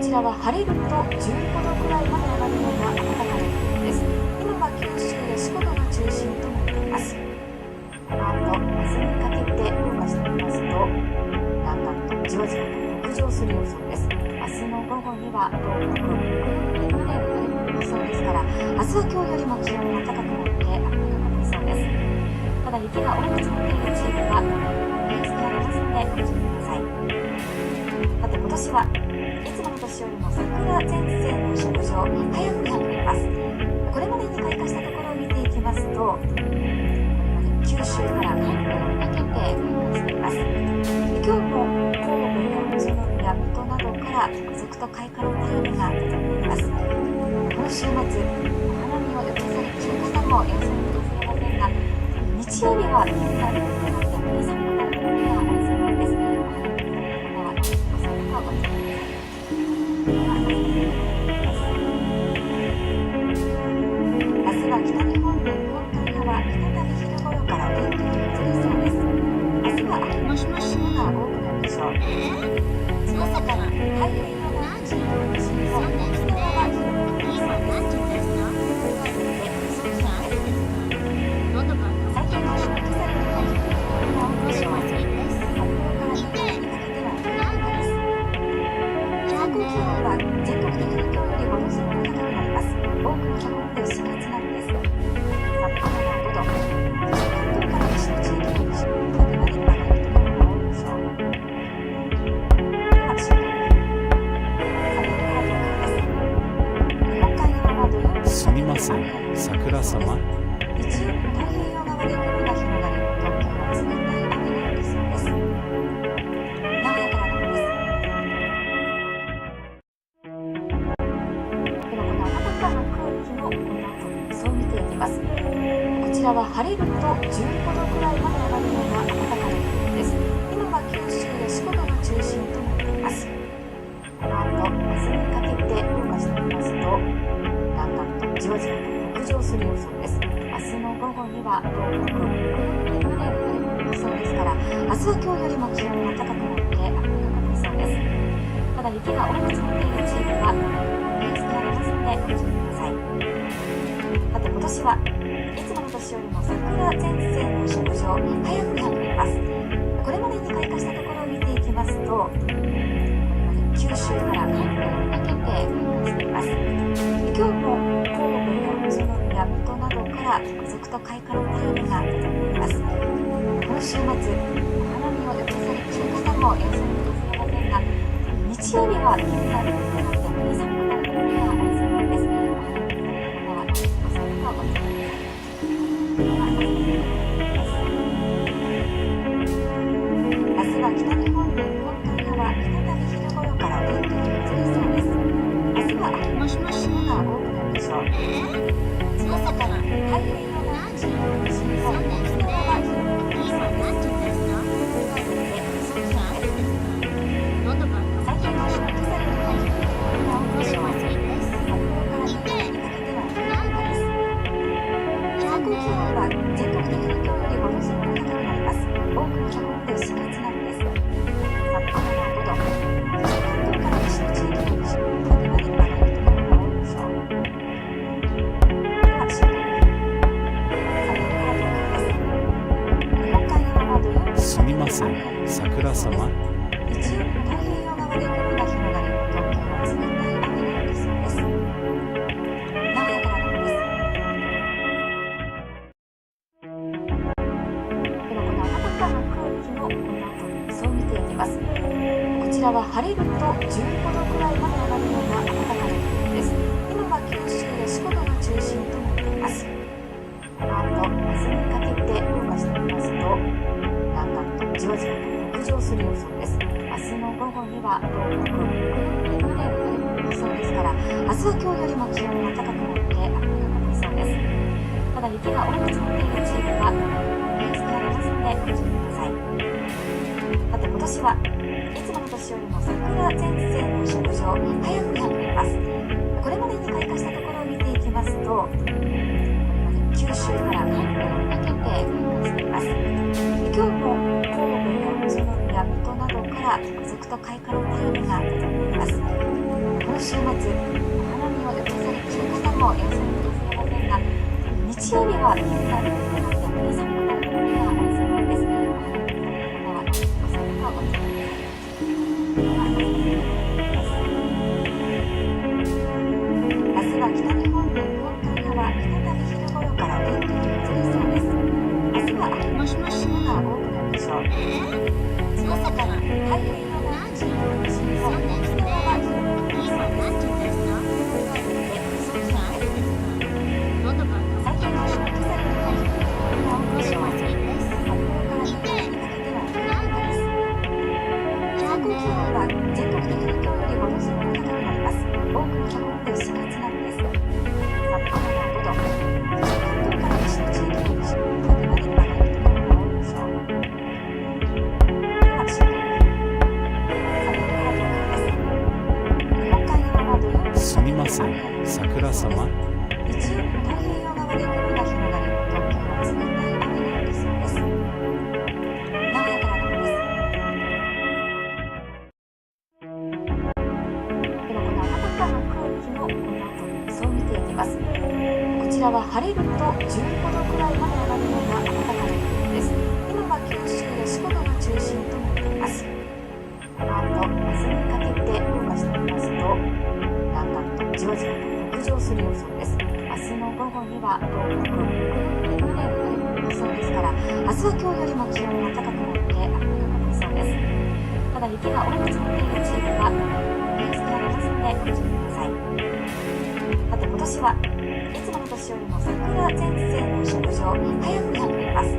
ちらは晴れると15度くらいまで上がるような暖かい天気です。今は九州や四国が中心となっています。この後、明日にかけて動かしてみますと、だんだんとじわじわと北上する予想です。明日の午後には東北、北陸まで晴れる予想ですから、明日は今日よりも気温が高くなって暖かくなりそうです。ただ雪が多く積もっている地域はニュースがありますのでご注意ください。さて今年はいつもの年よりも桜前線の北上早くなっています。これまでに開花したところを見ていきますと、これまで九州から関東にかけて開花しています。今日も神戸や宇都宮、水戸などから続々と開花の便りが出ております。この週末、お花見を予定されている方もいらっしゃるかもしれませんが、日曜日は気温が低くなって寒くなるところがありそうです。お花見の方はお散歩をご注意ください。明日は北日本で日本海側、再び昼頃から天気が崩れそうです。明日は雨の降る所が多くなるでしょう。朝から太平洋側の地域を中心に沖縄は広く降りそうです。最近の消費されるのに多くでしょう。札幌から東京にかけては晴れです。最高気温は全国的に今日より5度前後高くなります。多くのところで4月並みです。札幌は5度、そして関東から西の地域の西6度まで上がるところが多いでしょう。では週間予報。札幌から東京です。日本海側は土曜日にすみません、桜様。日曜日の太平洋側で雲が広がり、東京は冷たい雨が降りそうです。名古屋からのです。ではこの暖かな空気のこの後の予想を見ていきます。こちらは晴れると15度くらいまで上がるような暖かい天気です。今は九州や四国が中心となっています。この後、明日にかけて動かしてみますと、だんだんとじわじわと北上する予想です。明日の午後には東北、北陸まで晴れる予想ですから、明日は今日よりも気温が高くなって暖かくなりそうです。ただ雪が多く積もっている地域はニュースがありますのでご注意ください。さて今年はいつもの年よりも桜前線の北上早くなっています。これまでに開花したところを見ていきますと、これまで九州から関東にかけて開花しています。今日も神戸や宇都宮、水戸などから続々と開花の便りが出ております。この週末、お花見を予定されている方もいらっしゃるかもしれませんが、日曜日は気温が低くなって寒くなるところがありそうです。お花見の方はお散歩をご注意ください。明日は北日本で日本海側、再び昼頃から天気が崩れそうです。明日は雨の降る所が多くなるでしょう。朝から太平洋側の地域を中心に沖縄は広く降りそうです。最近の消費されるのにところが多いでしょう。札幌から東京にかけては晴れです。最高気温は全国的に今日より5度前後高くなります。多くのところで4月並みです。札幌は5度、そして関東から西の地域の西6度まで上がるところが多いでしょう。では週間予報。札幌から東京です。日本海側は土曜日にすみません、桜様。日曜日の太平洋側で雲が広がり、東京は冷たい雨が降りそうです。名古屋からのです。ではこの暖かな空気のこの後の予想を見ていきます。こちらは晴れると15度くらいまで上がるような暖かい天気です。今は九州や四国が中心となっています。この後、明日にかけて動かしてみますと、だんだんとじわじわと北上する予想です。明日の午後には東北、北陸まで晴れる予想ですから、明日は今日よりも気温が高くなって暖かくなりそうです。ただ雪が多く積もっている地域はニュースがありますのでご注意ください。さて今年はいつもの年よりも桜前線の北上早くなっています。これまでに開花したところを見ていきますと、これまで九州から関東にかけて開花しています。今日も神戸や宇都宮、水戸などから続々と開花の便りが出ております。この週末、お花見を予定されている方もいらっしゃるかもしれませんが、日曜日は天気が良くなって肌寒くなるところがありそうです。お花見の方はお散歩をお願いします。明日は北日本の日本海側、再び昼頃から天気が崩れそうです。明日は雨の降るところが多くなるでしょう。まさか太平洋側を中心に西日本、沖縄は広くいいの何時ですか？喉が最近の今朝に入っているところが多いでしょう。ますです。札幌から新潟にかけては冬型です。最高気温は全国的に今日より5度前後高くなります。多くのところで4月並みです。札幌は5度、そして関東から西の地域の西日本まで上がるところが多いでしょう。では週間予報。札幌から東京です。日本海側は土曜日すみません、桜様。日曜日の太平洋側で雲が広がり、東京は冷たい雨が降りそうです。名古屋からのです。ではこの暖かな空気のこの後の予想を見ていきます。こちらは晴れると15度くらいまで上がるような暖かな空気です。今は九州や四国が中心となっています。この後、明日にかけて動かしてみますと、だんだんとじわじわと北上する予想です。明日の午後には東北、北陸まで晴れる予想ですから、明日は今日よりも気温が高くなって暖かくなりそうです。ただ雪が多く積もっている地域は降りやすくなりますのでご注意ください。さて今年はいつもの年よりも桜前線の食上早くなっています。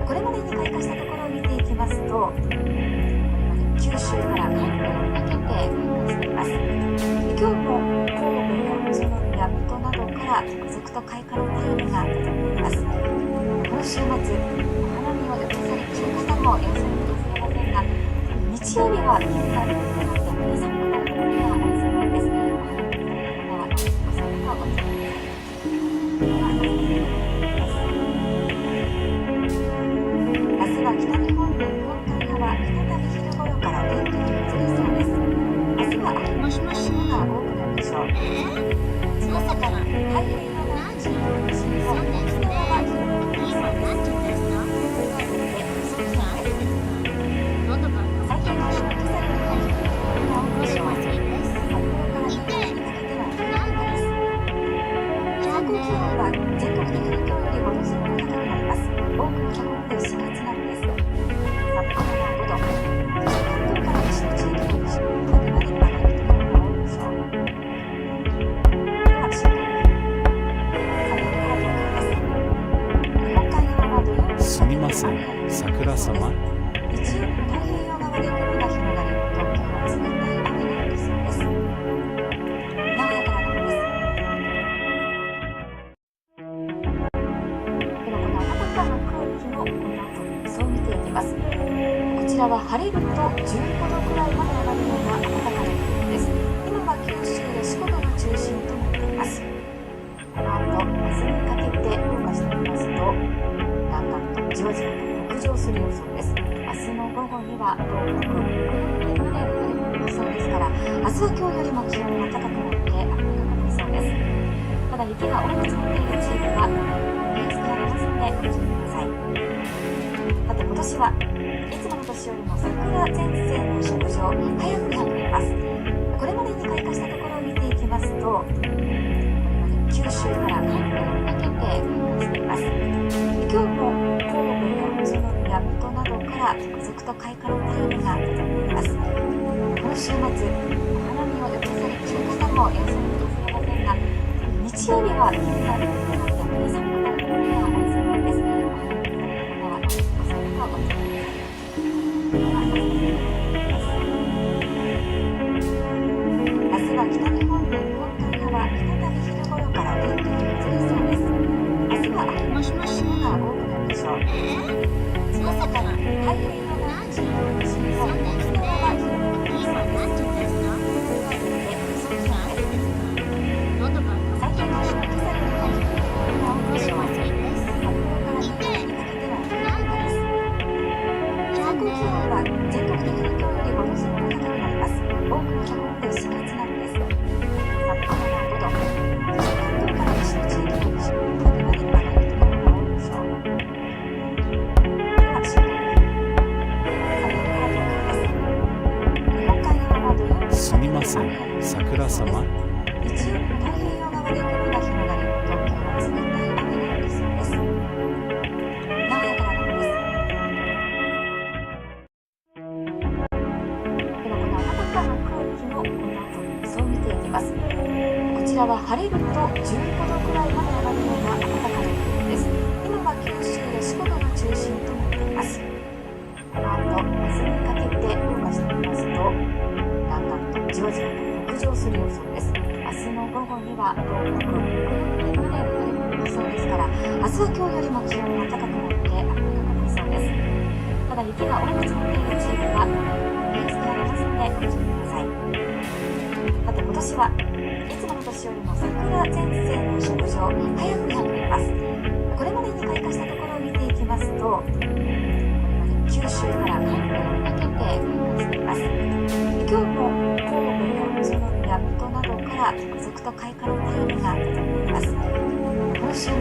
これまでに開花したところを見ていきますと、これまで九州から関東にかけて開花しています。今日も神戸や宇都宮、水戸などから続々と開花の便りが出ています。この週末、お花見を予定されている方もいらっしゃるかもしれませんが、日曜日は天気が良くなって肌寒くなるところがありそうです。お花見の方はお散歩をお願いします。明日は北日本の日本海側、再び昼頃から天気が崩れそうです。明日は雨の降るところが多くなるでしょう。まさか太平洋側を中心に西日本、沖縄は広くいいの何時ですか？喉が最近の今朝に入っているところが多いでしょう。札幌から新潟にかけては冬型です。最高気温は全国的に今日より5度前後高くなります。多くのところで4月並みです。札幌は5度、そして関東から西の地域の西日本まで上がるところが多いでしょう。では週間予報。札幌から東京です。日本海側は土曜日すみません、桜様。日曜日の太平洋側で雲が広がり、東京は冷たい雨が降りそうです。名古屋からのです。ではこの暖かな空気のこの後の予想を見ていきます。こちらは晴れると15度くらいまで上がるような暖かな空気です。今は九州や四国が中心となっています。この後、明日にかけて動かしてみますと、だんだんとじわじわと北上する予想です。明日の午後には東北、北陸まで晴れる予想ですから、明日は今日よりも気温が高くなって暖かくなりそうです。ただ雪が多く積もっている地域は降りやすくなりますのでご注意ください。さて今年はいつもの年よりも桜前線の食上早くなっています。これまでに開花したところを見ていきますと、これまで九州から関東にかけて開花しています。今日も神戸や宇都宮、水戸などから続々と開花の便りが出ています。この週末、お花見を予定されている方もいらっしゃるかもしれませんが、日曜日は天気が良くなって肌寒くなるところがありそうです。お花見の方はお散歩をお願いします。明日は北日本の日本海側、再び昼頃から天気が崩れそうです。明日は雨の降るところが多くなるでしょう。まさか太平洋側を中心に西日本、沖縄は広くいいの何時ですか？最近の今朝に入っているところが多いでしょう。せん、桜様。日曜日の太平洋側で雲が広がり、東京は冷たい雨が降りそうです。名古屋からのです。ではこの暖かな空気のこの後の予想を見ていきます。こちらは晴れると15度くらいまで上がるような暖かな空気です。今は九州や四国が中心となっています。この後、明日にかけて動かしてみますと、だんだんとじわじわと北上する予想です。明日の午後には東北、北陸にまで晴れ込みそうですから、明日は今日よりも気温が高くなって暖かくなりそうです。ただ雪が多く積もっている地域はニュースがありますのでご注意ください。さて今年はいつもの年よりも桜前線の北上早くなっています。これまでに開花したところを見ていきますと、九州から関東にかけて開花しています。今日も神戸や宇都宮、水戸などから続々と開花の便りが出ています。この週末、お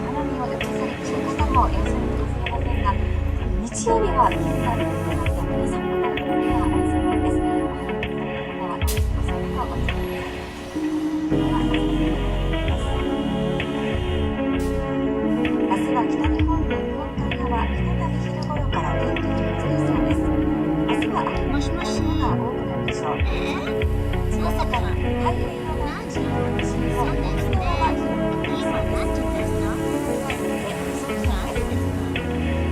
花見を予定されている方もいらっしゃるかもしれませんが、日曜日は気温が低くなって寒くなるところがありそうです。お花見に行かれる方はお寒さをお気をつけください。明日は北日本の日本海側、再び昼頃から天気が崩れそうです。明日は雨の降るところが多くなるでしょう。まさかの太平洋側を中心に西日本、沖縄は広くいいさ、なんて言うんですか？なんでですか？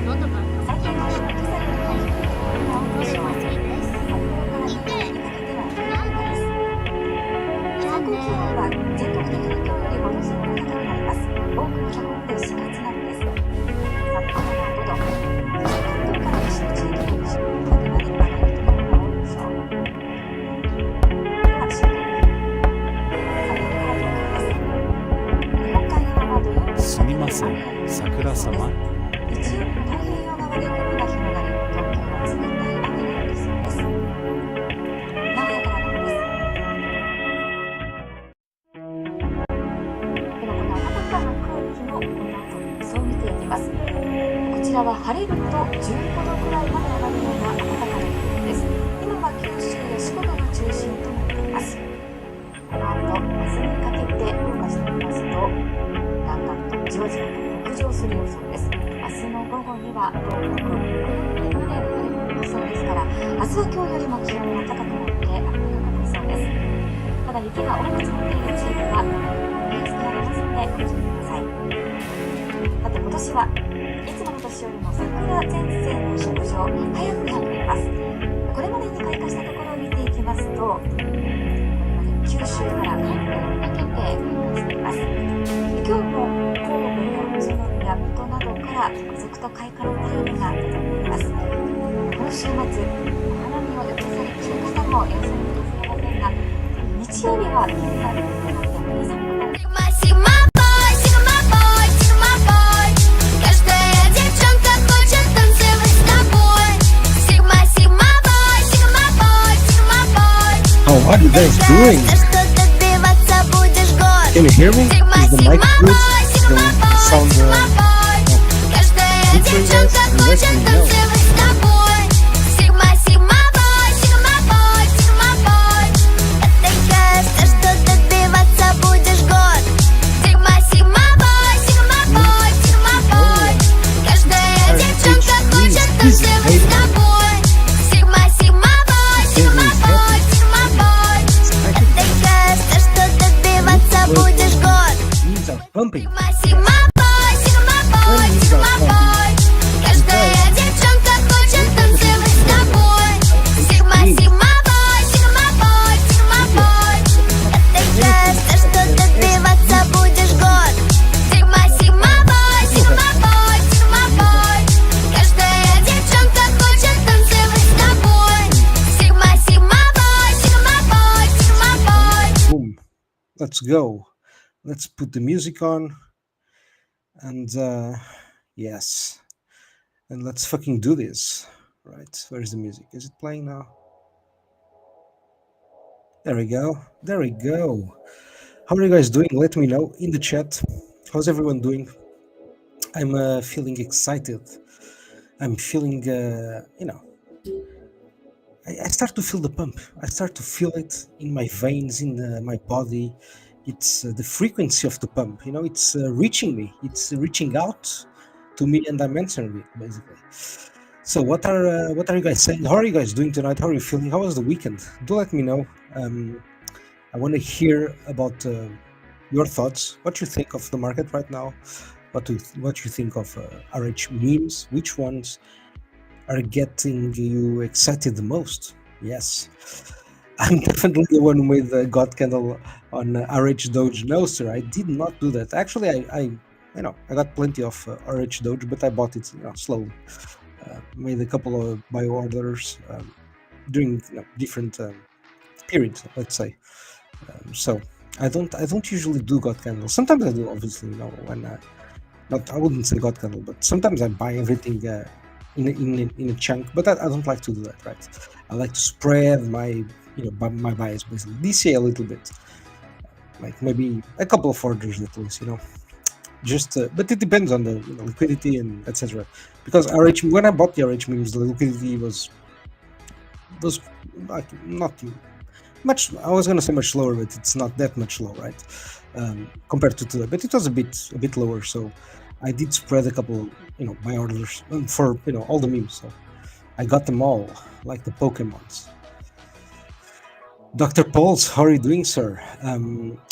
喉が最近の今朝よりも低いところが多いでしょう。いいです。札幌から新潟にかけては冬型です。最高気温は全国的に今日より5度前後高くなります。多くのところで4月並みです。札幌は5度、そして関東から西の地域の西日本まで上がるところが多いでしょう。では週間予報。札幌から東京です。日本海側は土曜日すみません、桜様。日曜日の太平洋側で雲が広がり、東京は冷たい雨が降りそうです。名古屋からのです。ではこの暖かな空気のこの後の予想を見ていきます。こちらは晴れると15度くらいまで上がるような暖かな空気です。今は九州や四国が中心となっています。この後、明日にかけて動かしてみますと、だんだんとじわじわと北上する予想です。明日の午後には東北、北陸まで晴れ込みそうですから、明日は今日よりも気温が高くなって暖かくなりそうです。ただ雪が多く積もっている地域はニュースがありますのでご注意ください。さて今年はいつもの年よりも桜前線の北上早くなっています。これまでに開花したところを見ていきますと、これまで九州から関東にかけて開花しています。今日も神戸や宇都宮、水戸などから続々と開花の便りが出ています。この週末、お花見を予定されている方もいらっしゃるかもしれませんが、日曜日は気温が低くなって寒くなる。Oh, what are you guys doing? Can you hear me? Is the mic good? The sound good for you guys? Let me know. Easy, baby. Knees are pumping. Boom. Let's go. Let's put the music on. And yes. And let's fucking do this. Right. Where's the music? Is it playing now? There we go. There we go. How are you guys doing? Let me know in the chat. How's everyone doing? I'm feeling excited. I'm feeling, I start to feel the pump. I start to feel it in my veins, in my body. It's the frequency of the pump. It's reaching me. It's reaching out to me, and I'm answering it basically. So what are you guys saying? How are you guys doing tonight? How are you feeling? How was the weekend? Do let me know. I want to hear about your thoughts. What you think of the market right now? What you think of RH memes? Which ones are getting you excited the most? Yes, I'm definitely the one who made the God candle on RH Doge. No, sir, I did not do that. Actually, I got plenty of RH Doge, but I bought it slowly. Made a couple of buy orders during different periods, let's say. So I don't usually do God candles. Sometimes I do, obviously, when not I wouldn't say God candle, but sometimes I buy everything in a chunk. But I don't like to do that, right? I like to spread my my bias basically. DCA a little bit, like maybe a couple of orders at least, just but it depends on the liquidity and etc. Because RH, when I bought the RH memes, the liquidity was like not much. I was gonna say much lower, but it's not that much low, right? Compared to today, but it was a bit lower. So I did spread a couple, buy orders for all the memes. So I got them all, like the Pokemons. Dr. Pauls, how are you doing, sir?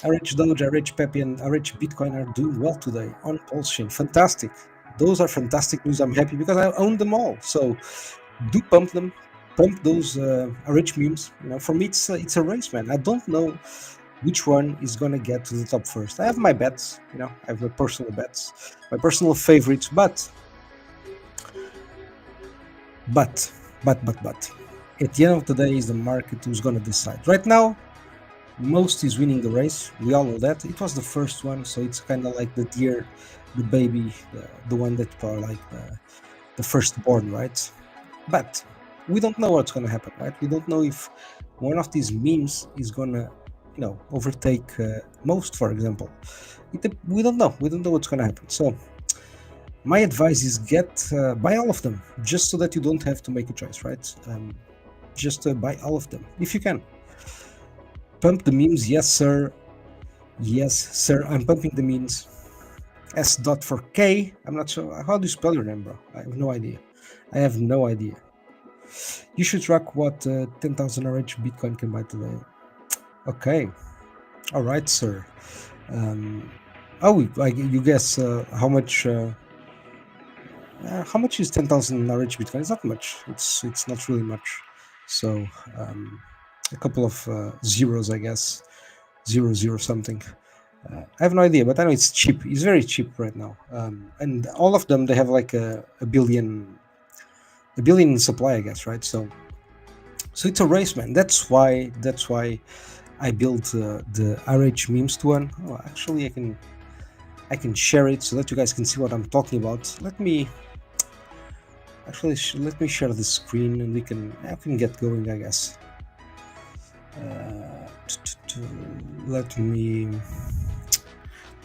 RH Doge, RH Pepe, and RH Bitcoin are doing well today on PulseChain. Fantastic. Those are fantastic news. I'm happy because I own them all. So do pump them, pump those RH memes. For me, it's a race, man. I don't know which one is gonna get to the top first. I have my bets. I have my personal bets, my personal favorites. But at the end of the day, is the market who's gonna decide. Right now, most is winning the race. We all know that. It was the first one, so it's kind of like the deer, the baby, the one that are like the firstborn, right? But we don't know what's gonna happen, right? We don't know if one of these memes is gonna, overtake most, for example. We don't know. We don't know what's gonna happen. So my advice is buy all of them, just so that you don't have to make a choice, right? Just buy all of them if you can. Pump the memes, yes sir. Yes sir, I'm pumping the memes. S dot for K. I'm not sure. How do you spell your name, bro? I have no idea. You should track what 10,000 RH Bitcoin can buy today. Okay. All right, sir. You guess how much? How much is 10,000 RH Bitcoin? It's not much. It's not really much. So a couple of zeros, I guess. 0 something. I have no idea, but I know it's cheap. It's very cheap right now. And all of them, they have like a billion in supply, I guess, right? So it's a race, man. That's why I built the RH memes one. Oh, actually, I can share it so that you guys can see what I'm talking about. Let me share the screen and I can get going, I guess.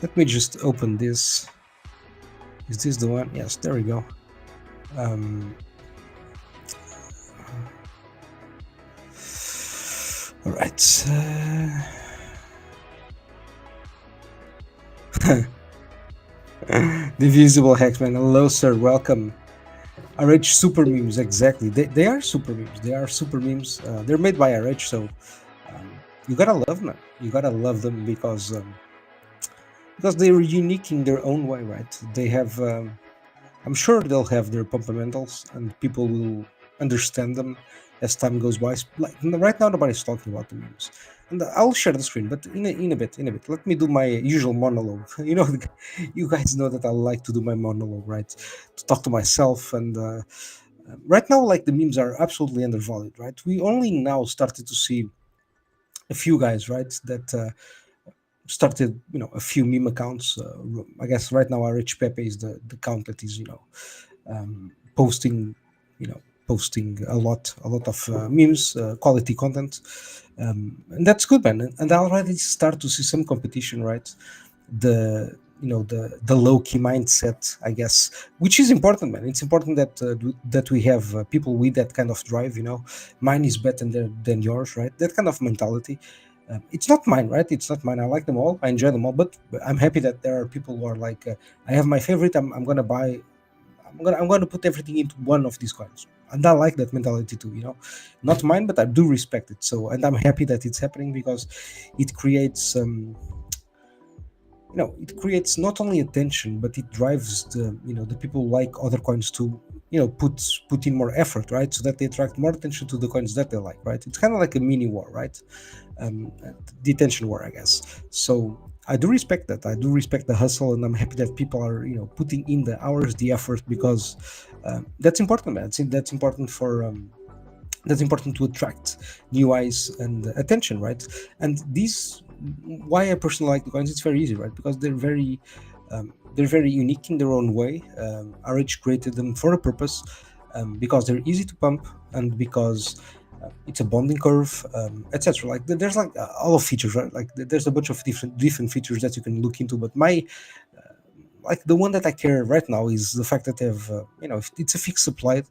Let me just open this. Is this the one? Yes, there we go. All right. Divisible Hexman. Hello, sir. Welcome. RH super memes, exactly. They are super memes. They are super memes. They're made by RH, so you gotta love them. You gotta love them because they're unique in their own way, right? They have. I'm sure they'll have their fundamentals, and people will understand them as time goes by. Like right now, nobody's talking about the memes, and I'll share the screen, but in a bit. Let me do my usual monologue. You guys know that I like to do my monologue, right? To talk to myself, and right now, like the memes are absolutely undervalued, right? We only now started to see a few guys, right, that started, a few meme accounts. I guess right now, RH Pepe is the account that is, posting, posting a lot of memes, quality content, and that's good, man. And I already start to see some competition, right? the low key mindset, I guess, which is important, man. It's important that that we have people with that kind of drive. Mine is better than yours, right? That kind of mentality. It's not mine, right? It's not mine. I like them all. I enjoy them all, but I'm happy that there are people who are like, I have my favorite. I'm gonna buy. I'm gonna put everything into one of these coins, and I like that mentality too. Not mine, but I do respect it. So, and I'm happy that it's happening because it creates. It creates not only attention, but it drives the people who like other coins to put in more effort, right? So that they attract more attention to the coins that they like, right? It's kind of like a mini war, right? The attention war, I guess. So I do respect that. I do respect the hustle, and I'm happy that people are putting in the hours, the effort, because that's important, man. That's important for. That's important to attract new eyes and attention, right? And these, why I personally like the coins, it's very easy, right? Because they're very unique in their own way. RH created them for a purpose, because they're easy to pump, and because it's a bonding curve, etc. Like there's like all of features, right? Like there's a bunch of different features that you can look into, but my like the one that I care right now is the fact that they have it's a fixed supply.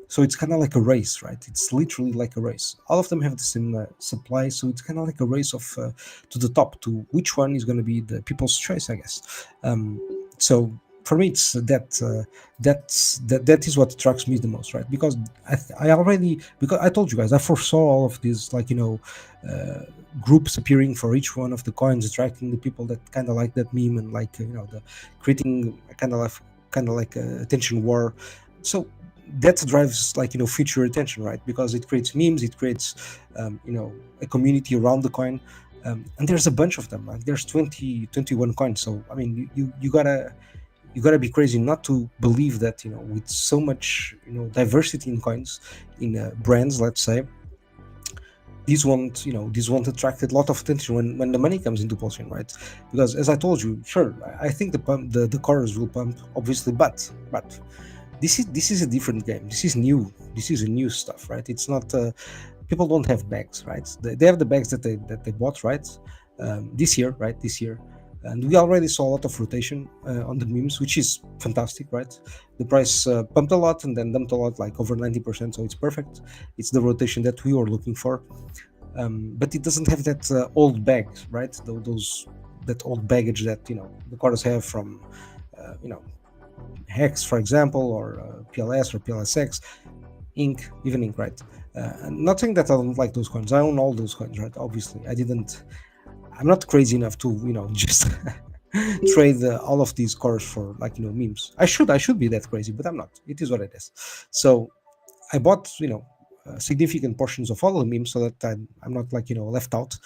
So it's kind of like a race, right? It's literally like a race. All of them have the same supply, so it's kind of like a race of to the top, to which one is going to be the people's choice, I guess. So for me, it's that is what attracts me the most, right? Because because I told you guys, I foresaw all of these, like groups appearing for each one of the coins, attracting the people that kind of like that meme, and like the creating kind of like a attention war. So that drives future attention, right? Because it creates memes, it creates a community around the coin, and there's a bunch of them. Like there's 21 coins. So I mean, you gotta be crazy not to believe that with so much diversity in coins, in brands, let's say, these won't attract a lot of attention when the money comes into PulseChain, right? Because as I told you, sure, I think the cores will pump, obviously, but this is a different game. This is new. This is a new stuff, right? It's not people don't have bags, right? They have the bags that they bought, right? This year, right? This year, and we already saw a lot of rotation on the memes, which is fantastic, right? The price pumped a lot and then dumped a lot, like over 90%. So it's perfect. It's the rotation that we were looking for, but it doesn't have that old bag, right? That old baggage that the cars have from Hex, for example, or PLS or PLSX, even Ink, right? Not saying that I don't like those coins. I own all those coins, right? Obviously, I'm not crazy enough to just trade all of these cores for memes. I should be that crazy, but I'm not. It is what it is. So I bought significant portions of all the memes so that I'm not left out.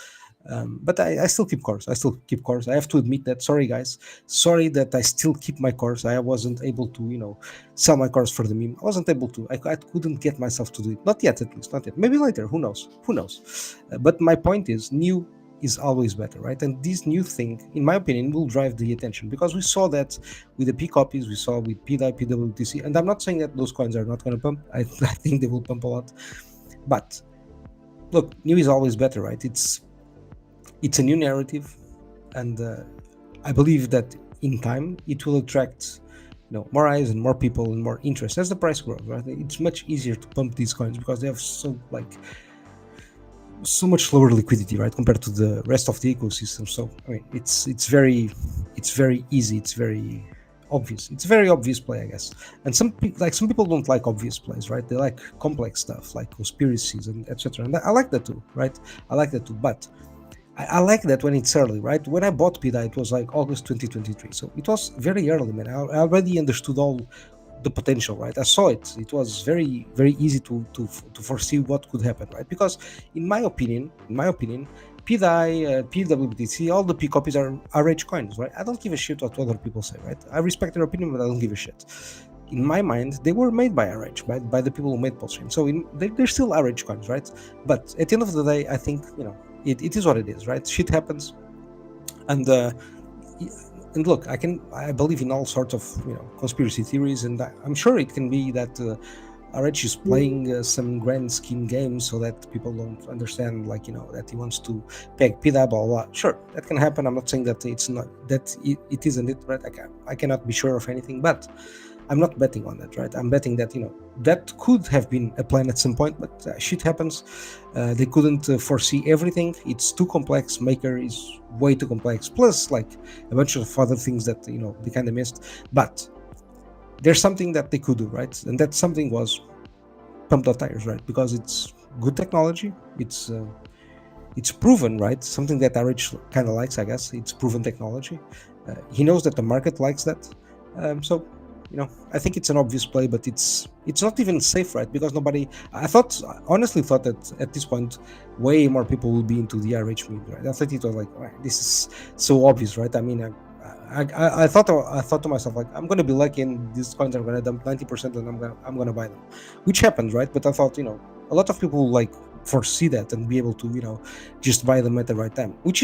But I still keep cores. I have to admit that. Sorry, guys. Sorry that I still keep my cores. I wasn't able to, sell my cores for the meme. I wasn't able to. I couldn't get myself to do it. Not yet, at least. Not yet. Maybe later. Who knows? But my point is, new is always better, right? And this new thing, in my opinion, will drive the attention, because we saw that with the pCopies, we saw with pDAI, PWTC, and I'm not saying that those coins are not going to pump. I think they will pump a lot. But look, new is always better, right? It's a new narrative, and I believe that in time it will attract more eyes and more people and more interest as the price grows, right? It's much easier to pump these coins because they have so much lower liquidity, right, compared to the rest of the ecosystem. So I mean, it's very easy, it's very obvious. It's a very obvious play, I guess. And some people don't like obvious plays, right? They like complex stuff, like conspiracies and etc. And I like that too, right? I like that too, but I like that when it's early, right? When I bought pDAI, it was like August 2023, so it was very early, man. I already understood all the potential, right? I saw it. It was very easy to foresee what could happen, right? Because in my opinion, pDAI, PWTC, all the pCopies are RH coins, right? I don't give a shit what other people say, right? I respect their opinion, but I don't give a shit. In my mind, they were made by RH, by the people who made PulseChain. So they're still RH coins, right? But at the end of the day, I think it is what it is, right? Shit happens, and look, I believe in all sorts of conspiracy theories, and I'm sure it can be that RH is playing some grand scheme games so that people don't understand, like, that he wants to peg pDAI, blah, blah. Sure, that can happen. I'm not saying that it's not, that it isn't it, right? I cannot be sure of anything, but I'm not betting on that, right? I'm betting that, that could have been a plan at some point, but shit happens. They couldn't foresee everything. It's too complex. Maker is way too complex. Plus, like, a bunch of other things that, they kind of missed. But there's something that they could do, right? And that something was pump.tires, right? Because it's good technology. It's proven, right? Something that RH kind of likes, I guess. It's proven technology. He knows that the market likes that. So, I think it's an obvious play, but it's not even safe, right? Because I honestly thought that at this point, way more people will be into the RH meme, right? I thought it was like, right, this is so obvious, right? I mean, I thought to myself, like, I'm gonna be lucky and these coins are gonna dump 90% and I'm gonna buy them, which happened, right? But I thought, a lot of people like foresee that and be able to, just buy them at the right time, which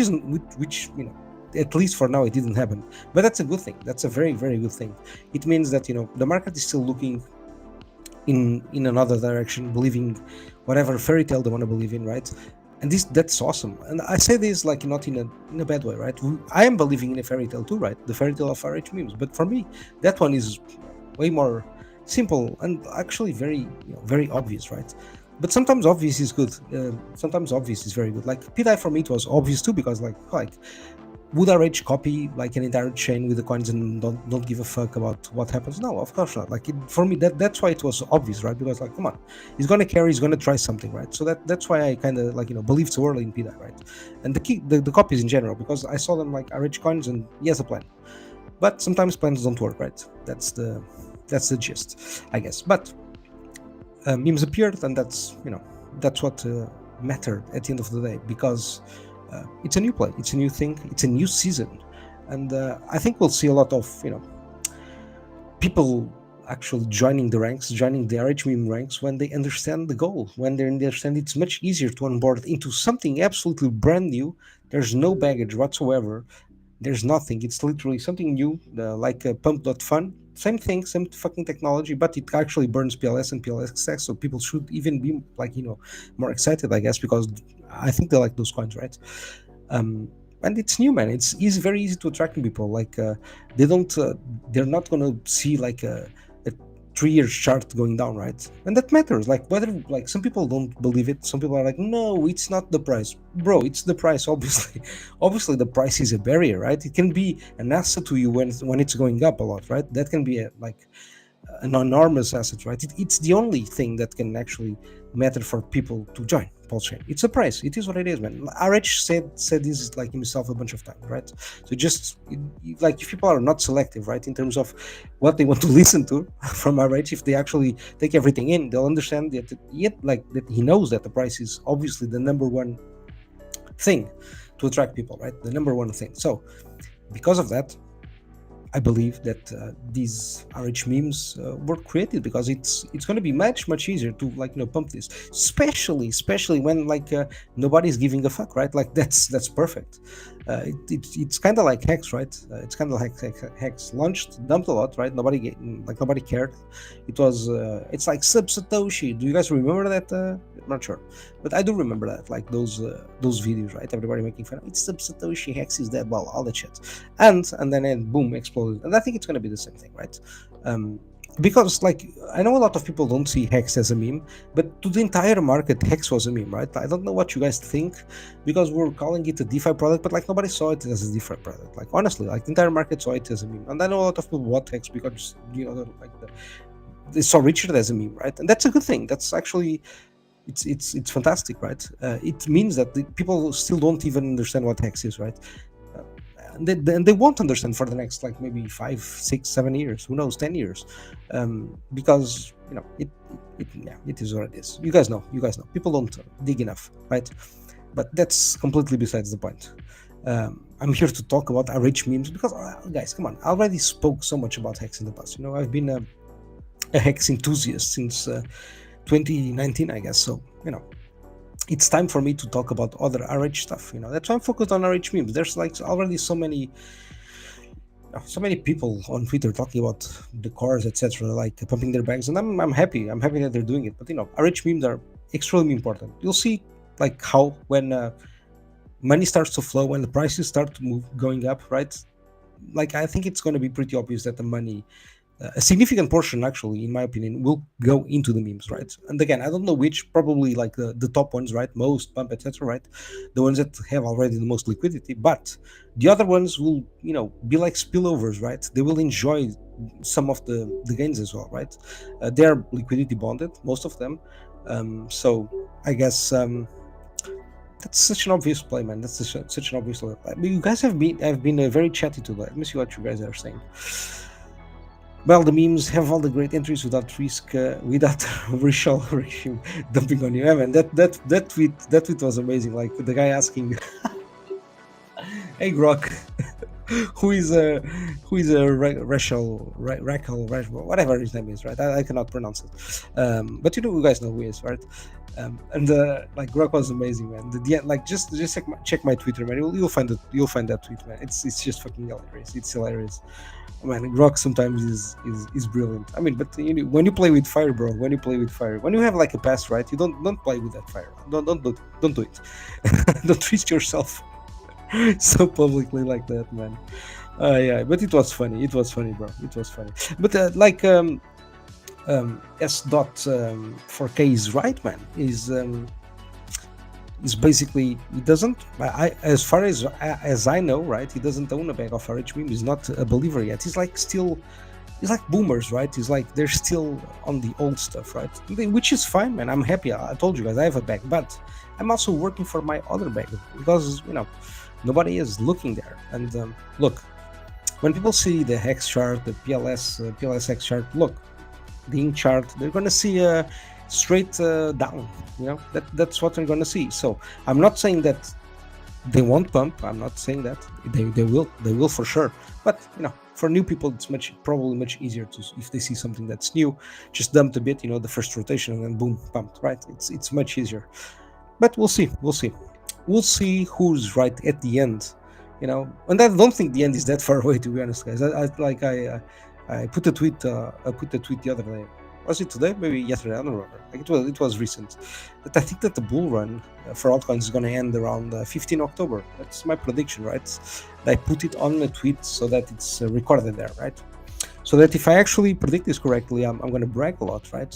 at least for now it didn't happen. But that's a good thing. That's a very, very good thing. It means that, the market is still looking in another direction, believing whatever fairy tale they want to believe in, right? And that's awesome. And I say this like not in a bad way, right? I am believing in a fairy tale too, right? The fairy tale of RH memes. But for me, that one is way more simple and actually very, very obvious, right? But sometimes obvious is good. Sometimes obvious is very good. Like pDAI for me, it was obvious too, because like would RH copy like an entire chain with the coins and don't give a fuck about what happens? No, of course not. Like for me, that's why it was obvious, right? Because like, come on, he's gonna carry, he's gonna try something, right? So that's why I kind of like believed so early in pDAI, right? And the copies in general, because I saw them like RH coins and he has a plan, but sometimes plans don't work, right? That's the gist, I guess. But memes appeared, and that's what mattered at the end of the day, because it's a new play, it's a new thing, it's a new season, and I think we'll see a lot of people actually joining the RH meme ranks when they understand the goal, when they understand it's much easier to onboard into something absolutely brand new. There's no baggage whatsoever. There's nothing. It's literally something new, like pump.fun. Same thing, same fucking technology, but it actually burns PLS and PLSX, so people should even be like, more excited, I guess, because I think they like those coins, right? And it's new, man. It's very easy to attract people. Like they're not gonna see like a 3-year chart going down, right? And that matters. Like whether like some people don't believe it, some people are like, no, it's not the price, bro. It's the price, obviously. Obviously, the price is a barrier, right? It can be an asset to you when it's going up a lot, right? That can be an enormous asset, right? It's the only thing that can actually matter for people to join PulseChain. It's a price. It is what it is, man. RH said this like himself a bunch of times, right? So just like if people are not selective, right, in terms of what they want to listen to from RH, if they actually take everything in, they'll understand that that he knows that the price is obviously the number one thing to attract people, right? The number one thing. So because of that, I believe that these RH memes were created because it's going to be much easier to pump this, especially when nobody's giving a fuck, right? Like that's perfect. It's kind of like Hex, right? It's kind of like Hex launched, dumped a lot, right? Nobody cared. It was it's like sub Satoshi. Do you guys remember that? I'm not sure, but I do remember that, like those videos, right? Everybody making fun of it's sub Satoshi, Hex is dead, well, all that shit, and then it boom exploded. And I think it's going to be the same thing, right? Because I know a lot of people don't see Hex as a meme, but to the entire market, Hex was a meme, right? I don't know what you guys think, because we're calling it a DeFi product, but nobody saw it as a DeFi product. Honestly, the entire market saw it as a meme, and I know a lot of people bought Hex because they saw Richard as a meme, right? And that's a good thing. That's actually it's fantastic, right? It means that the people still don't even understand what Hex is, right? And they won't understand for the next maybe 5, 6, 7 years, who knows, 10 years, because it is what it is. You guys know. People don't dig enough, right? But that's completely besides the point. I'm here to talk about RH memes because guys, come on, I already spoke so much about Hex in the past. I've been a Hex enthusiast since 2019, I guess. So it's time for me to talk about other RH stuff. That's why I'm focused on RH memes. There's already so many so many people on Twitter talking about the cars, etc., like pumping their bags, and I'm happy. I'm happy that they're doing it. But RH memes are extremely important. You'll see like how when money starts to flow, when the prices start to move going up, right? Like I think it's going to be pretty obvious that the money, a significant portion actually, in my opinion, will go into the memes, right? And again, I don't know which, probably like the top ones, right? Most pump, etc., right? The ones that have already the most liquidity, but the other ones will be like spillovers, right? They will enjoy some of the gains as well, right? They're liquidity bonded, most of them. So I guess that's such an obvious play, man. That's such an obvious play. I mean, you guys have been very chatty today. Let me see what you guys are saying. Well, the memes have all the great entries without risk, without racial regime dumping on you. Yeah, man, that tweet was amazing. Like the guy asking, "Hey, Grok, who is a racial, whatever his name is, right? I cannot pronounce it, but you guys know who he is, right?" And like Grok was amazing, man. Like just check my Twitter, man. You'll find that tweet, man. It's just fucking hilarious. It's hilarious. Man, Grok sometimes is brilliant. I mean, but when you play with fire, bro, when you have like a pass, right? You don't play with that fire. Don't do it. Don't treat yourself so publicly like that, man. Yeah, but it was funny, bro. It was funny. But S dot 4K is right, man. Is basically, he doesn't, as far as I know, right, he doesn't own a bag of RH meme. He's not a believer yet. He's like boomers, right? He's like, they're still on the old stuff, right? Which is fine, man. I'm happy. I told you guys I have a bag, but I'm also working for my other bag because nobody is looking there. And look, when people see the hex chart, the PLSX chart, look, the ink chart, they're gonna see a straight down. That's what they're gonna see. So I'm not saying that they won't pump. I'm not saying that they will for sure. But for new people, it's probably much easier to, if they see something that's new, just dump a bit, the first rotation, and then boom, pumped, right? It's much easier. But we'll see who's right at the end, and I don't think the end is that far away, to be honest, guys. I put a tweet the other day. Was it today? Maybe yesterday. I don't remember. Like it was recent. But I think that the bull run for altcoins is going to end around 15 October. That's my prediction, right? I put it on a tweet so that it's recorded there, right? So that if I actually predict this correctly, I'm going to brag a lot, right?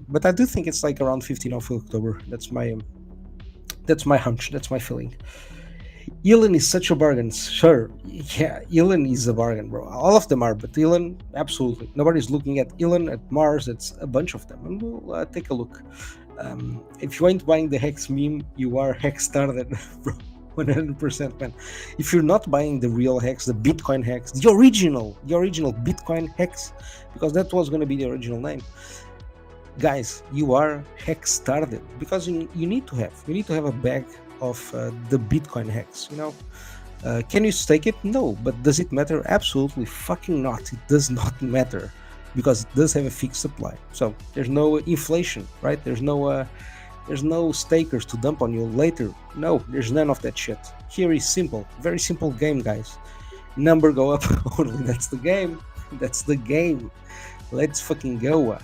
But I do think it's like around 15 of October. That's my hunch. That's my feeling. Elon is such a bargain. Sure, yeah, Elon is a bargain, bro. All of them are, but Elon, absolutely. Nobody's looking at Elon, at Mars. It's a bunch of them, and we'll take a look. If you ain't buying the Hex meme, you are Hex started, bro. 100%, man. If you're not buying the real Hex, the BitcoinHEX, the original BitcoinHEX, because that was going to be the original name, guys, you are Hex started, because you need to have a bag of the BitcoinHEX. Can you stake it? No. But does it matter? Absolutely fucking not. It does not matter, because it does have a fixed supply. So there's no inflation, right? There's no stakers to dump on you later. No, there's none of that shit. Here is simple, very simple game, guys. Number go up only. That's the game. Let's fucking go.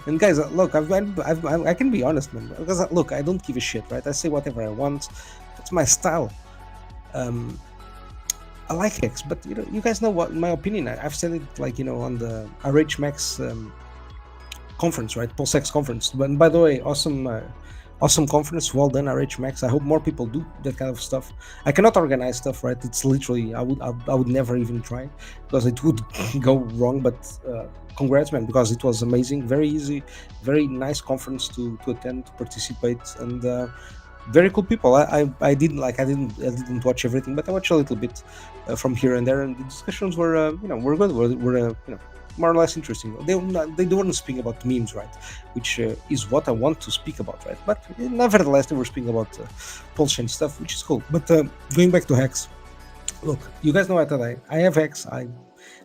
And guys, look, I can be honest, man, because look, I don't give a shit, right? I say whatever I want. That's my style. I like Hex, but you guys know what my opinion. I've said it, like, on the RH Max conference, right? PulseChain conference. But by the way, awesome conference. Well done, RH Max. I hope more people do that kind of stuff. I cannot organize stuff, right? It's literally, I would never even try, because it would go wrong. But congrats, man, because it was amazing, very easy, very nice conference to attend, to participate, and very cool people. I didn't watch everything, but I watched a little bit from here and there, and the discussions were were good, were more or less interesting. They weren't speaking about memes, right, which is what I want to speak about, right? But nevertheless, they were speaking about PulseChain stuff, which is cool. But going back to Hex, look, you guys know that I have Hex. I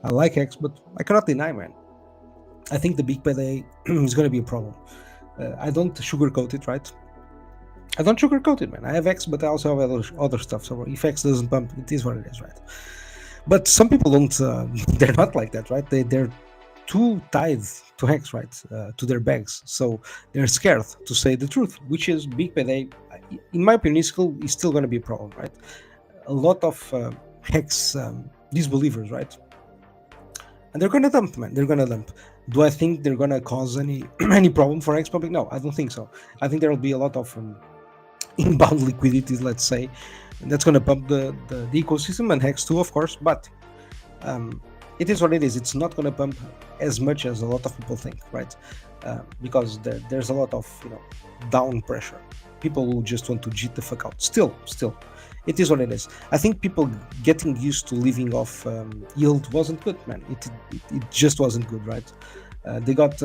like Hex, but I cannot deny, man, I think the big payday is going to be a problem. I don't sugarcoat it, right? I don't sugarcoat it, man. I have X, but I also have other stuff. So if X doesn't pump, it is what it is, right? But some people don't. They're not like that, right? They're too tied to hex, right? To their bags, so they're scared to say the truth, which is big payday. In my opinion, is still going to be a problem, right? A lot of hex disbelievers, right? And they're gonna dump, man. They're gonna dump. Do I think they're gonna cause any any problem for hex public? No, I don't think so. I think there will be a lot of inbound liquidity, let's say, and that's gonna pump the ecosystem and hex too, of course. But it is what it is. It's not gonna pump as much as a lot of people think, right? Because there's a lot of down pressure. People will just want to jit the fuck out. Still, it is what it is. I think people getting used to living off yield wasn't good, man. It just wasn't good, right? They got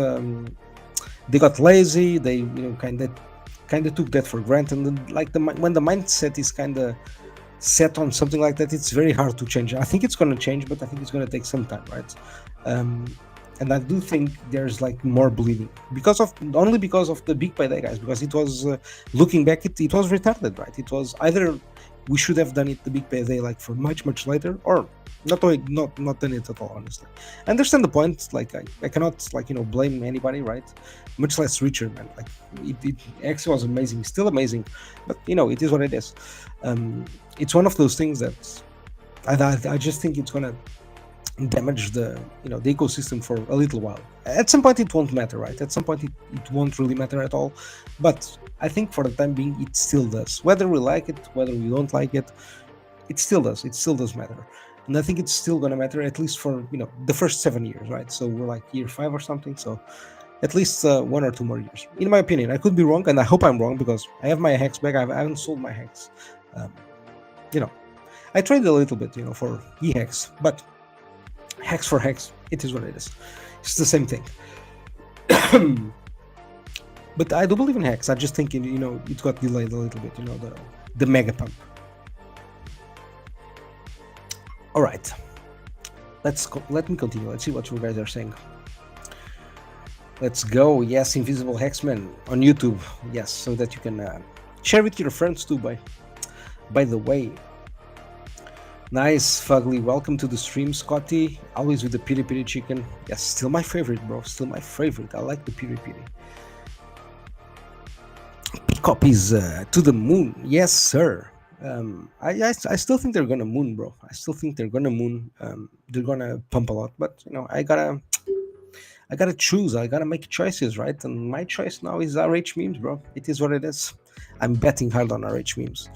lazy. They kind of took that for granted. And then, like when the mindset is kind of set on something like that, it's very hard to change. I think it's going to change, but I think it's going to take some time, right? And I do think there's like more bleeding because of the big payday guys, because it was looking back, it was retarded, right? It was either we should have done it the big payday like for much later, or not done it at all, honestly. I understand the point. Like I cannot blame anybody, right? Much less Richard, man. Like it actually was amazing, still amazing, but it is what it is. It's one of those things that I just think it's gonna damage the the ecosystem for a little while. At some point it won't matter, right? At some point it won't really matter at all, but I think for the time being it still does. Whether we like it, whether we don't like it, it still does matter. And I think it's still gonna matter at least for the first 7 years, right? So we're like year 5 or something, so at least 1 or 2 more years, in my opinion. I could be wrong, and I hope I'm wrong, because I have my hex back. I haven't sold my hex. I traded a little bit for eHEX, but hex for hex, it is what it is. It's the same thing. But I do believe in hex. I just think it got delayed a little bit, the mega pump. All right, let me continue. Let's see what you guys are saying. Let's go. Yes, Invisible Hexman on YouTube. Yes, so that you can share with your friends too. By the way, nice, Fugly. Welcome to the stream, Scotty. Always with the piri piri chicken. Yes, still my favorite, bro. Still my favorite. I like the piri piri. pCopies to the moon. Yes, sir. I still think they're gonna moon, bro. I still think they're gonna moon. They're gonna pump a lot, but I gotta choose. I gotta make choices, right? And my choice now is RH memes, bro. It is what it is. I'm betting hard on RH memes.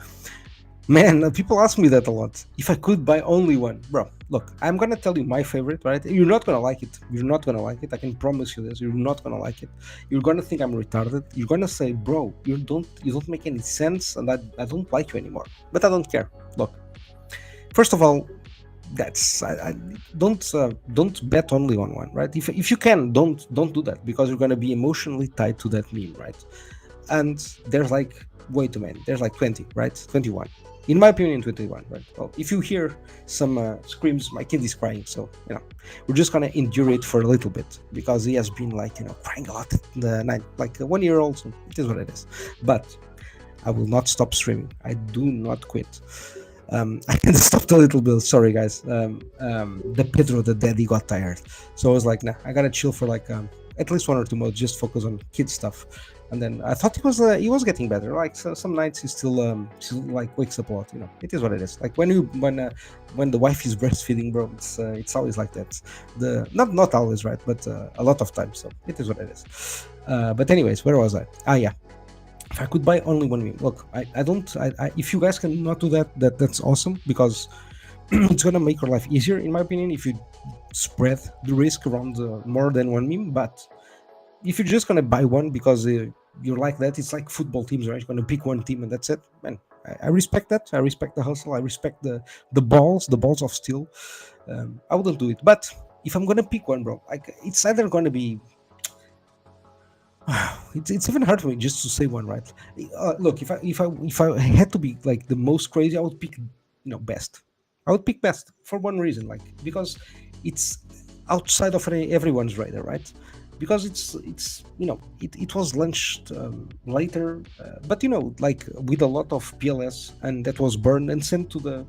Man, people ask me that a lot. If I could buy only one, bro. Look, I'm gonna tell you my favorite, right? You're not gonna like it. You're not gonna like it. I can promise you this. You're not gonna like it. You're gonna think I'm retarded. You're gonna say, bro, you don't make any sense, and I don't like you anymore. But I don't care. Look, first of all, don't bet only on one, right? If you can, don't do that, because you're gonna be emotionally tied to that meme, right? And there's like way too many. There's like 20, right? 21. In my opinion, 21, right? Well, if you hear some screams, my kid is crying, so we're just gonna endure it for a little bit, because he has been like crying a lot in the night, like a 1 year old. So it is what it is. But I will not stop streaming. I do not quit. I stopped a little bit. Sorry, guys. The Pedro, the daddy, got tired, so I was like, nah, I gotta chill for like at least 1 or 2 months, just focus on kid stuff. And then I thought he was getting better. Like some nights he still like wakes up a lot. It is what it is. Like when the wife is breastfeeding, bro, it's always like that. Not always, right, but a lot of times. So it is what it is. But anyways, where was I? Yeah. If I could buy only one meme, look, I don't. If you guys cannot do that, that's awesome, because it's gonna make your life easier, in my opinion, if you spread the risk around more than one meme. But if you're just gonna buy one because you're like that, it's like football teams, right? You're gonna pick one team and that's it, man. I respect that. I respect the hustle. I respect the balls of steel. I wouldn't do it. But if I'm gonna pick one, bro, like it's either gonna be. It's even hard for me just to say one, right? Look, if I had to be like the most crazy, I would pick best. I would pick best for one reason, like because it's outside of everyone's radar, right? Because it was launched later, but like with a lot of PLS, and that was burned and sent to the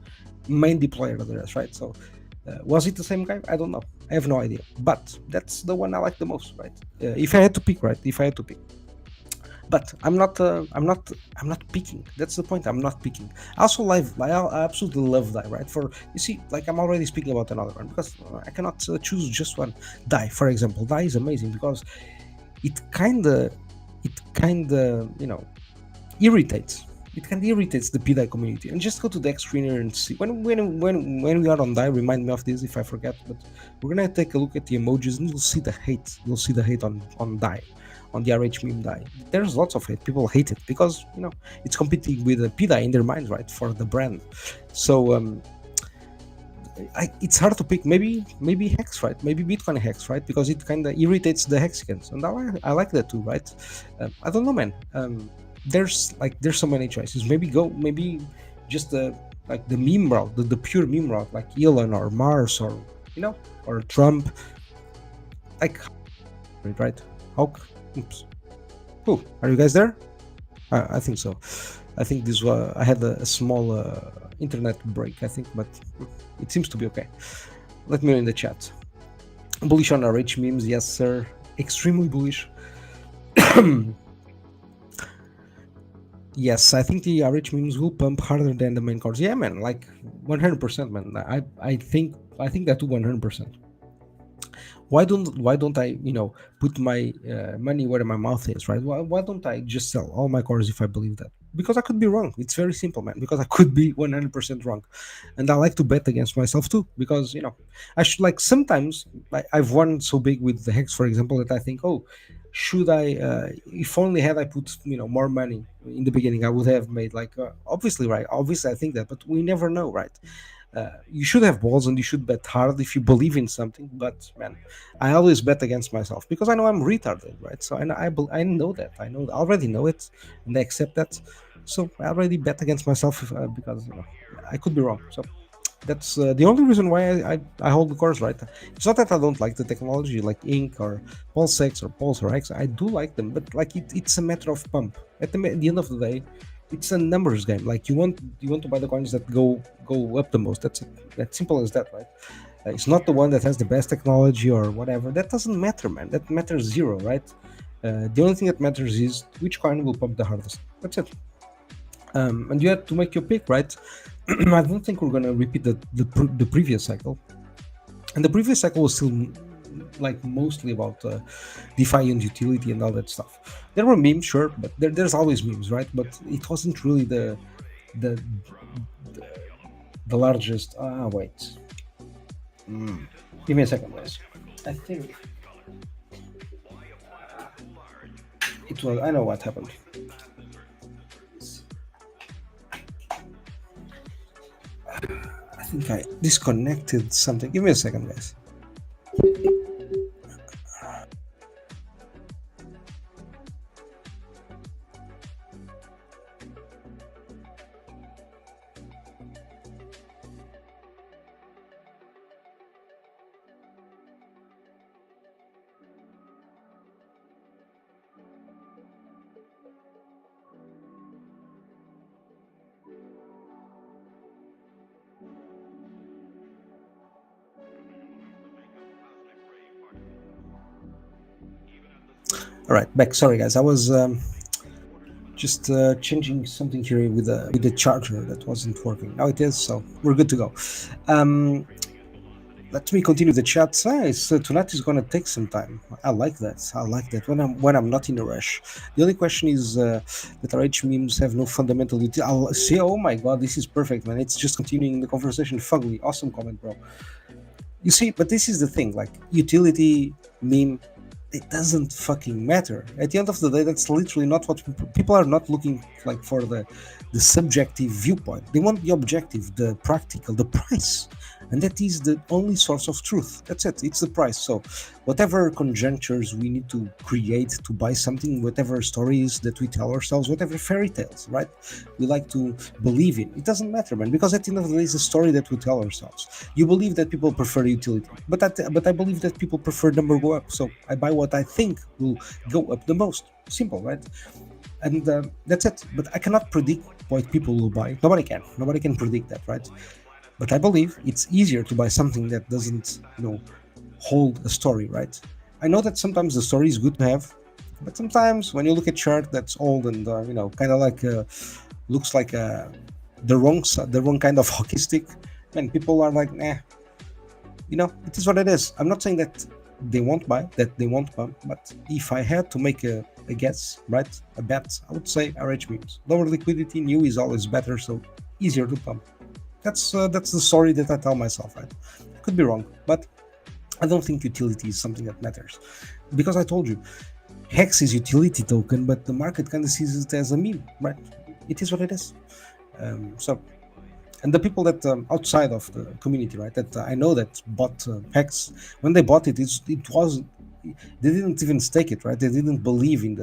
main deployer address, right? So Was it the same guy? I don't know. I have no idea. But that's the one I like the most, right? If I had to pick, right? If I had to pick. But I'm not picking. That's the point. I'm not picking. I also I absolutely love DAI, right? For you see, like I'm already speaking about another one because I cannot choose just one. DAI, for example, DAI is amazing because it kinda irritates. It kind of irritates the pDAI community. And just go to the X screener and see when we are on DAI. Remind me of this if I forget. But we're gonna take a look at the emojis and you'll see the hate. You'll see the hate on DAI, on the RH meme DAI. There's lots of hate. People hate it because it's competing with the pDAI in their minds, right, for the brand. So it's hard to pick. Maybe Hex, right? Maybe BitcoinHEX, right? Because it kind of irritates the Hexicans, and I like that too, right? I don't know, man. There's so many choices. Maybe just the meme route, the pure meme route, like Elon or Mars or or Trump. Like, right? Hawk. Oops. Oh, are you guys there? I think so. I think this was I had a small internet break, I think, but it seems to be okay. Let me know in the chat. Bullish on RH memes, yes sir. Extremely bullish. Yes, I think the RH memes will pump harder than the main cards. Yeah, man, like 100%, man. I think that too 100%. Why don't I put my money where my mouth is, right? Why don't I just sell all my cores if I believe that? Because I could be wrong. It's very simple, man. Because I could be 100% wrong, and I like to bet against myself too. Because I should, like, sometimes I've won so big with the Hex, for example, that I think, oh, should I if only had I put more money in the beginning, I would have made, like, obviously, right? Obviously I think that, but we never know, right? You should have balls and you should bet hard if you believe in something. But man, I always bet against myself because I know I'm retarded, right? So I know that. I already know it, and I accept that. So I already bet against myself because I could be wrong. So that's the only reason why I hold the course, right? It's not that I don't like the technology like Ink or PulseX or Pulse or X. I do like them, but like it's a matter of pump. At the end of the day, it's a numbers game. Like you want to buy the coins that go up the most. That's it. That's simple as that, right? It's not the one that has the best technology or whatever. That doesn't matter, man. That matters zero, right? The only thing that matters is which coin will pump the hardest. That's it. And you have to make your pick, right? I don't think we're gonna repeat the previous cycle. And the previous cycle was still like mostly about DeFi and utility and all that stuff. There were memes, sure, but there's always memes, right? But it wasn't really the largest. Wait. Give me a second, guys. I think it was. I know what happened. I think I disconnected something. Give me a second, guys. All right, back. Sorry, guys. I was just changing something here with the charger that wasn't working. Now it is, so we're good to go. Let me continue the chat. Tonight is gonna take some time. I like that. When I'm not in a rush. The only question is that RH memes have no fundamental utility. I'll say, oh my god, this is perfect, man. It's just continuing the conversation. Fugly, awesome comment, bro. You see, but this is the thing. Like utility meme, it doesn't fucking matter. At the end of the day, that's literally not what people are not looking like for the subjective viewpoint. They want the objective, the practical, the price. And that is the only source of truth. That's it. It's the price. So whatever conjunctures we need to create to buy something, whatever stories that we tell ourselves, whatever fairy tales, right, we like to believe in, it doesn't matter, man, because at the end of the day, it's a story that we tell ourselves. You believe that people prefer utility, but I believe that people prefer number go up. So I buy what I think will go up the most. Simple, right? And that's it. But I cannot predict what people will buy. Nobody can predict that, right? But I believe it's easier to buy something that doesn't, hold a story, right? I know that sometimes the story is good to have, but sometimes when you look at chart that's old and kind of like looks like the wrong kind of hockey stick, and people are like, nah, it is what it is. I'm not saying that they won't buy, that they won't pump, but if I had to make a guess, right, a bet, I would say RH memes. Lower liquidity, new is always better, so easier to pump. That's the story that I tell myself, right? I could be wrong, but I don't think utility is something that matters, because I told you, Hex is utility token, but the market kind of sees it as a meme, right? It is what it is. And the people that outside of the community, right, that I know that bought Hex, when they bought it, they didn't even stake it, right? They didn't believe in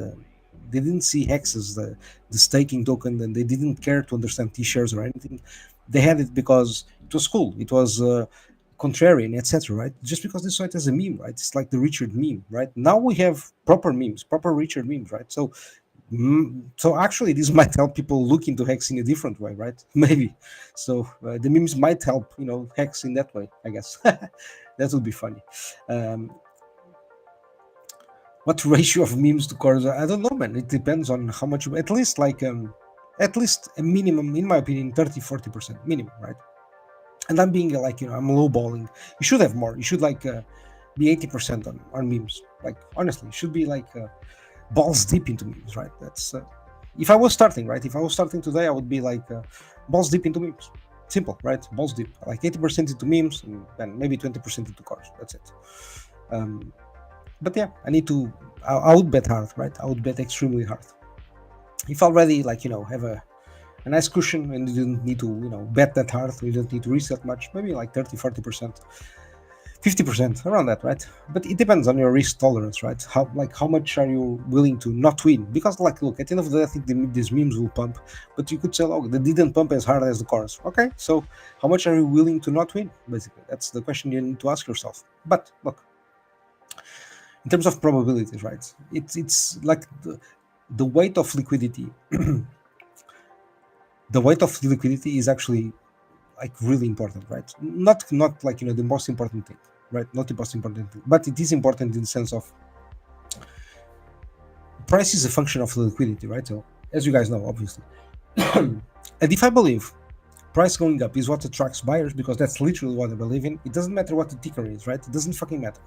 they didn't see Hex as the staking token, and they didn't care to understand T-shares or anything. They had it because it was cool. It was contrarian, etc. Right? Just because they saw it as a meme, right? It's like the Richard meme, right? Now we have proper memes, proper Richard memes, right? So actually, this might help people look into Hex in a different way, right? Maybe. So the memes might help, Hex in that way, I guess. That would be funny. What ratio of memes to cores? I don't know, man. It depends on how much. At least a minimum, in my opinion, 30-40% minimum, right? And I'm being I'm lowballing. You should have more. You should be 80% on memes. Like honestly, it should be balls deep into memes, right? That's if I was starting, right? If I was starting today, I would be balls deep into memes. Simple, right? Balls deep, like 80% into memes, and then maybe 20% into cars. That's it. But yeah, I would bet hard, right? I would bet extremely hard. If already have a nice cushion and you didn't need to bet that hard, you don't need to risk that much, maybe 30-40%, 50%, around that, right? But it depends on your risk tolerance, right? How much are you willing to not win? Because look, at the end of the day, I think these memes will pump, but you could say, oh, they didn't pump as hard as the cars. Okay, so how much are you willing to not win? Basically, that's the question you need to ask yourself. But look, in terms of probabilities, right? It's like the weight of liquidity. The weight of the liquidity is actually really important, right? Not the most important thing, right? Not the most important thing, but it is important in the sense of price is a function of the liquidity, right? So as you guys know, obviously, and if I believe price going up is what attracts buyers, because that's literally what I believe in, it doesn't matter what the ticker is, right? It doesn't fucking matter.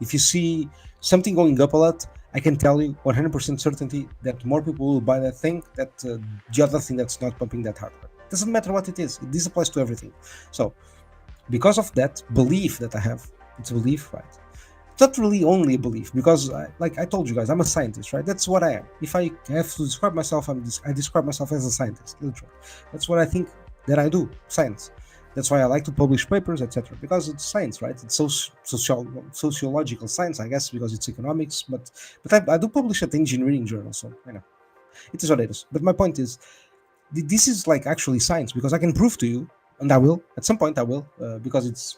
If you see something going up a lot, I can tell you 100% certainty that more people will buy that thing that the other thing that's not pumping that hard. It doesn't matter what it is. This applies to everything. So because of that belief that I have, it's a belief, right? It's not really only a belief, because I told you guys, I'm a scientist, right? That's what I am. If I have to describe myself, I describe myself as a scientist, literally. That's what I think that I do, science. That's why I like to publish papers, etc. Because it's science, right? It's sociological science, I guess, because it's economics. But I do publish at the engineering journal, so it is what it is. But my point is, this is actually science, because I can prove to you, and I will at some point. I will because it's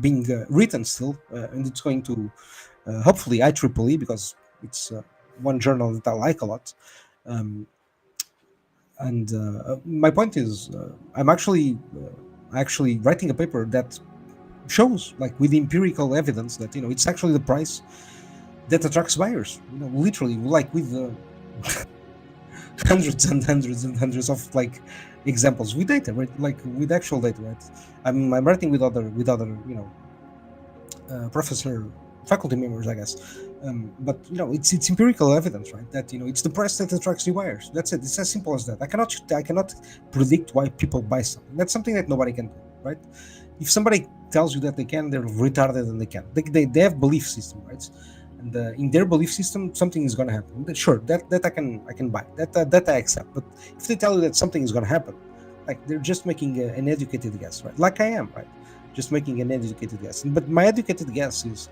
being written still, and it's going to hopefully IEEE, because it's one journal that I like a lot. And my point is, I'm actually writing a paper that shows, with empirical evidence, that it's actually the price that attracts buyers. Literally, with hundreds and hundreds and hundreds of examples with data, right? With actual data, right? I'm writing with other professor faculty members, I guess. But it's empirical evidence, right? That it's the price that attracts new buyers. That's it. It's as simple as that. I cannot predict why people buy something. That's something that nobody can do, right? If somebody tells you that they can, they're retarded and they can. They have belief system, right? And in their belief system, something is going to happen. Sure, that I can buy. That I accept. But if they tell you that something is going to happen, they're just making an educated guess, right? Like I am, right? Just making an educated guess. But my educated guess is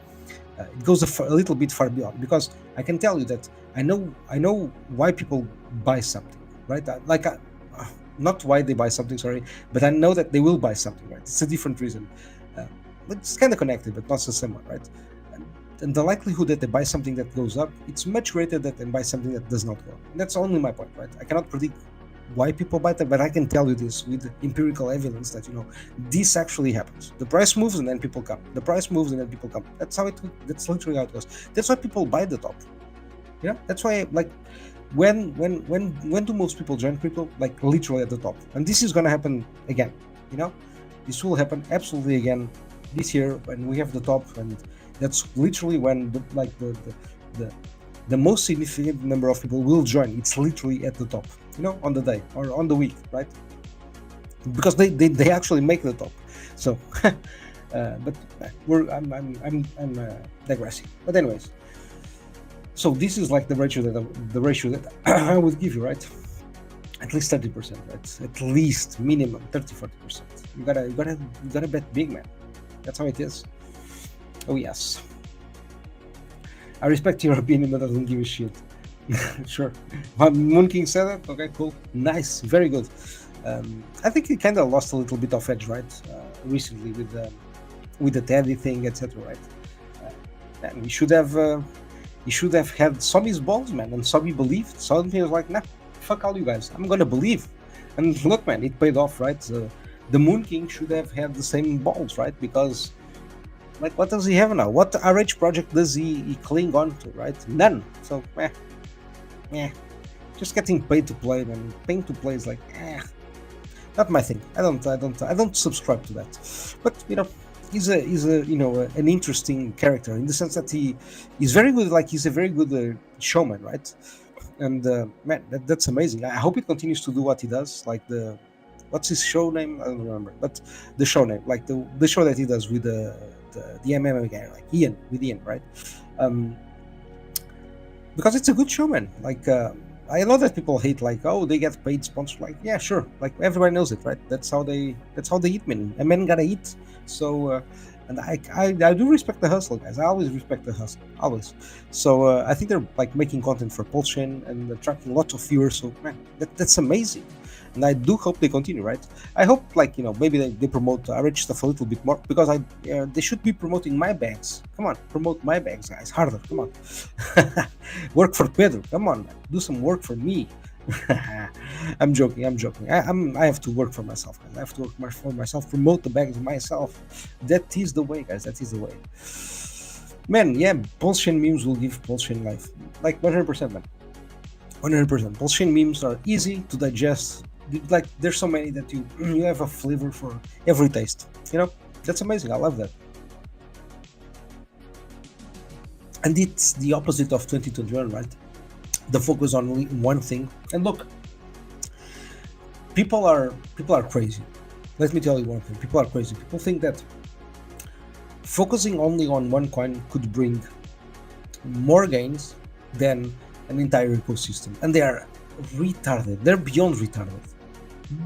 it goes a little bit far beyond, because I can tell you that I know why people buy something, right? Not why they buy something, sorry, but I know that they will buy something, right? It's a different reason. It's kind of connected, but not the same one, right? And the likelihood that they buy something that goes up, it's much greater than buy something that does not go up. And that's only my point, right? I cannot predict why people buy that, but I can tell you this with empirical evidence that this actually happens. The price moves and then people come. The price moves and then people come. That's literally how it goes. That's why people buy the top. That's why, like, when do most people join crypto? Like, literally at the top. And this is gonna happen again. This will happen absolutely again this year when we have the top, and that's literally when the most significant number of people will join. It's literally at the top, on the day or on the week, right? Because they actually make the top. So, but I'm digressing. But anyways, so this is like the ratio that I would give you, right? At least 30%, right? At least minimum 30-40%. You gotta bet big, man. That's how it is. Oh yes. I respect your opinion, but I don't give a shit. Sure. Moon King said that. Okay, cool, nice, very good. I think he kind of lost a little bit of edge, right? Recently with the Teddy thing, etc. Right? And he should have had Somi's balls, man, and Somi believed. Somi was like, nah, fuck all you guys, I'm gonna believe. And look, man, it paid off, right? The Moon King should have had the same balls, right? Because, like, what does he have now? What RH project does he cling on to, right? None. So, just getting paid to play, man. Paying to play is like, not my thing. I don't subscribe to that. But he's an interesting character in the sense that he's very good. Like, he's a very good showman, right? And man, that's amazing. I hope it continues to do what he does. Like what's his show name? I don't remember, but the show name, like the show that he does with the MMA guy, like Ian, right? Because it's a good show, man. Like, I know that people hate, like, oh, they get paid sponsor. Like, yeah, sure. Like, everybody knows it, right? That's how they eat, man. A man gotta eat. So, and I do respect the hustle, guys. I always respect the hustle, always. So I think they're like making content for PulseChain and attracting lots of viewers. So, man, that's amazing. And I do hope they continue, right? I hope, like, maybe they promote RH stuff a little bit more, because they should be promoting my bags. Come on, promote my bags, guys, harder. Come on. Work for Pedro. Come on, man. Do some work for me. I'm joking. I have to work for myself, guys. I have to work for myself, promote the bags myself. That is the way, guys. That is the way. Man, yeah, PulseChain memes will give PulseChain life. Like, 100%, man. 100%. PulseChain memes are easy to digest. Like, there's so many that you have a flavor for every taste. That's amazing. I love that. And it's the opposite of 2021, right? The focus on only one thing. And look, people are crazy. Let me tell you one thing. People are crazy. People think that focusing only on one coin could bring more gains than an entire ecosystem. And they are retarded. They're beyond retarded.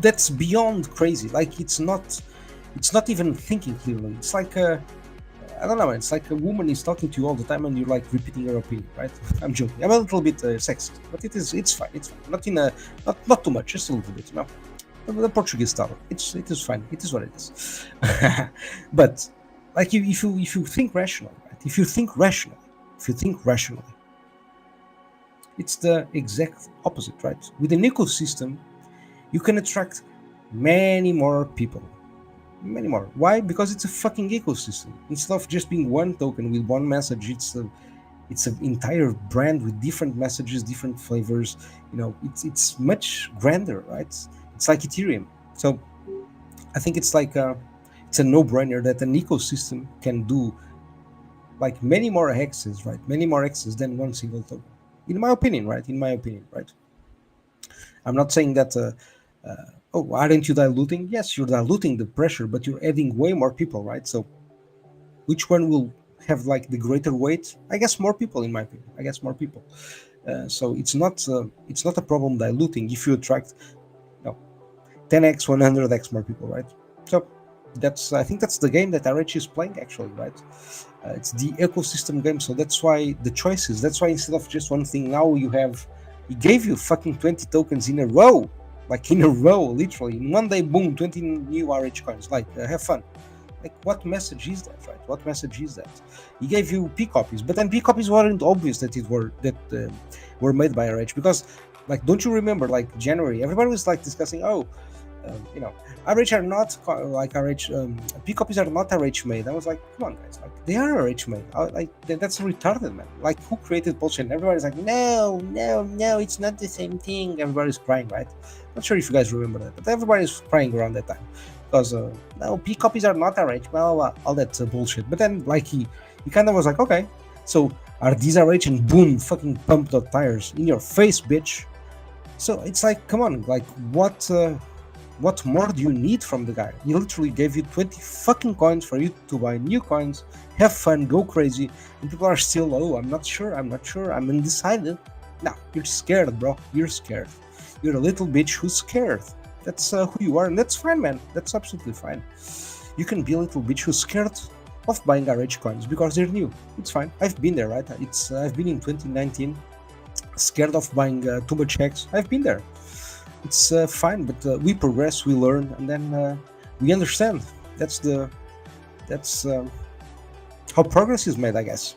That's beyond crazy. Like, it's not even thinking clearly. It's like I don't know, it's like a woman is talking to you all the time and you're like repeating her opinion, right? I'm joking. I'm a little bit sexist, but it's fine. It's fine. Not too much, just a little bit, The Portuguese style. It is fine. It is what it is. But, like, if you think rationally, right? If you think rationally, it's the exact opposite, right? With an ecosystem, you can attract many more people. Many more. Why? Because it's a fucking ecosystem. Instead of just being one token with one message, it's an entire brand with different messages, different flavors. It's much grander, right? It's like Ethereum. So I think it's like it's a no-brainer that an ecosystem can do like many more hexes, right? Many more hexes than one single token. In my opinion, right? I'm not saying that. Aren't you diluting? Yes, you're diluting the pressure, but you're adding way more people, right? So which one will have like the greater weight? I guess more people, in my opinion. So it's not a problem diluting if you attract 10x, 100x more people, right? So I think that's the game that RH is playing, actually, right? It's the ecosystem game, so that's why the choices. That's why instead of just one thing, now he gave you fucking 20 tokens in a row. Like, in a row, literally. In one day, boom, 20 new RH coins. Like, have fun. Like, what message is that, right? What message is that? He gave you pCopies, but then pCopies weren't obvious that were made by RH, because Like, don't you remember, like January, everybody was like discussing, you know, RH are not like RH, pCopies are not RH made. I was like, come on, guys, like they are RH made. Like that's retarded, man. Like, who created PulseChain? Everybody's like, no, it's not the same thing. Everybody's crying, right? Not sure if you guys remember that, but everybody's crying around that time because no, pCopies are not RH, blah, blah, blah, all that bullshit. But then, like, he kind of was like, okay, so are these RH? And boom, fucking pumped the tires in your face, bitch. So it's like, come on, like, what more do you need from the guy? He literally gave you 20 fucking coins for you to buy new coins, have fun, go crazy, and people are still, I'm not sure, I'm undecided. No, you're scared, bro. You're scared. You're a little bitch who's scared. That's who you are, and that's fine, man. That's absolutely fine. You can be a little bitch who's scared of buying RH coins because they're new. It's fine. I've been there, right? I've been in 2019, scared of buying too much hex. I've been there. It's fine, but we progress, we learn, and then we understand. That's how progress is made, I guess.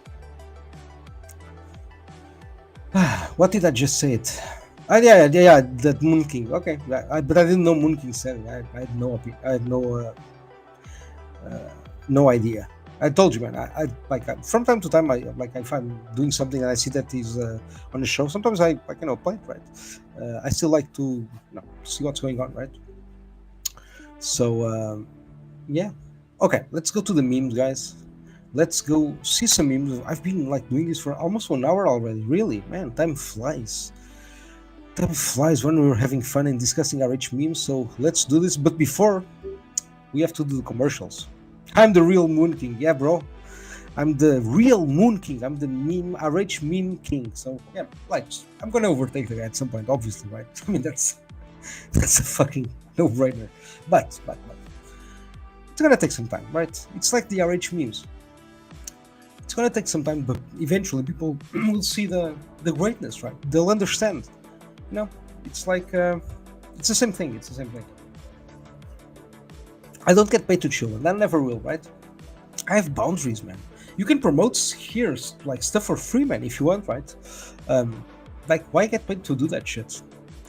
What did I just say? It. Yeah, that Moon King. Okay, but I didn't know Moon King said it. I had no idea. I told you, man. I from time to time, if I'm doing something and I see that he's on the show, sometimes I play it, right. I still like to see what's going on, right? So yeah, okay. Let's go to the memes, guys. Let's go see some memes. I've been doing this for almost 1 hour already. Really, man, time flies. Time flies when we're having fun and discussing RH memes. So let's do this. But before, we have to do the commercials. I'm the real Moon King, yeah, bro. I'm the real Moon King. I'm the meme RH meme king. So yeah, I'm gonna overtake the guy at some point, obviously, right? I mean, that's a fucking no-brainer. But it's gonna take some time, right? It's like the RH memes. It's gonna take some time, but eventually people will see the greatness, right? They'll understand. It's like it's the same thing. It's the same thing. I don't get paid to chill, and I never will, right? I have boundaries, man. You can promote here stuff for free, man, if you want, right? Why get paid to do that shit?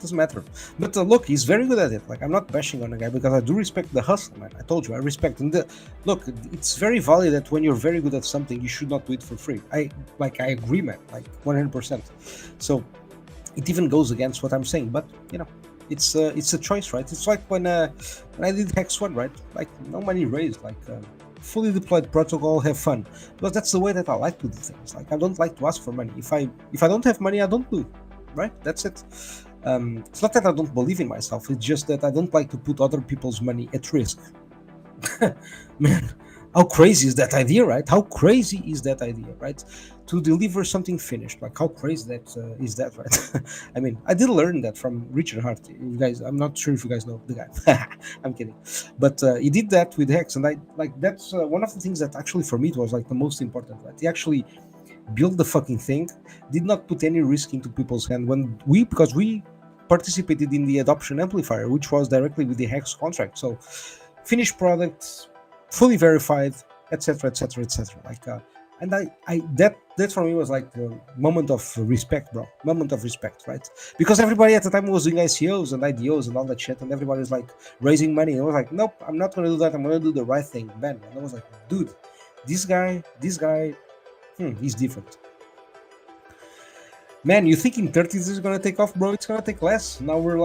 Doesn't matter. But look, he's very good at it. I'm not bashing on the guy because I do respect the hustle, man. I told you, I respect. And look, it's very valid that when you're very good at something, you should not do it for free. I agree, man, 100%. So it even goes against what I'm saying, but it's a choice, right? It's like when I did Hex 1, right? No money raised, fully deployed protocol, have fun. Because that's the way that I like to do things. I don't like to ask for money. If I don't have money, I don't do, right? That's it. It's not that I don't believe in myself. It's just that I don't like to put other people's money at risk. Man, how crazy is that idea, right? How crazy is that idea, right? To deliver something finished, how crazy that is that, right? I mean, I did learn that from Richard Hart. You guys, I'm not sure if you guys know the guy. I'm kidding, but he did that with Hex, and that's one of the things that actually for me it was the most important, right? He actually built the fucking thing, did not put any risk into people's hand because we participated in the adoption amplifier, which was directly with the Hex contract. So finished product, fully verified, etc., etc., etc. And that for me was a moment of respect, bro. Moment of respect, right? Because everybody at the time was doing ICOs and IDOs and all that shit, and everybody was raising money. And I was like, nope, I'm not gonna do that. I'm gonna do the right thing, man. And I was like, dude, this guy, he's different. Man, you think in 30 days is gonna take off, bro? It's gonna take less. Now we're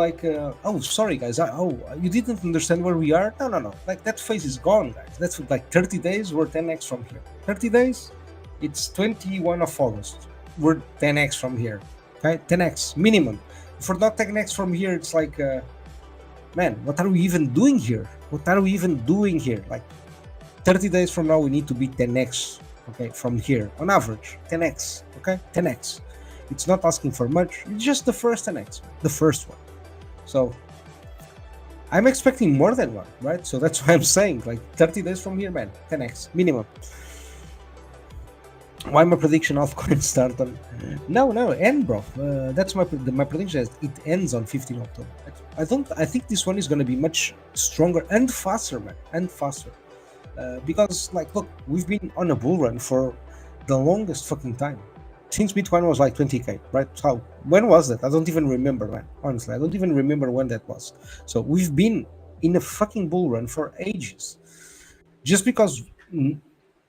oh, sorry guys. You didn't understand where we are? No. That phase is gone, guys. That's 30 days. We're 10x from here. 30 days. It's 21 of August. We're 10x from here. Okay, 10x minimum. If we're not 10x from here, it's man, what are we even doing here? 30 days from now, we need to be 10x. Okay, from here on average, 10x. Okay, 10x. It's not asking for much. It's just the first 10x, the first one. So I'm expecting more than one, right? So that's why I'm saying 30 days from here, man, 10x minimum. Why my prediction altcoin start on? No, end, bro. That's my prediction. It ends on 15 October. I think this one is going to be much stronger and faster, man, and faster. Because look, we've been on a bull run for the longest fucking time. since Bitcoin was like 20k, right? How? When was that? I don't even remember, man. Honestly, I don't even remember when that was. So we've been in a fucking bull run for ages. Just because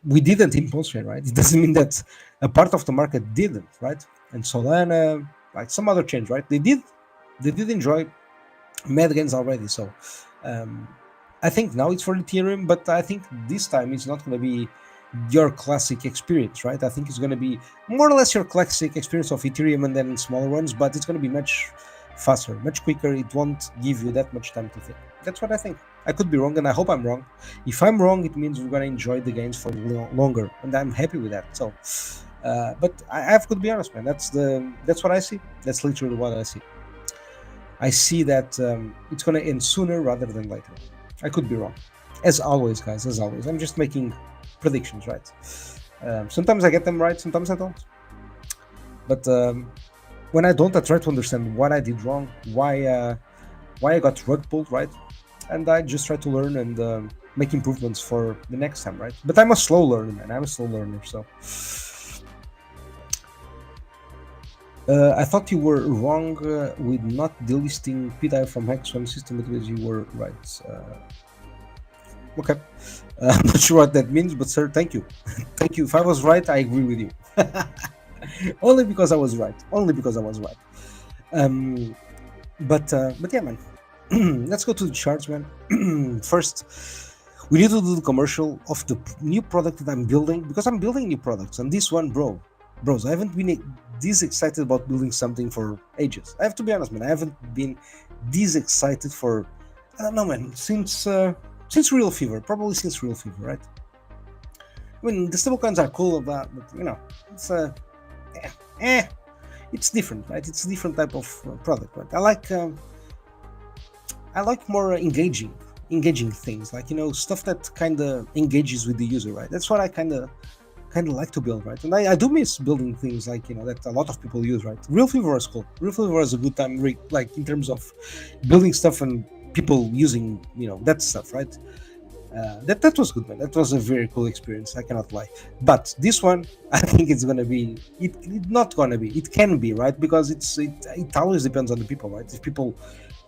we didn't in PulseChain, right? It doesn't mean that a part of the market didn't, right? And Solana, like some other chains, right? They did enjoy mad gains already. So I think now it's for Ethereum, but I think this time it's not going to be your classic experience, right? I think it's going to be more or less your classic experience of Ethereum and then smaller ones, but it's going to be much faster, much quicker. It won't give you that much time to think. That's what I think. I could be wrong, and I hope I'm wrong. If I'm wrong, it means we're going to enjoy the gains for longer, and I'm happy with that. So, but I have to be honest, man. That's what I see. That's literally what I see. I see that it's going to end sooner rather than later. I could be wrong, as always, guys. As always, I'm just making predictions, right? Sometimes I get them right, sometimes I don't. But when I don't, I try to understand what I did wrong, why I got rug pulled, right? And I just try to learn and make improvements for the next time, right? But I'm a slow learner, man. I'm a slow learner, so. I thought you were wrong with not delisting pDAI from Hex one system because you were right. Okay, I'm not sure what that means, but sir, thank you. Thank you. If I was right, I agree with you. Only because I was right. Only because I was right. But yeah, man. Let's go to the charts, man. First, we need to do the commercial of the new product that I'm building, because I'm building new products. And this one, bros, I haven't been this excited about building something for ages. I have to be honest, man. I haven't been this excited for, I don't know, man, since Real Fever, probably since Real Fever, right? I mean, the stablecoins are cool about, but you know, it's it's different, right? It's a different type of product, right? I like more engaging things, like, you know, stuff that kind of engages with the user, right? That's what I kind of like to build, right? And I do miss building things like, you know, that a lot of people use, right? Real Fever is cool. Real Fever is a good time, like in terms of building stuff and people using, you know, that stuff, right? That was good, man. That was a very cool experience, I cannot lie. But this one, I think it's gonna be, it's not gonna be, it can be, right? Because it always depends on the people, right? If people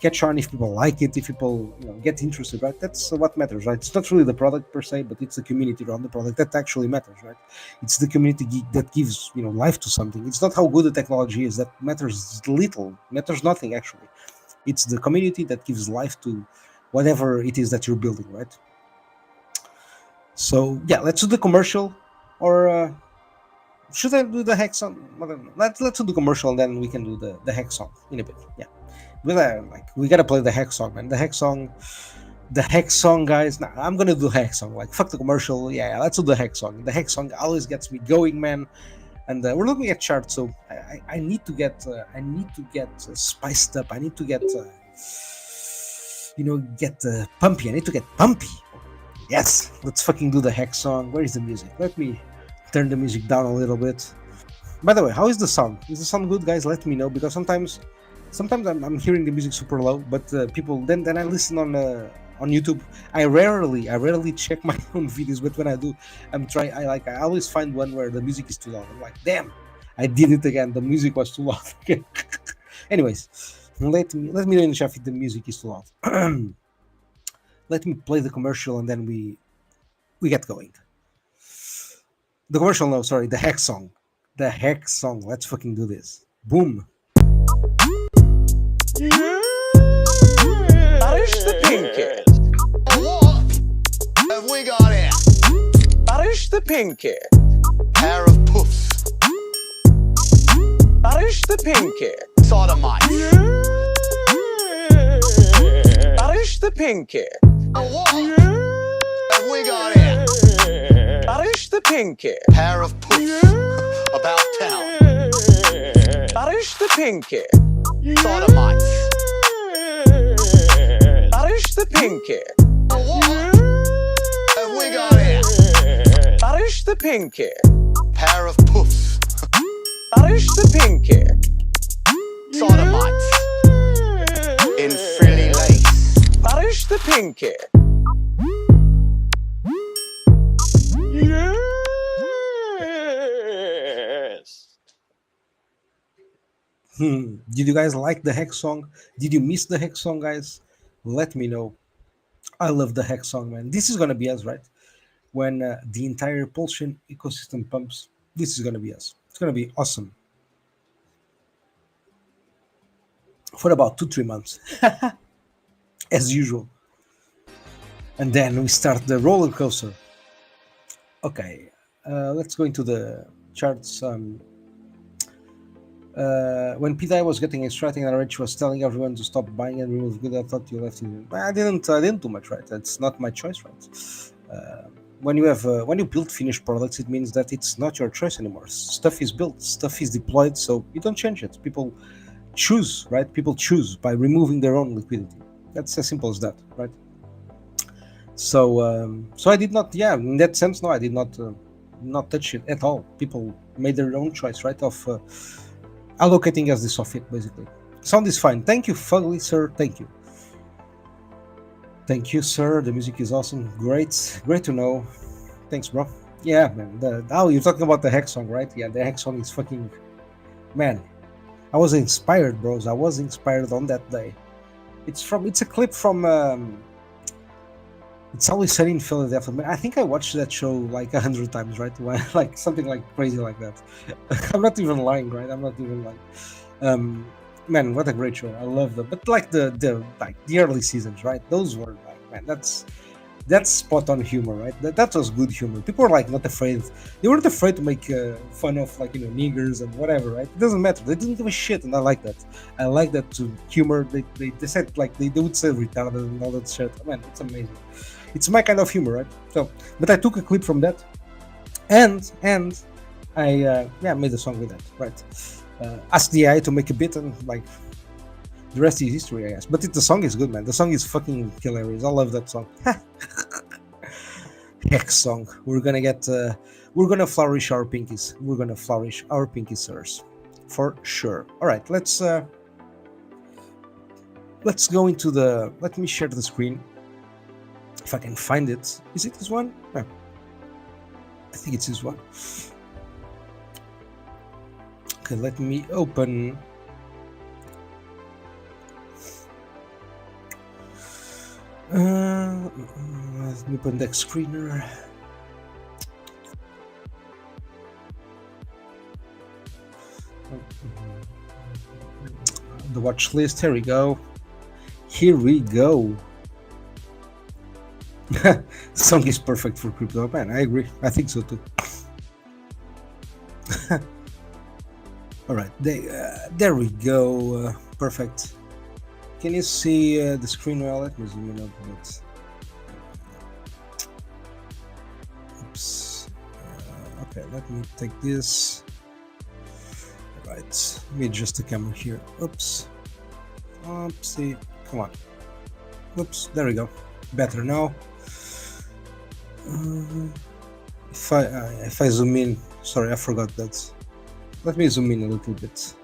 catch on, if people like it, if people, you know, get interested, right? That's what matters, right? It's not really the product per se, but it's the community around the product that actually matters, right? It's the community that gives, you know, life to something. It's not how good the technology is that matters little, matters nothing actually. It's the community that gives life to whatever it is that you're building, right? So yeah, let's do the commercial, or should I do the hex song? Let's do the commercial, and then we can do the hex song in a bit. Yeah, but we gotta play the hex song, man. The hex song, guys. Nah, I'm gonna do the hex song. Like, fuck the commercial. Yeah, let's do the hex song. The hex song always gets me going, man. And we're looking at charts, so I need to get spiced up. I need to get pumpy. I need to get pumpy. Yes, let's fucking do the hex song. Where is the music? Let me turn the music down a little bit. By the way, how is the sound? Is the sound good, guys? Let me know, because sometimes I'm hearing the music super low, but people then I listen on YouTube. I rarely check my own videos, but when I do, I always find one where the music is too loud. I'm like, damn, I did it again. The music was too loud. Anyways, let me know in the chat if the music is too loud. Let me play the commercial, and then we get going. The commercial, no, sorry, the hex song. The hex song. Let's fucking do this. Boom. Parish the pinky. What have we got here? Parish the pinky. Pair of puffs. Parish the pinky. Sodomites. Parish the pinky. What have we got here? Parish the pinky. Pair of puffs. About town. Parish the pinky. Sodomites. Parish the pinky. What have we got here? Parish the pinky. Pair of puffs. Parish the pinky. Sodomites. In frilly lace. Parish the pinky. Yes. Did you guys like the Hex song? Did you miss the Hex song, guys? Let me know. I love the Hex song, man. This is gonna be us, right? When the entire PulseChain ecosystem pumps, this is gonna be us. It's gonna be awesome for about 2-3 months, as usual. And then we start the roller coaster. Okay, let's go into the charts. When pDAI was getting extracting and Rich was telling everyone to stop buying and remove good, I thought you left it. I didn't do much, right? That's not my choice, right? When you build finished products, it means that it's not your choice anymore. Stuff is built, stuff is deployed, so you don't change it. People choose, right? People choose by removing their own liquidity. That's as simple as that, right? So I did not, yeah, in that sense, no, I did not touch it at all. People made their own choice, right, of allocating as they saw fit, basically. Sound is fine. Thank you, Fugly, sir. Thank you. Thank you, sir. The music is awesome. Great to know. Thanks, bro. Yeah, man. You're talking about the Hex song, right? Yeah, the Hex song is fucking, man. I was inspired, bros. I was inspired on that day. It's a clip from It's Always Sunny in Philadelphia. Man, I think I watched that show like 100 times, right? Like something like crazy like that. I'm not even lying, right? I'm not even lying. Man, what a great show! I love them. But like the early seasons, right? Those were like, man, that's spot on humor, right? That was good humor. People were like not afraid. They weren't afraid to make fun of like niggers and whatever, right? It doesn't matter. They didn't give a shit, and I like that. I like that to humor. They said like they would say retarded and all that shit. Man, it's amazing. It's my kind of humor, right? So, but I took a clip from that, and I made a song with that, right? Asked the AI to make a bit, and like the rest is history, I guess. But the song is good, man. The song is fucking hilarious. I love that song. Hex song. We're gonna flourish our pinkies. We're gonna flourish our pinky sirs, for sure. All right, let's go into the. Let me share the screen. If I can find it. Is it this one? No. I think it's this one. Okay, let me open. Let me open the screener. The watch list. Here we go. Here we go. Song is perfect for crypto, man. I agree. I think so too. All right, there we go. Perfect. Can you see the screen well? Let me zoom in a bit. Oops. Okay, let me take this. All right, let me adjust the camera here. Oops. Oopsie. Come on. Oops. There we go. Better now. If I zoom in, sorry, I forgot that. Let me zoom in a little bit.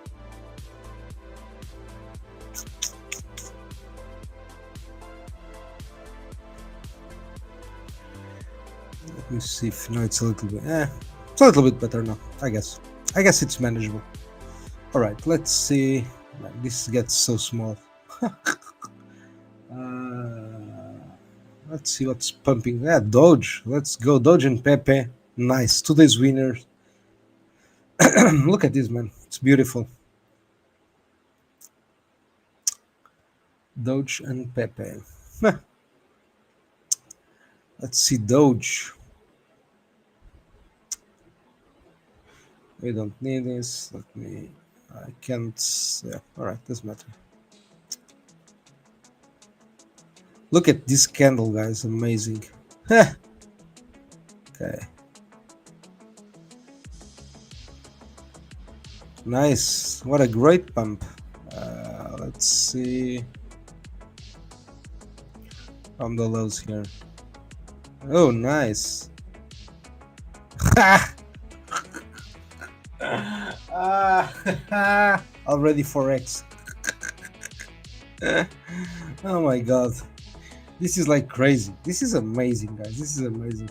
Let me see if now it's a little bit. It's a little bit better now. I guess it's manageable. All right, let's see. Man, this gets so small. Let's see what's pumping. Yeah, Doge. Let's go. Doge and Pepe. Nice. Today's winners. Look at this, man. It's beautiful. Doge and Pepe. Let's see Doge. We don't need this. I can't. Yeah, alright, doesn't matter. Look at this candle, guys. Amazing. Okay. Nice. What a great pump. Let's see. From the lows here. Oh, nice. Already 4x. Oh my god. This is like crazy. This is amazing, guys. This is amazing.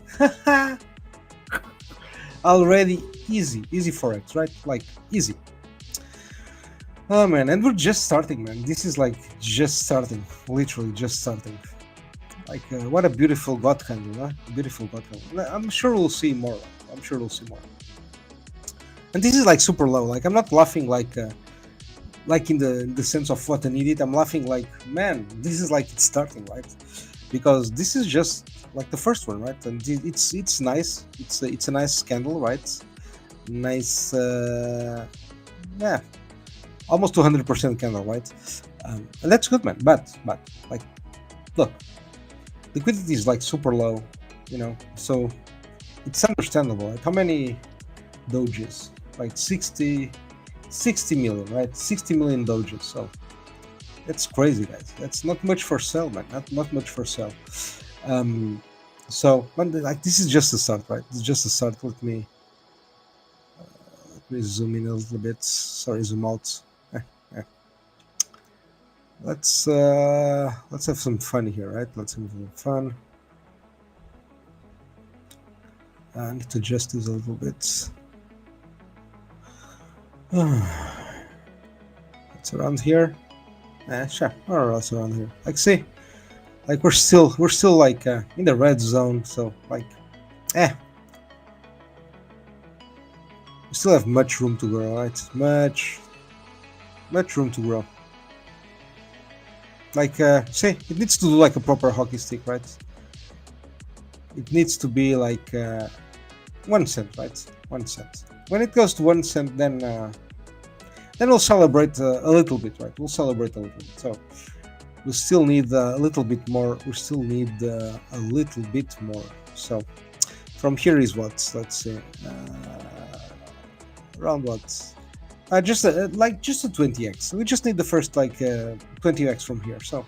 Already easy 4x, right? Like easy. Oh man, and we're just starting, man. This is like just starting, literally just starting. Like, what a beautiful God candle, huh? Beautiful God candle. I'm sure we'll see more. I'm sure we'll see more. And this is like super low. Like, I'm not laughing like in the sense of what an idiot. I'm laughing like, man, this is like it's starting, right? Because this is just like the first one, right? And it's nice. It's a nice candle, right? Nice, yeah, almost 200% candle, right? And that's good, man. But like, look, liquidity is like super low, so it's understandable. Like, how many doges? Like 60 million, right? 60 million doges. So that's crazy, guys. That's not much for sale, man. Not much for sale. So, but like, this is just a start, right? It's just a start. Let me zoom in a little bit. Sorry, zoom out. Let's have some fun here, right? Let's have some fun. I need to adjust this a little bit. It's around here. Sure, or else around here. Like, see, like we're still like in the red zone. So like, we still have much room to grow, right? Much room to grow. Like, see, it needs to do like a proper hockey stick, right? It needs to be like 1 cent, right? 1 cent. When it goes to 1 cent, then we'll celebrate a little bit, right? We'll celebrate a little bit. So we still need a little bit more. We still need a little bit more. So from here is what? Let's say around what? Just a 20x. We just need the first like 20x from here. So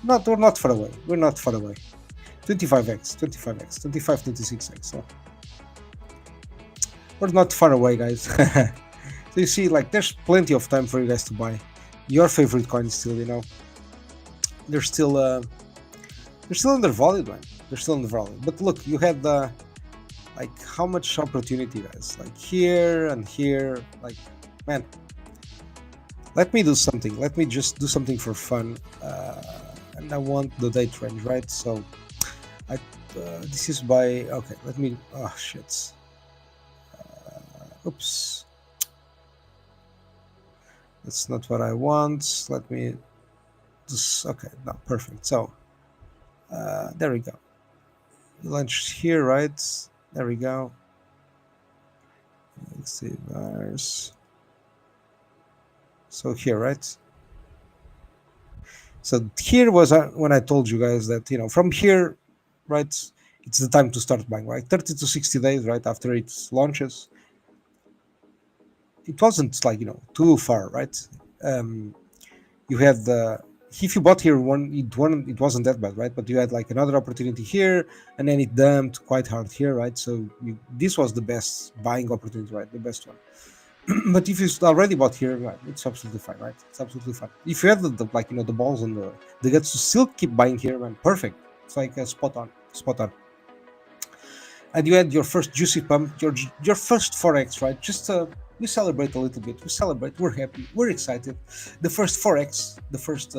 we're not far away. We're not far away. 25x, 25x, 25, 26x. So we're not far away, guys. So you see, like, there's plenty of time for you guys to buy your favorite coins. Still, they're still undervalued, man. They're still undervalued. But look, you had like, how much opportunity, guys? Like, here and here. Like, man, let me do something. Let me just do something for fun. And I want the date range, right? So this is by, okay, let me, oh shit, oops, that's not what I want. Let me just, okay, no, perfect. So there we go. Launch here, right? There we go. Let's see, so here, right? So here was when I told you guys that, from here, right, it's the time to start buying, right? 30 to 60 days, right, after it launches. It wasn't like, too far, right? You had if you bought here it wasn't that bad, right? But you had like another opportunity here, and then it dumped quite hard here, right? So this was the best buying opportunity, right? The best one. But if you already bought here, right, it's absolutely fine, right? It's absolutely fine. If you have the like, the balls and the guts to still keep buying here, man, perfect. It's like spot on. And you had your first juicy pump, your first forex, right? Just we celebrate a little bit. We celebrate. We're happy. We're excited. The first forex, the first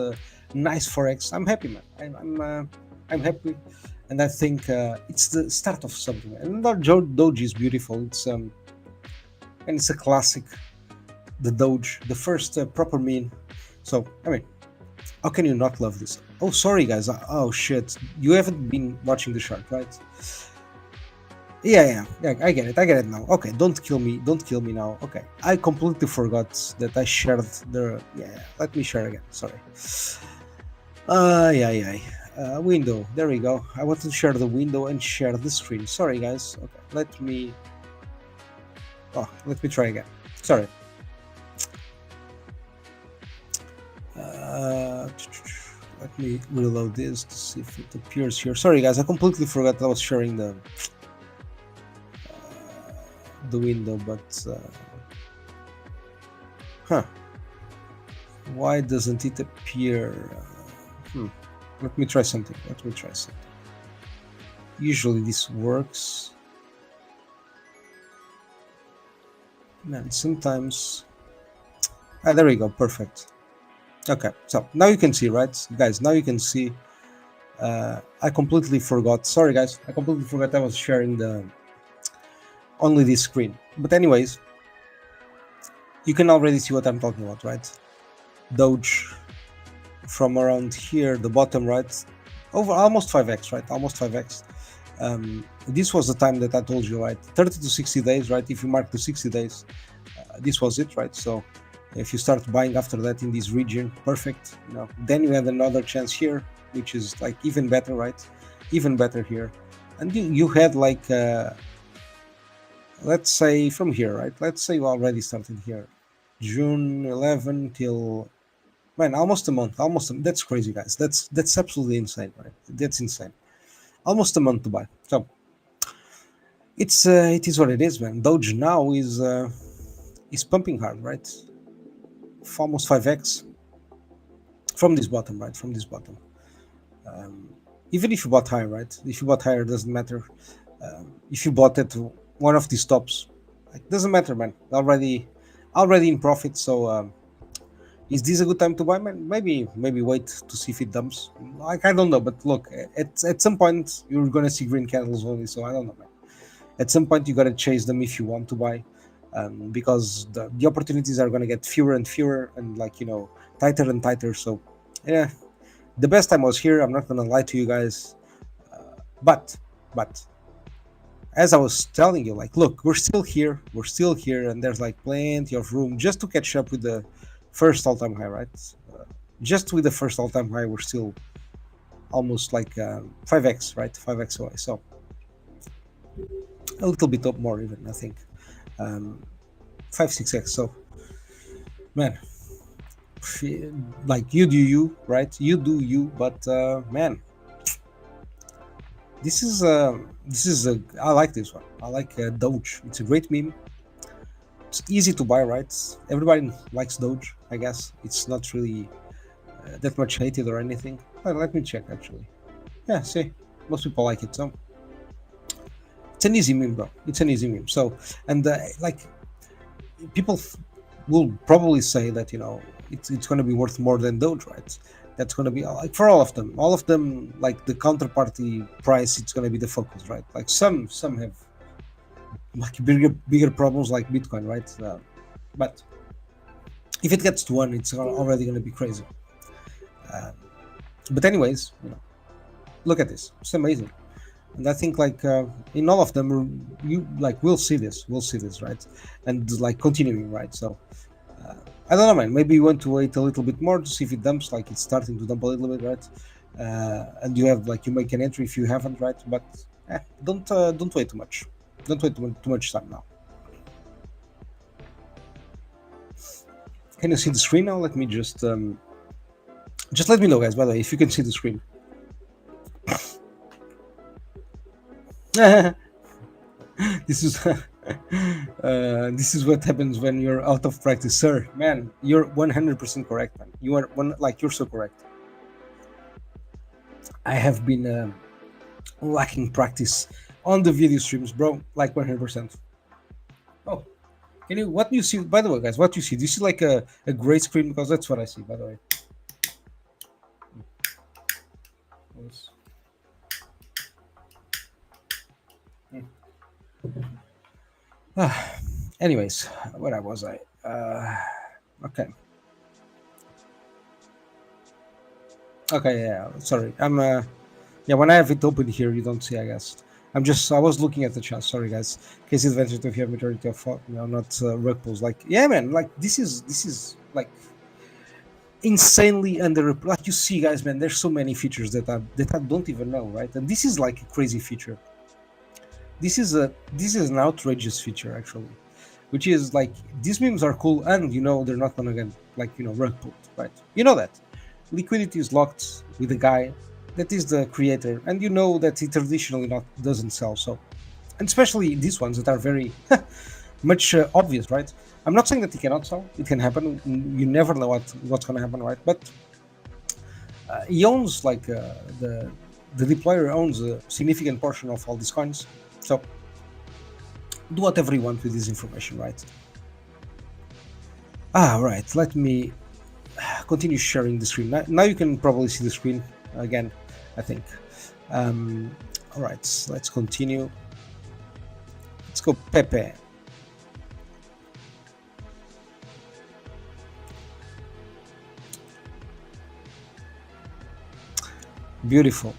nice forex. I'm happy, man. I'm happy, and I think it's the start of something. And our Doge is beautiful. It's and it's a classic. The Doge, the first proper meme. So I mean, how can you not love this? Oh, sorry, guys. Oh shit, you haven't been watching the chart, right? Yeah, I get it now. Okay, don't kill me now. Okay, I completely forgot that I shared the, let me share again, sorry. Window, there we go. I want to share the window and share the screen. Sorry, guys. Okay, let me try again. Sorry. Let me reload this to see if it appears here. Sorry, guys, I completely forgot I was sharing the window, but why doesn't it appear? Let me try something. Usually this works, man. Sometimes There we go, perfect. Okay, so now you can see, right, guys? Now you can see. I completely forgot. Sorry, guys. I completely forgot I was sharing the only this screen. But anyways, you can already see what I'm talking about, right? Doge from around here, the bottom, right? Over almost 5x, right? Almost 5x. This was the time that I told you, right? 30 to 60 days, right? If you mark the 60 days, this was it, right? So if you start buying after that in this region, perfect. You know, then you have another chance here, which is like even better, right? Even better here. And you had like, let's say from here, right? Let's say you already started here, June 11 till, man, almost a month. That's crazy, guys. That's absolutely insane, right? That's insane. Almost a month to buy. So it is what it is, man. Doge now is pumping hard, right? Almost 5x from this bottom, right? From this bottom. Even if you bought higher, right? If you bought higher, doesn't matter. If you bought at one of these tops, it doesn't matter, man. Already in profit. So is this a good time to buy, man? Maybe wait to see if it dumps. Like, I don't know, but look, at some point you're gonna see green candles only. So I don't know, man. At some point you gotta chase them if you want to buy, because the opportunities are gonna get fewer and fewer, and like, you know, tighter and tighter. So yeah, the best time was here. I'm not gonna lie to you guys, but as I was telling you, like, look, we're still here, and there's like plenty of room just to catch up with the first all-time high, right? Just with the first all-time high, we're still almost like 5x, right? 5x away. So a little bit up more even, I think. 5-6x. So, man, like, you do you, right? You do you, but man, this is I like this one. I like Doge. It's a great meme. It's easy to buy, right? Everybody likes Doge, I guess. It's not really that much hated or anything. Let me check, actually. Yeah, see, most people like it. So it's an easy meme, bro. It's an easy meme. So, and like, people will probably say that, you know, it's going to be worth more than Doge, right? That's going to be like for all of them, like the counterparty price, it's going to be the focus, right? Like some have like bigger problems like Bitcoin, right? But if it gets to one, it's already going to be crazy. But anyways, you know, look at this. It's amazing. And I think like in all of them, you like we'll see this, right? And like continuing, right? So I don't know, man. Maybe you want to wait a little bit more to see if it dumps. Like, it's starting to dump a little bit, right? And you have like, you make an entry if you haven't, right? But don't wait too much. Don't wait too much time now. Can you see the screen now? Let me just let me know, guys. By the way, if you can see the screen. This is what happens when you're out of practice, sir. Man, you're 100% correct, man. You're so correct. I have been lacking practice on the video streams, bro. Like 100%. Oh, what do you see? By the way, guys, what do you see? Do you see like a gray screen? Because that's what I see, by the way. Anyways, where was I? Okay, yeah, sorry. I'm when I have it open here, you don't see, I guess. I was looking at the chat. Sorry, guys. In case advantage to have majority of not rug pulls. Like, yeah, man, like this is like insanely under, like, you see, guys, man, there's so many features that I don't even know, right? And this is like a crazy feature. This is an outrageous feature, actually, which is like, these memes are cool, and you know they're not gonna get like, you know, rug pulled, right? You know that liquidity is locked with the guy that is the creator, and you know that he traditionally doesn't sell. So, and especially these ones that are very much obvious, right? I'm not saying that he cannot sell. It can happen. You never know what's gonna happen, right? But he owns like the deployer owns a significant portion of all these coins. So do whatever you want with this information, right? Right. Let me continue sharing the screen. Now you can probably see the screen again, I think. All right, let's continue. Let's go Pepe. Beautiful.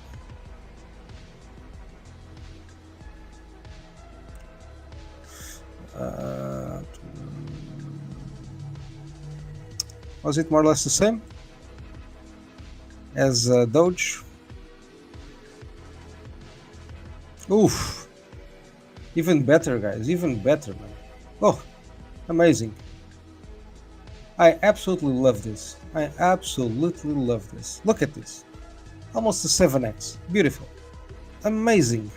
Was it more or less the same as Doge? Oof. Even better, guys. Even better, man. Oh, amazing. I absolutely love this. I absolutely love this. Look at this. Almost a 7x. Beautiful. Amazing.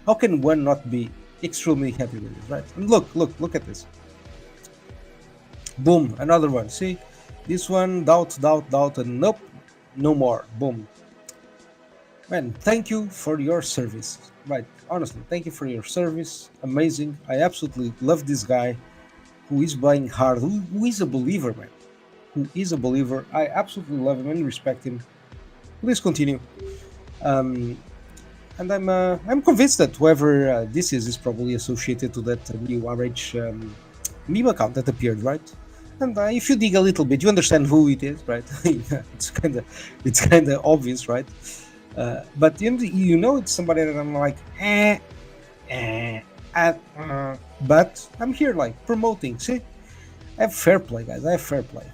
How can one not be extremely happy with this, right? And look at this. Boom, another one. See? This one, doubt, and nope, no more. Boom. Man, thank you for your service. Right, honestly, thank you for your service. Amazing. I absolutely love this guy who is buying hard, who is a believer, man. Who is a believer. I absolutely love him and respect him. Please continue. And I'm convinced that whoever this is probably associated to that new RH meme account that appeared, right? And if you dig a little bit, you understand who it is, right? It's kind of obvious, right? But you know it's somebody that I'm like, but I'm here like promoting. See, I have fair play, guys. I have fair play.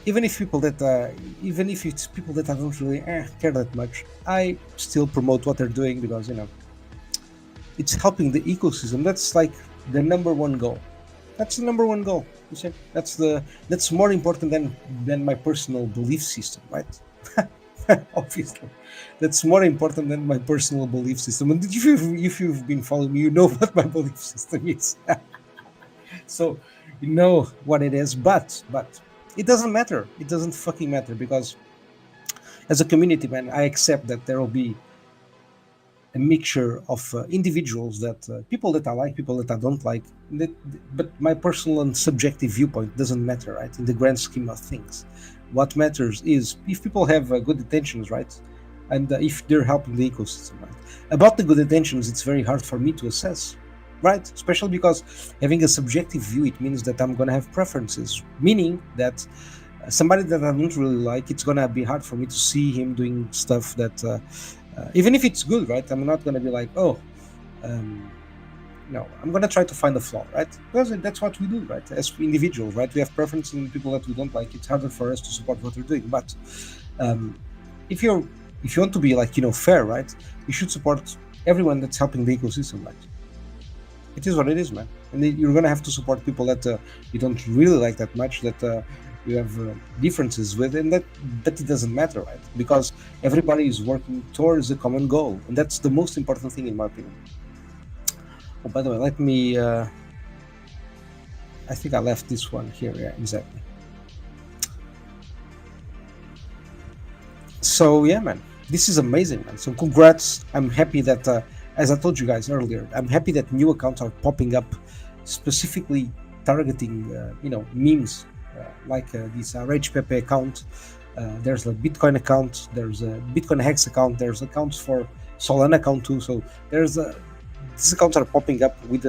Even if it's people that I don't really care that much, I still promote what they're doing because it's helping the ecosystem. That's like the number one goal. That's the number one goal. You see, that's more important than my personal belief system, right? Obviously, that's more important than my personal belief system. And if you've been following me, you know what my belief system is. So you know what it is, but it doesn't matter. It doesn't fucking matter because as a community, man, I accept that there will be a mixture of individuals that people that I like, people that I don't like. But my personal and subjective viewpoint doesn't matter, right? In the grand scheme of things, what matters is if people have good intentions, right? And if they're helping the ecosystem, right? About the good intentions, it's very hard for me to assess, right? Especially because having a subjective view, it means that I'm going to have preferences, meaning that somebody that I don't really like, it's going to be hard for me to see him doing stuff that, even if it's good, right? I'm not going to be like, no, I'm going to try to find a flaw, right? Because that's what we do, right? As individuals, right? We have preferences in people that we don't like. It's harder for us to support what they're doing. But if you want to be like, fair, right? You should support everyone that's helping the ecosystem, right? It is what it is, man. And you're going to have to support people that you don't really like that much, that you have differences with, and that it doesn't matter, right? Because everybody is working towards a common goal, and that's the most important thing in my opinion. Oh, by the way, let me I think I left this one here. Yeah, exactly. So yeah, man, this is amazing, man. So congrats. I'm happy that as I told you guys earlier, I'm happy that new accounts are popping up specifically targeting memes like this RHPP account. There's a Bitcoin account, there's a BitcoinHEX account, there's accounts for Solana account too. So there's these accounts are popping up with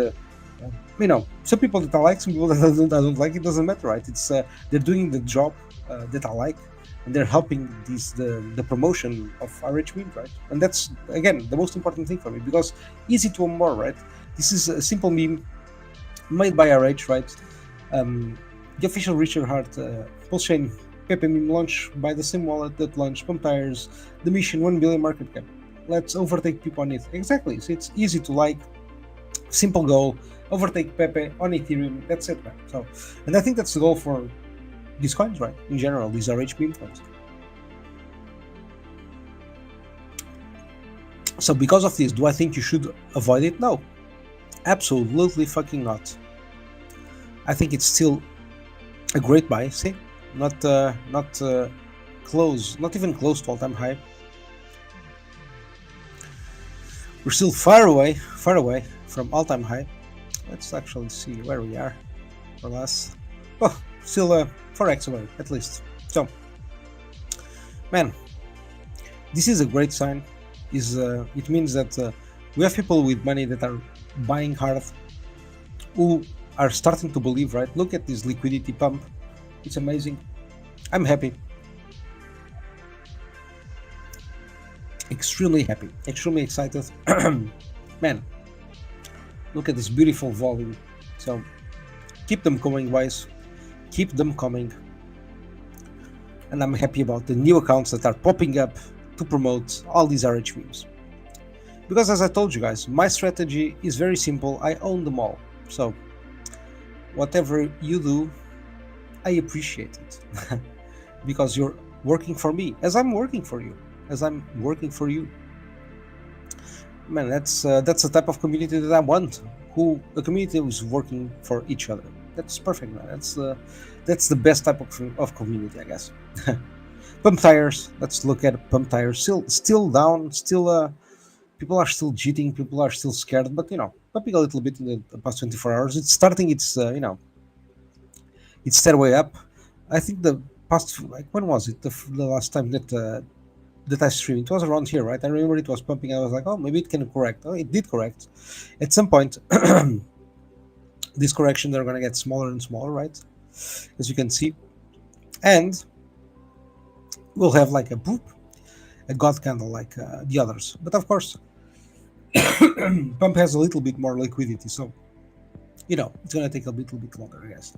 some people that I like, some people that I don't like. It doesn't matter, right? It's they're doing the job that I like, and they're helping the promotion of RH memes, right? And that's again the most important thing for me, because easy to onboard, right? This is a simple meme made by RH, right? The official Richard Hart PulseChain Pepe meme launch by the same wallet that launched Pump Tires, the mission 1 billion market cap. Let's overtake Pepe on it. Exactly. So it's easy to like, simple goal, overtake Pepe on Ethereum. That's it, man. So, and I think that's the goal for these coins, right? In general, these RH meme coins. So because of this, do I think you should avoid it? No, absolutely fucking not. I think it's still a great buy. See, not close, not even close to all-time high. We're still far away from all-time high, Let's actually see where we are. For us, oh, still 4x away at least. So, man, this is a great sign. It means that we have people with money that are buying hard, who are starting to believe. Right? Look at this liquidity pump. It's amazing. I'm happy. Extremely happy. Extremely excited. Man, look at this beautiful volume. So keep them coming, guys. Keep them coming. And I'm happy about the new accounts that are popping up to promote all these RH memes. Because as I told you guys, my strategy is very simple. I own them all. So whatever you do, I appreciate it. Because you're working for me, as I'm working for you. As I'm working for you. Man, that's the type of community that I want. A community who's working for each other. That's perfect, man. That's the best type of community, I guess. Pump tires. Let's look at pump tires. Still down. Still, people are still cheating. People are still scared. But pumping a little bit in the past 24 hours. It's starting its its stairway up. I think the past, like, when was it? The last time that I streamed, it was around here, right? I remember it was pumping. I was like, oh, maybe it can correct. Oh, it did correct. At some point, these corrections are going to get smaller and smaller, right? As you can see. And we'll have like a boop, a god candle like the others. But of course, pump has a little bit more liquidity. So, it's going to take a little bit longer, I guess.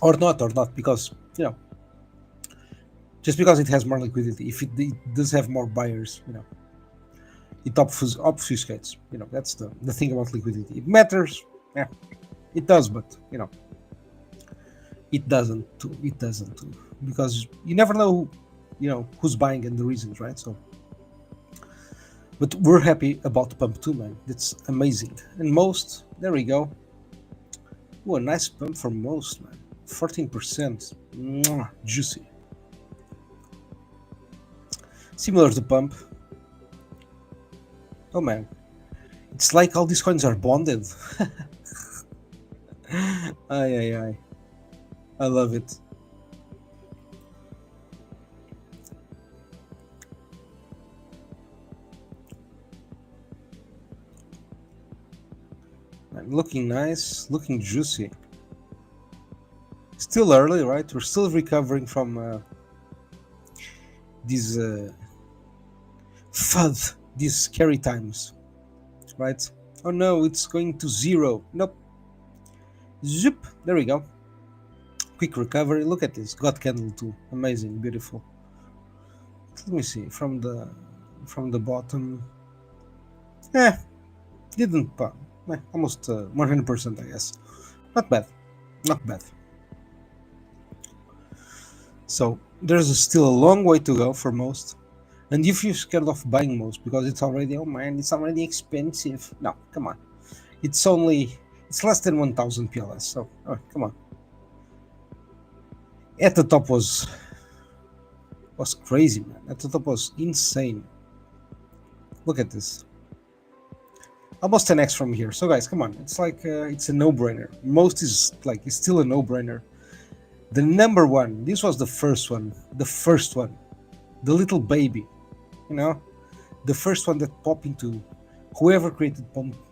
Or not, because, just because it has more liquidity, if it does have more buyers, it obfuscates. That's the thing about liquidity. It matters, yeah, it does, but it doesn't because you never know, who's buying and the reasons, right? So, but we're happy about pump 2, man. That's amazing. And most, there we go. Oh, a nice pump for most, man. 14%. Mwah, juicy. Similar to pump. Oh man, it's like all these coins are bonded. Ay. I love it. Man, looking nice, looking juicy. Still early, right? We're still recovering from these FUD, these scary times, right? Oh no, it's going to zero. Nope. Zoop. There we go. Quick recovery. Look at this. God candle too. Amazing, beautiful. Let me see from the bottom. Didn't pump. Almost 100%, I guess. Not bad. Not bad. So there's still a long way to go for most. And if you're scared of buying most because it's already, oh man, it's already expensive. No, come on. It's less than 1,000 PLS. So, come on. At the top was crazy, man. At the top was insane. Look at this. Almost 10x from here. So guys, come on. It's like, it's a no-brainer. Most is like, it's still a no-brainer. The number one, this was the first one, the little baby, the first one that popped into whoever created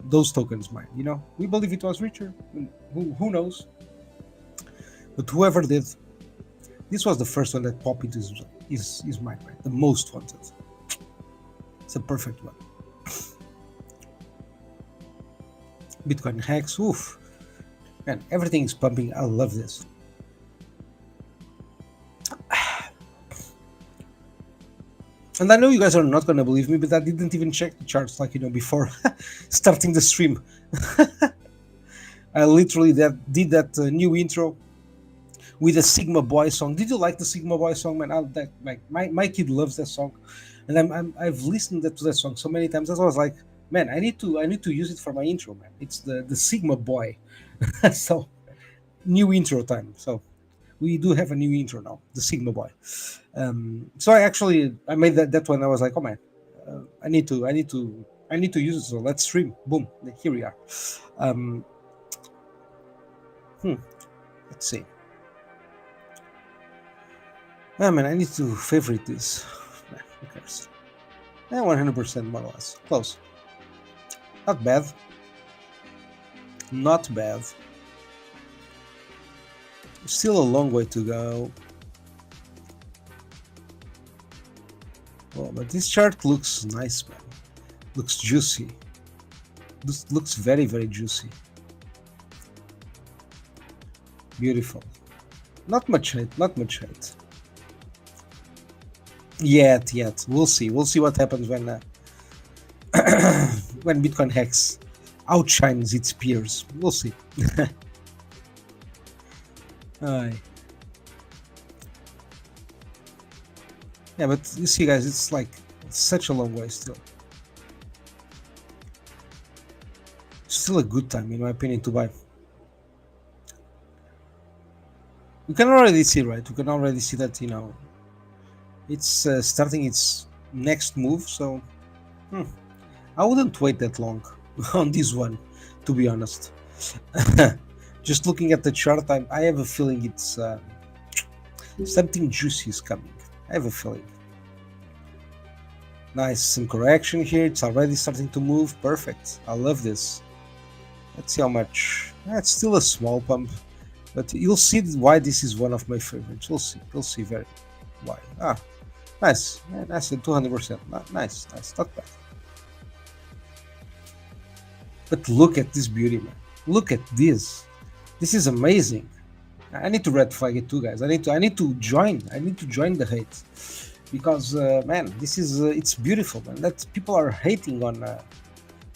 those tokens mind, we believe it was Richard, who knows, but whoever did, this was the first one that popped into his mind, right? The most wanted. It's a perfect one. BitcoinHEX, oof, man, everything is pumping. I love this. And I know you guys are not going to believe me, but I didn't even check the charts before starting the stream. I literally did that new intro with a Sigma Boy song. Did you like the Sigma Boy song, man? My kid loves that song, and I've listened to that song so many times. I was like, man, I need to use it for my intro, man. It's the Sigma Boy. So new intro time. So we do have a new intro now, the Sigma Boy. So I made that one. I was like, oh man, I need to I need to use it, so let's stream. Boom, here we are. Let's see. I mean, I need to favorite this. Who cares? 100% more or less. Close. Not bad. Not bad. Still a long way to go. Oh, but this chart looks nice, man. Looks juicy. This looks very, very juicy. Beautiful. Not much hate, not much hate. Yet. We'll see. We'll see what happens when when BitcoinHEX outshines its peers. We'll see. Aye. Yeah, but you see, guys, it's like such a long way still. Still a good time, in my opinion, to buy. You can already see, right? You can already see that, you know, it's starting its next move. So I wouldn't wait that long on this one, to be honest. Just looking at the chart, I have a feeling it's something juicy is coming. I have a feeling. Nice, some correction here. It's already starting to move. Perfect. I love this. Let's see how much. It's still a small pump, but you'll see why this is one of my favorites. We'll see. You'll see very why. Nice. Yeah, nice. 200%. Nice. Not bad. But look at this beauty, man. Look at this. This is amazing. I need to red flag it too, guys. I need to join. I need to join the hate, because man, this is it's beautiful, man. That people are hating on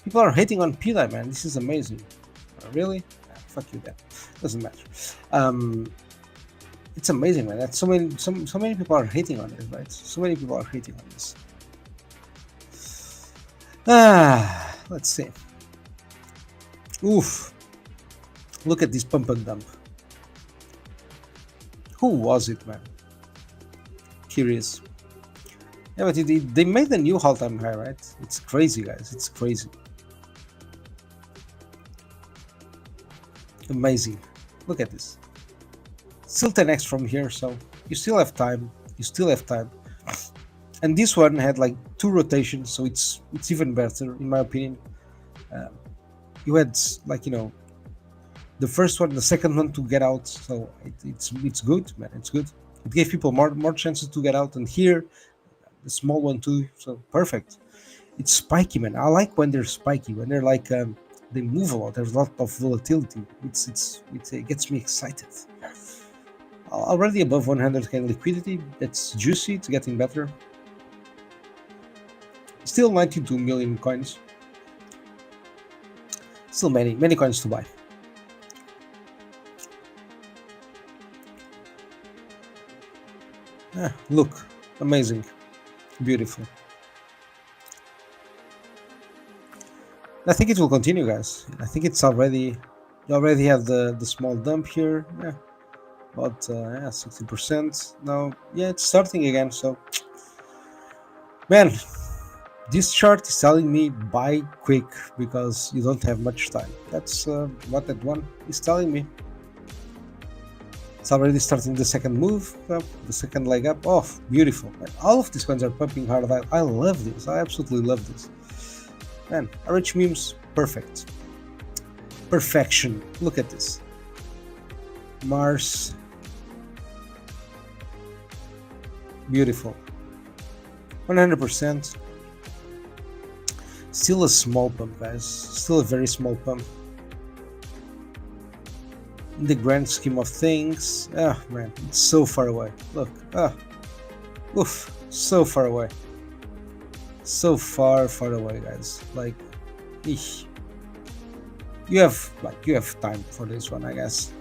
pDAI, man. This is amazing. Really? Fuck you, then. Doesn't matter. It's amazing, man. That so many people are hating on it, right? So many people are hating on this. Let's see. Oof. Look at this pump and dump. Who was it, man? Curious. Yeah, but they made a new all-time high, right? It's crazy, guys. It's crazy. Amazing. Look at this. Still 10x from here, so you still have time. And this one had like 2 rotations, so it's even better, in my opinion. You had, like, you know, the first one, the second one to get out, so it's good, man. It's good. It gave people more chances to get out, and here the small one too. So perfect. It's spiky, man. I like when they're spiky, when they're like they move a lot. There's a lot of volatility. It gets me excited. Already above 100k liquidity. That's juicy. It's getting better. Still 92 million coins. Still many coins to buy. Look, amazing, beautiful. I think it will continue, guys. I think it's already. You already have the small dump here. Yeah, about 60% now. Yeah, it's starting again. So, man, this chart is telling me buy quick because you don't have much time. That's what that one is telling me. It's already starting the second move, the second leg up. Oh, beautiful. Man, all of these coins are pumping hard. I love this. I absolutely love this. Man, RH memes, perfect. Perfection. Look at this. Mars. Beautiful. 100%. Still a small pump, guys. Still a very small pump. In the grand scheme of things, man, it's so far away. Look, oof, so far away. So far away, guys. Like, eesh. You have time for this one, I guess.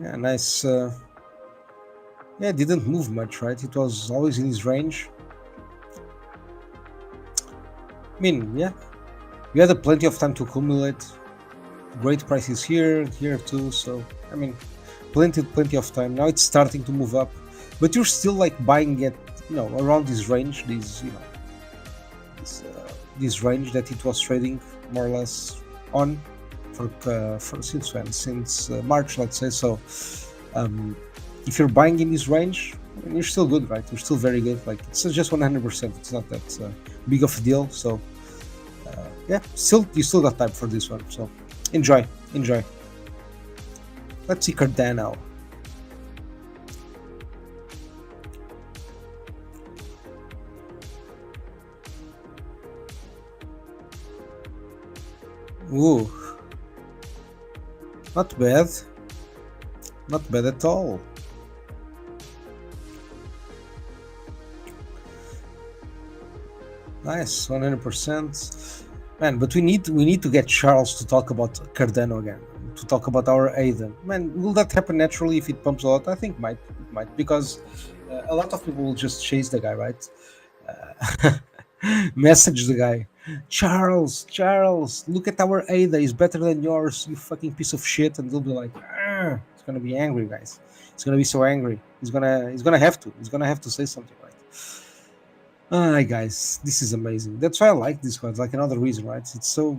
Yeah, nice. Yeah, it didn't move much, right? It was always in his range. I mean, yeah. You had plenty of time to accumulate. Great prices here too. So I mean, plenty of time. Now it's starting to move up, but you're still like buying it around this range, this range that it was trading more or less on for since when? Since March, let's say. So if you're buying in this range, you're still good, right? You're still very good. Like, it's just 100%. It's not that big of a deal. So yeah, you still got time for this one. So enjoy. Let's see Cardano. Ooh, not bad at all. Nice, 100%. Man, but we need to get Charles to talk about Cardano again, to talk about our ADA. Man, will that happen naturally if it pumps a lot? I think it might, because a lot of people will just chase the guy, right? Message the guy, Charles, look at our ADA, is better than yours, you fucking piece of shit, and they'll be like, it's gonna be angry, guys. It's gonna be so angry. He's gonna have to say something, right? Guys, this is amazing. That's why I like this one. It's like another reason, right? It's so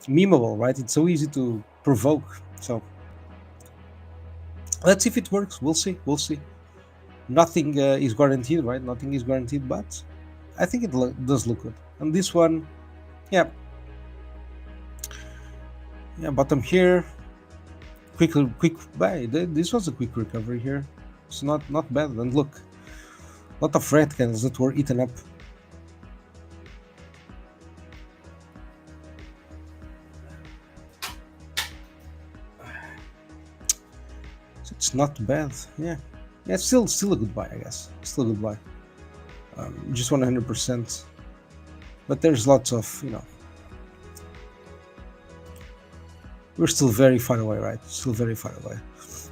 memeable, right? It's so easy to provoke. So let's see if it works. We'll see. Nothing is guaranteed, right? Nothing is guaranteed, but I think it does look good. And this one, yeah, bottom here, quick buy. This was a quick recovery here. It's not bad. And look, a lot of red candles that were eaten up. So it's not bad. Yeah, still a good buy, I guess. Still a good buy. Just 100%. But there's lots of, we're still very far away, right? Still very far away.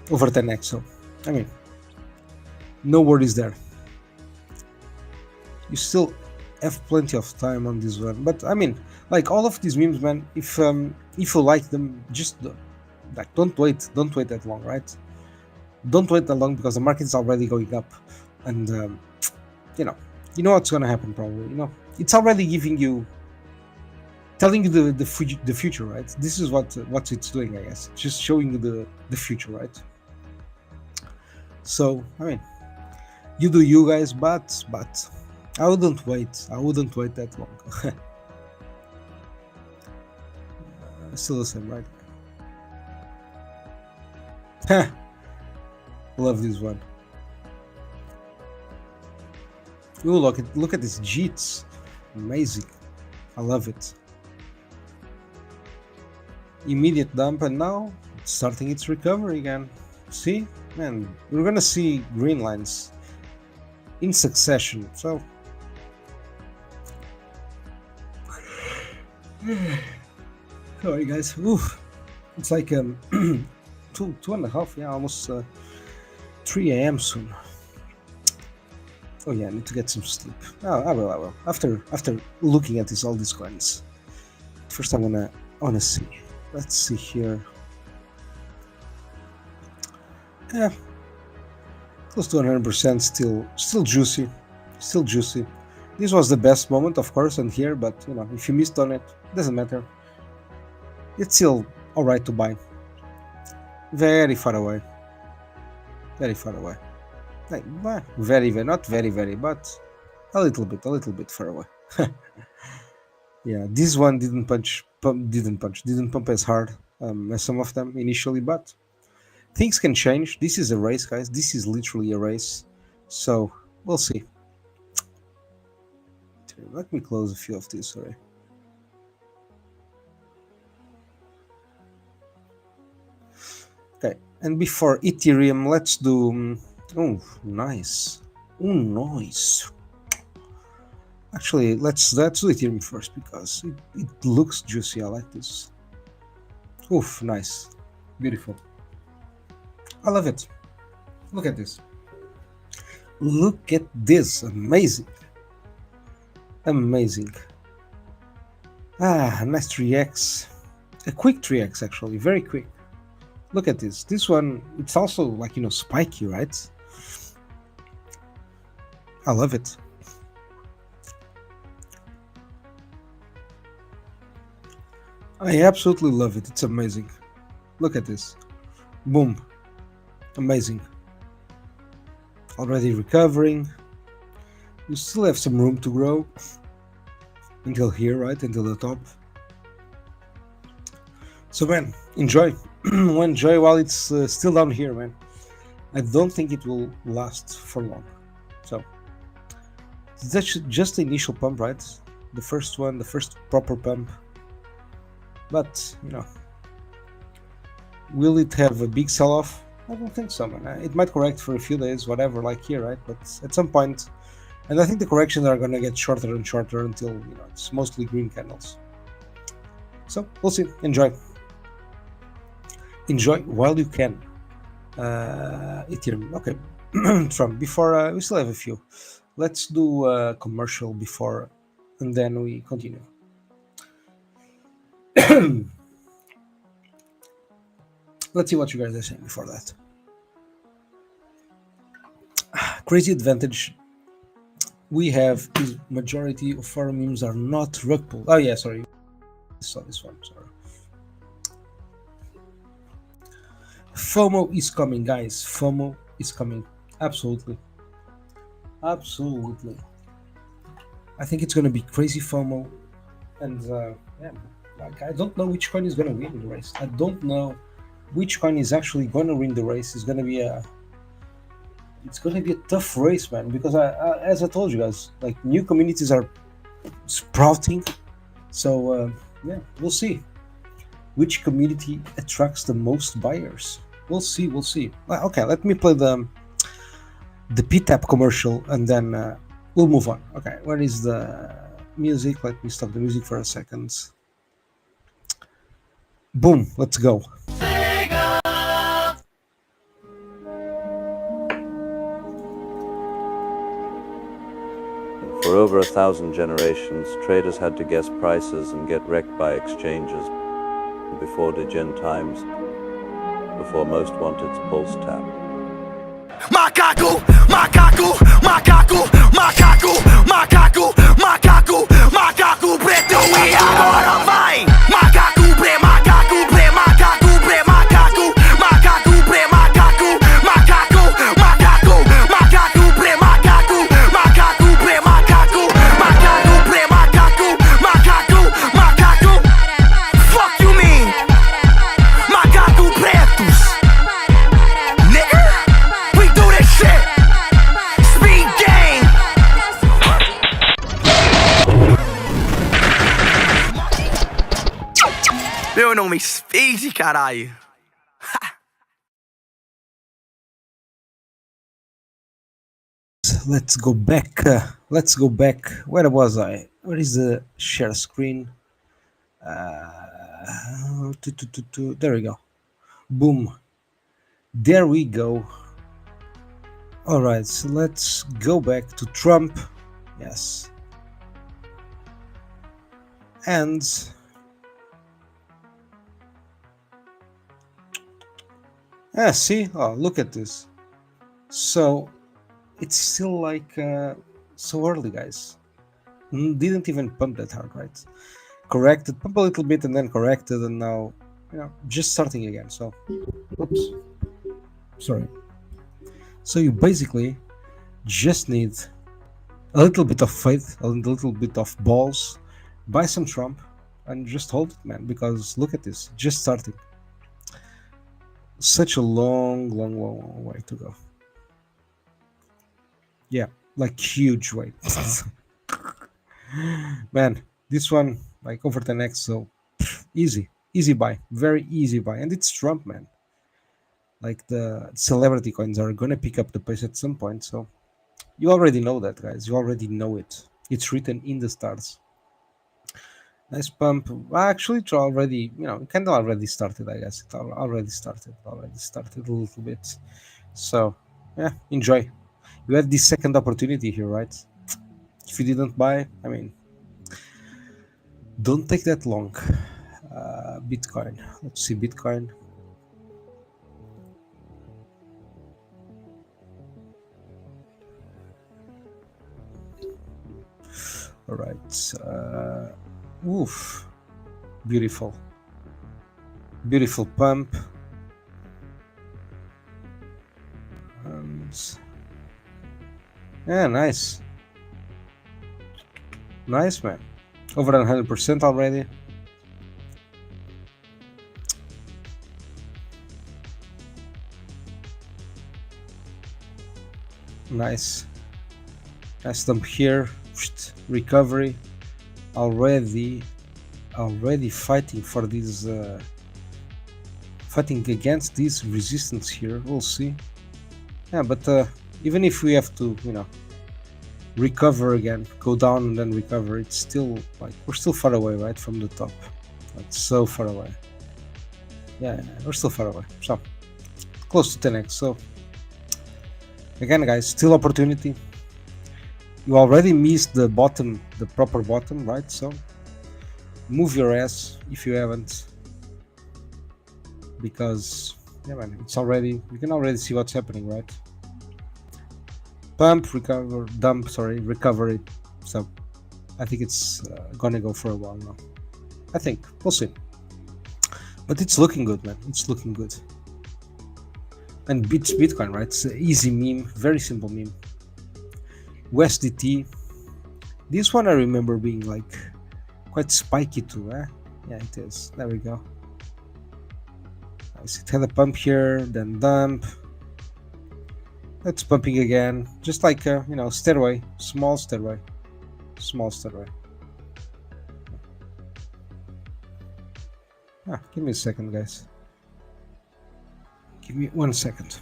Over 10x. So, I mean, no worries there. You still have plenty of time on this one, but I mean, like, all of these memes, man, if you like them, just don't wait that long, right? Don't wait that long, because the market is already going up, and you know what's gonna happen probably. It's already telling you the future, right? This is what it's doing, I guess. Just showing you the future, right? So I mean, you do you, guys, but I wouldn't wait that long. Still the same, right? Love this one. Ooh, look at this JITs. Amazing. I love it. Immediate dump, and now it's starting its recovery again. See, man, we're gonna see green lines in succession. So sorry, guys. Oof. It's like 2:30, almost 3 a.m. soon. Oh yeah, I need to get some sleep. I will. After looking at all these coins. First, I wanna see. Let's see here. Yeah, close to 100%. Still juicy. This was the best moment, of course, and here. But if you missed on it, doesn't matter. It's still all right to buy. Very far away. Like, very, not very, but a little bit far away. Yeah, this one didn't pump as hard as some of them initially, but things can change. This is a race, guys. This is literally a race. So we'll see. Let me close a few of these. Sorry. Okay, and before Ethereum, let's do. Oh, nice. Actually, let's do Ethereum first, because it looks juicy. I like this. Oof, nice. Beautiful. I love it. Look at this. Amazing. Nice 3x. A quick 3x, actually. Very quick. Look at this. This one, it's also like, spiky, right? I love it. I absolutely love it. It's amazing. Look at this. Boom. Amazing. Already recovering. You still have some room to grow until here, right? Until the top. So, man, enjoy. Enjoy while it's still down here, man. I don't think it will last for long. So, that's just the initial pump, right? The first one, the first proper pump. But, you know, will it have a big sell-off? I don't think so, man. It might correct for a few days, whatever, like here, right? But at some point, and I think the corrections are going to get shorter and shorter until, you know, it's mostly green candles. So, we'll see. Enjoy. Enjoy while you can. Ethereum. Okay. Trump. Before, we still have a few. Let's do a commercial before, and then we continue. Let's see what you guys are saying before that. Crazy advantage we have is majority of our memes are not rug pull. Oh yeah, sorry. I saw this one, sorry. FOMO is coming, guys. FOMO is coming. Absolutely. Absolutely. I think it's gonna be crazy FOMO. And yeah, like I don't know which coin is gonna win the race. I don't know which coin is actually gonna win the race. It's gonna be a tough race, man, because as I told you guys, like new communities are sprouting. So yeah, we'll see which community attracts the most buyers. We'll see. Okay, let me play the pTAP commercial and then we'll move on. Okay, where is the music? Let me stop the music for a second. Boom, let's go. For over 1,000 generations, traders had to guess prices and get wrecked by exchanges before Degen times, before most wanted PulseChain. Macaco, macaco, macaco, macaco, macaco, macaco, macaco preto e agora vai! Macaco pre, macaco pre, macaco pre, macaco, macaco pre, macaco, macaco, macaco, macaco pre, macaco, macaco pre, macaco, macaco pre, macaco, macaco, macaco. Fuck you mean? Macaco pretos. Nigga, we do this shit. Speed game. Meu nome é Speed, caralho. Let's go back. Let's go back. Where was I? Where is the share screen? There we go. Boom. There we go. All right, so let's go back to Trump. Yes. And see, oh, look at this. So it's still like so early, guys. Didn't even pump that hard, right? Corrected, pump a little bit and then corrected, and now, you know, just starting again. So, oops, sorry. So you basically just need a little bit of faith, a little bit of balls, buy some Trump, and just hold it, man. Because look at this, just starting. Such a long way to go. Yeah, like huge way. Man, this one like over 10x, so easy buy, very easy buy. And it's Trump, man. Like the celebrity coins are gonna pick up the pace at some point, so you already know that, guys. You already know it. It's written in the stars. Nice pump. Well, actually, it already, you know, candle already started, I guess. It already started a little bit. So yeah, enjoy. You had this second opportunity here, right? If you didn't buy, I mean, don't take that long. Bitcoin. Let's see, Bitcoin. All right. Oof. Beautiful. Beautiful pump. And yeah, nice. Nice, man. Over 100% already. Nice. Nice dump here. Recovery. Already fighting for this fighting against this resistance here. We'll see. Yeah, but even if we have to, you know, recover again, go down and then recover, it's still like we're still far away, right, from the top. Like so far away. Yeah, we're still far away. So close to 10x. So again, guys, still opportunity. You already missed the bottom, the proper bottom, right? So move your ass if you haven't, because yeah, man, it's already, you can already see what's happening, right? Pump, recover, dump, sorry, recovery. So I think it's gonna go for a while now. I think we'll see, but it's looking good, man. It's looking good, and beats Bitcoin, right? It's an easy meme, very simple meme. USDT, this one I remember being like quite spiky too, eh? Yeah, it is. There we go. Nice. It had a pump here, then dump. It's pumping again, just like a, you know, stairway, small stairway, small stairway. Give me a second, guys. Give me 1 second.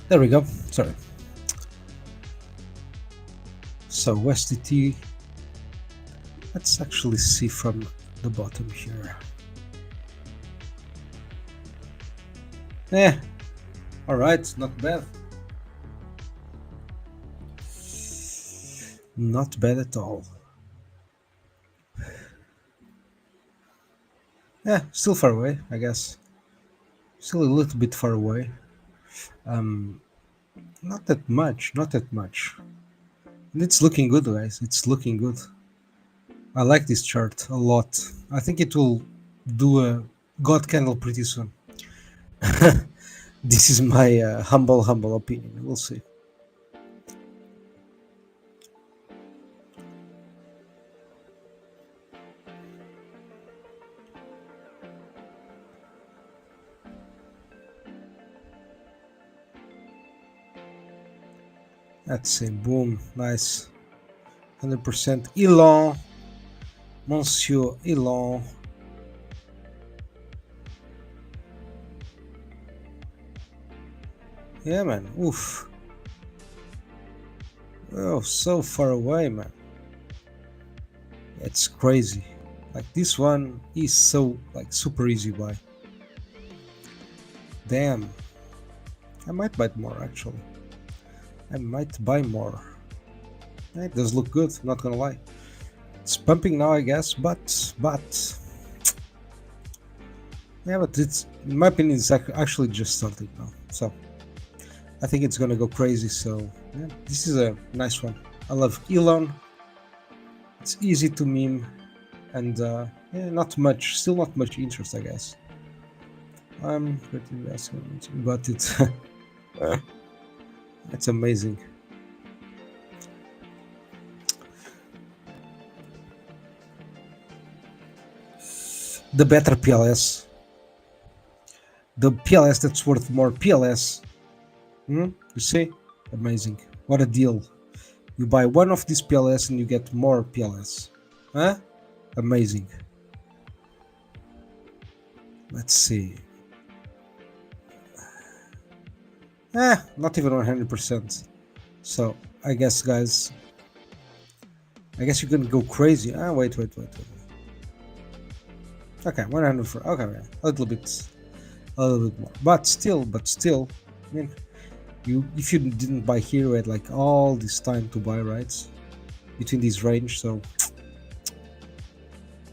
There we go. Sorry. So USDT, let's actually see from the bottom here. All right, not bad. Not bad at all. Yeah, still far away, I guess. Still a little bit far away. Not that much, not that much. And it's looking good, guys. It's looking good. I like this chart a lot. I think it will do a God candle pretty soon. This is my humble opinion. We'll see. That's it. Boom. Nice. 100% Elon. Monsieur Elon. Yeah, man. Oof. Oh, so far away, man. It's crazy. Like this one is so like super easy buy. Damn. I might buy more actually. I might buy more. It does look good, not gonna lie. It's pumping now, I guess, but Yeah, but it's, in my opinion, it's actually just starting now. So I think it's gonna go crazy. So yeah, this is a nice one. I love Elon. It's easy to meme, and yeah, not much, still not much interest, I guess. I'm pretty asking, but it's it's amazing. The better PLS, the PLS that's worth more PLS. You see, amazing. What a deal! You buy one of these PLS and you get more PLS. Huh? Amazing. Let's see. Not even 100%. So I guess, guys, I guess you can go crazy. Wait. Okay, 100 for, okay, yeah, a little bit more. But still, I mean, if you didn't buy here, you had like all this time to buy, right? Between this range, so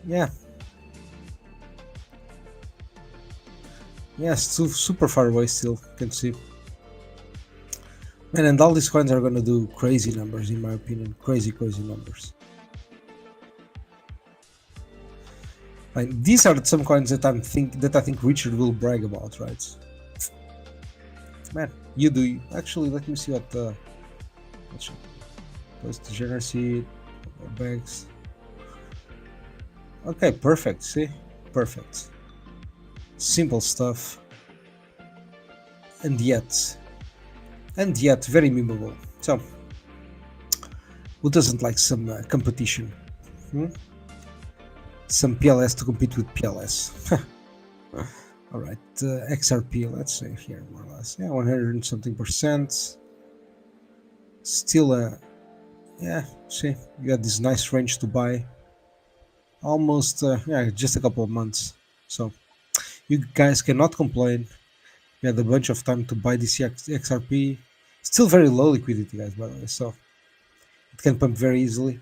yeah. Yeah, still super far away still, you can see. Man, and all these coins are gonna do crazy numbers, in my opinion. Crazy numbers. Like, these are some coins that I think Richard will brag about, right? Man, you do. Actually, let me see what the degeneracy bags. Okay, perfect. See, perfect. Simple stuff, and yet very memeable. So, who doesn't like some competition? Some PLS to compete with PLS. All right, XRP. Let's say here more or less. Yeah, 100 and something percent. Still, yeah. See, you got this nice range to buy. Almost, yeah, just a couple of months. So, you guys cannot complain. You had a bunch of time to buy this XRP. Still very low liquidity, guys, by the way. So, it can pump very easily.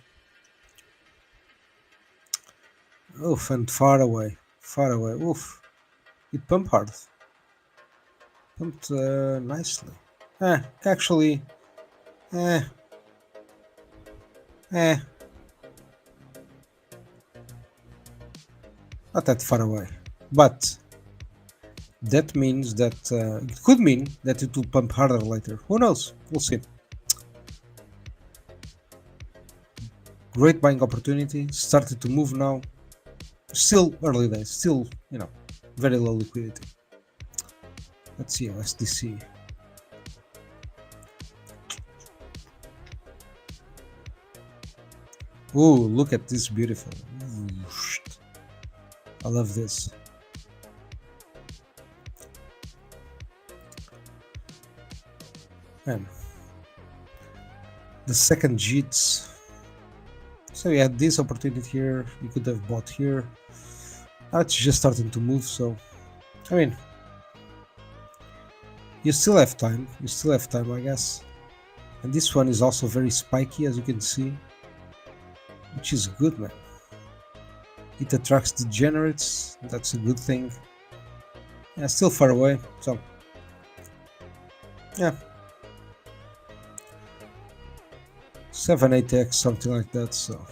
Oof, and far away. Oof, it pumped hard. Pumped nicely. Actually, not that far away. But that means that it could mean that it will pump harder later. Who knows? We'll see. Great buying opportunity. Started to move now. Still early days, still, very low liquidity. Let's see, SDC. Ooh, look at this, beautiful. I love this. Man. The second JITs. So you had this opportunity here, you could have bought here. Now it's just starting to move, so I mean, you still have time, I guess. And this one is also very spiky, as you can see, which is good, man. It attracts degenerates, that's a good thing. Yeah, still far away, so yeah. 7-8x, something like that, so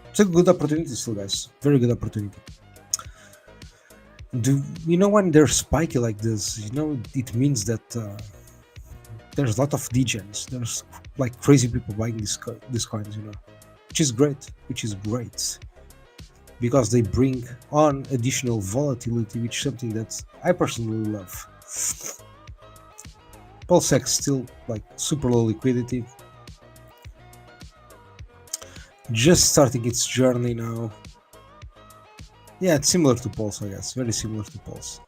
it's a good opportunity still, guys. Very good opportunity. Do you know when they're spiky like this, it means that there's a lot of degens. There's like crazy people buying these coins, which is great, because they bring on additional volatility, which is something that I personally love. PulseChain still like super low liquidity, just starting its journey now. Yeah, it's similar to Pulse, I guess. Very similar to Pulse.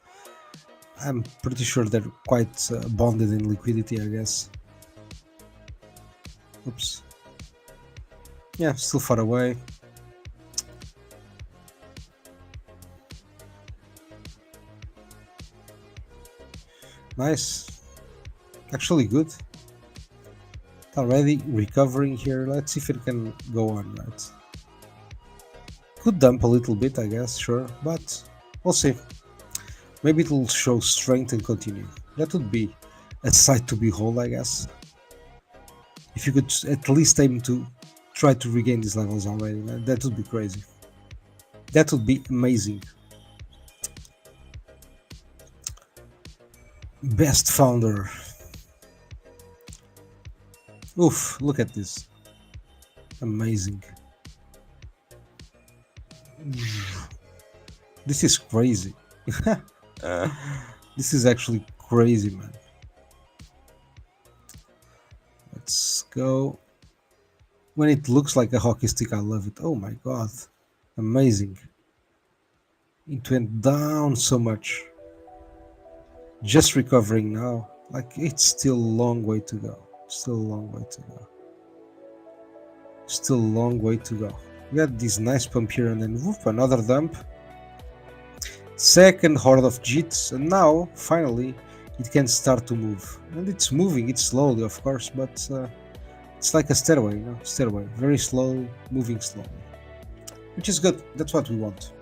I'm pretty sure they're quite bonded in liquidity, I guess. Oops. Yeah, still far away. Nice. Actually good. Already recovering here. Let's see if it can go on, right? Could dump a little bit, I guess, sure, but we'll see. Maybe it will show strength and continue. That would be a sight to behold, I guess. If you could at least aim to try to regain these levels already, that would be crazy. That would be amazing. Best founder. Oof, look at this. Amazing. This is crazy. This is actually crazy, man. Let's go. When it looks like a hockey stick, I love it. Oh my god. Amazing. It went down so much. Just recovering now. Like, it's still a long way to go. Still a long way to go. Still a long way to go. We got this nice pump here and then whoop, another dump. Second horde of JITs, and now finally it can start to move. And it's moving, it's slowly of course, but it's like a stairway, you know, stairway. Very slowly, moving slowly. Which is good, that's what we want.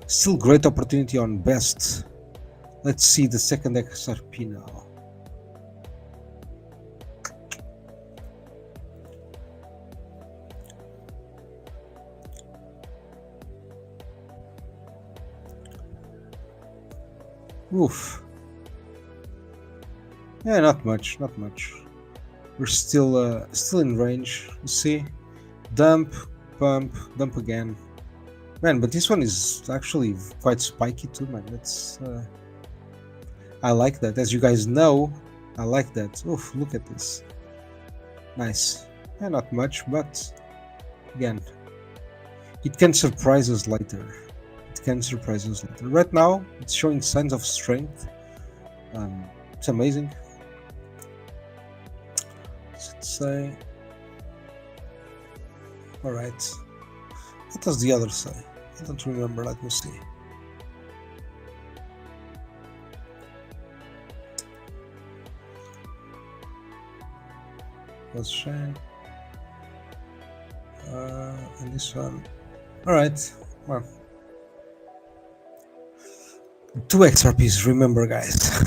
Still great opportunity on best. Let's see the second XRP now. Oof. Yeah, not much, not much. We're still in range. You see, dump, pump, dump again. Man, but this one is actually quite spiky too, man. That's I like that. As you guys know, I like that. Oof, look at this. Nice. Yeah, not much, but again, it can surprise us later. It can surprise us later. Right now, it's showing signs of strength. It's amazing. Let's say. All right. What does the other say? I don't remember. Let me see. PulseChain. And this one. All right. Well. 2 XRPs, remember, guys.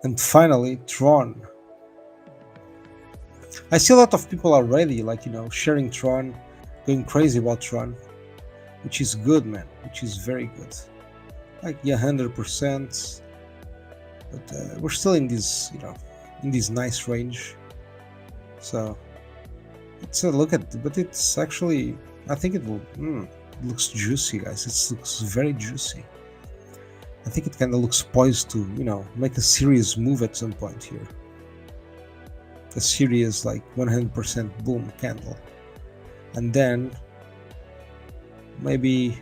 And finally, Tron. I see a lot of people already, like, you know, sharing Tron, going crazy about Tron, which is good, man, which is very good. Like, yeah, 100%, but we're still in this, you know, in this nice range. So, it's a look at, but it's actually, I think it will, it looks juicy, guys. It looks very juicy. I think it kind of looks poised to, you know, make a serious move at some point here. A serious, like, 100% boom candle. And then maybe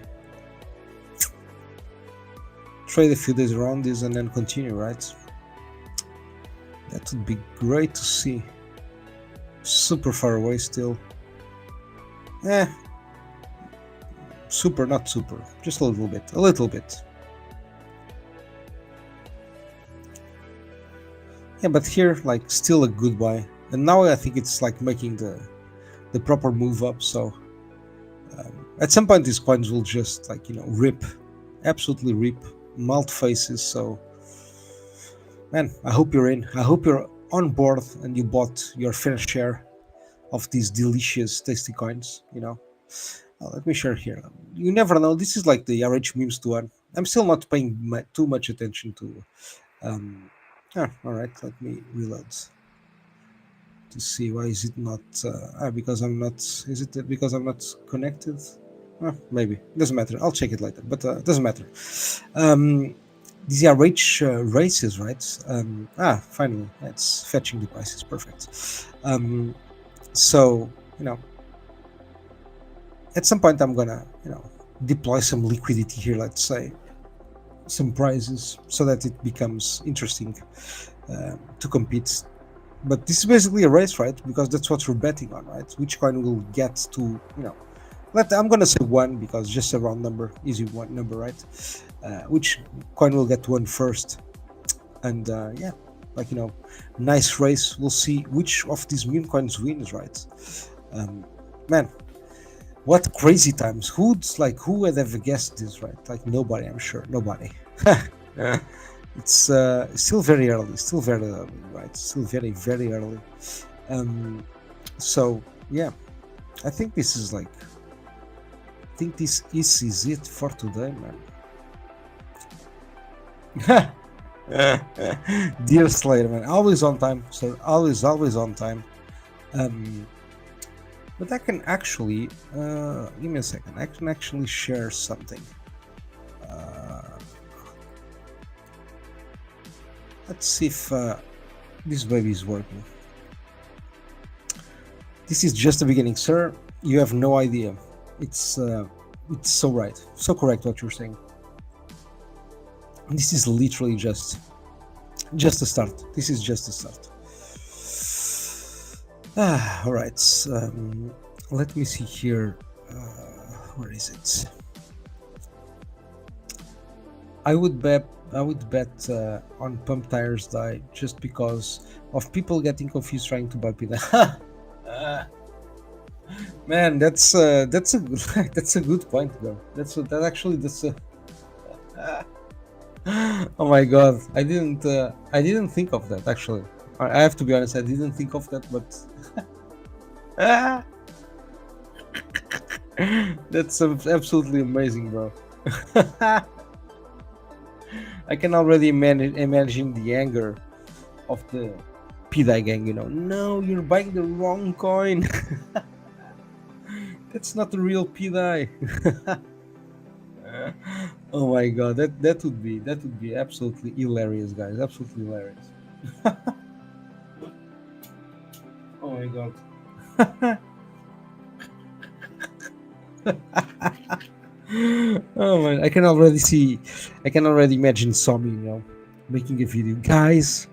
trade a few days around this and then continue, right? That would be great to see. Super far away still. Super, not super. Just a little bit. A little bit. Yeah, but here, like, still a good buy. And now I think it's like making the proper move up. So at some point these coins will just, like, you know, rip, absolutely rip, melt faces. So man, I hope you're in. I hope you're on board and you bought your fair share of these delicious, tasty coins. You know, let me share here. You never know. This is like the RH memes to one. I'm still not paying too much attention to. All right, let me reload to see. Why is it not because I'm not, is it because I'm not connected? Maybe, doesn't matter, I'll check it later, but doesn't matter. These are races, right? Finally, it's fetching the prices. Perfect. So, you know, at some point I'm gonna, you know, deploy some liquidity here, let's say some prizes, so that it becomes interesting to compete. But this is basically a race, right? Because that's what we're betting on, right? Which coin will get to, you know, I'm gonna say 1 because just a round number, easy one number, right? Which coin will get 1 first? And yeah, like, you know, nice race. We'll see which of these meme coins wins, right? Man, What crazy times. Who would have guessed this, right? Like nobody, I'm sure. Nobody. It's still very early, right? Still very, very early. So yeah, I think this is like, I think this is it for today, man. Dear Slayer, man, always on time, sir. Always on time. But I can actually, give me a second. I can actually share something. Let's see if this baby is working. This is just the beginning, sir. You have no idea. It's so right, so correct what you're saying. This is literally just a start. This is just a start. All right. Let me see here. Where is it? I would bet on pump tires die just because of people getting confused trying to buy pDAI. Man, that's a that's a good point though. That's a oh my god, I didn't think of that actually. I have to be honest, I didn't think of that, but that's absolutely amazing, bro. I can already imagine the anger of the pDAI gang, you know. No, you're buying the wrong coin. That's not the real pDAI. Oh my god, that would be absolutely hilarious, guys. Absolutely hilarious. Oh my god. Oh man, I can already imagine Somi, you know, making a video. Guys,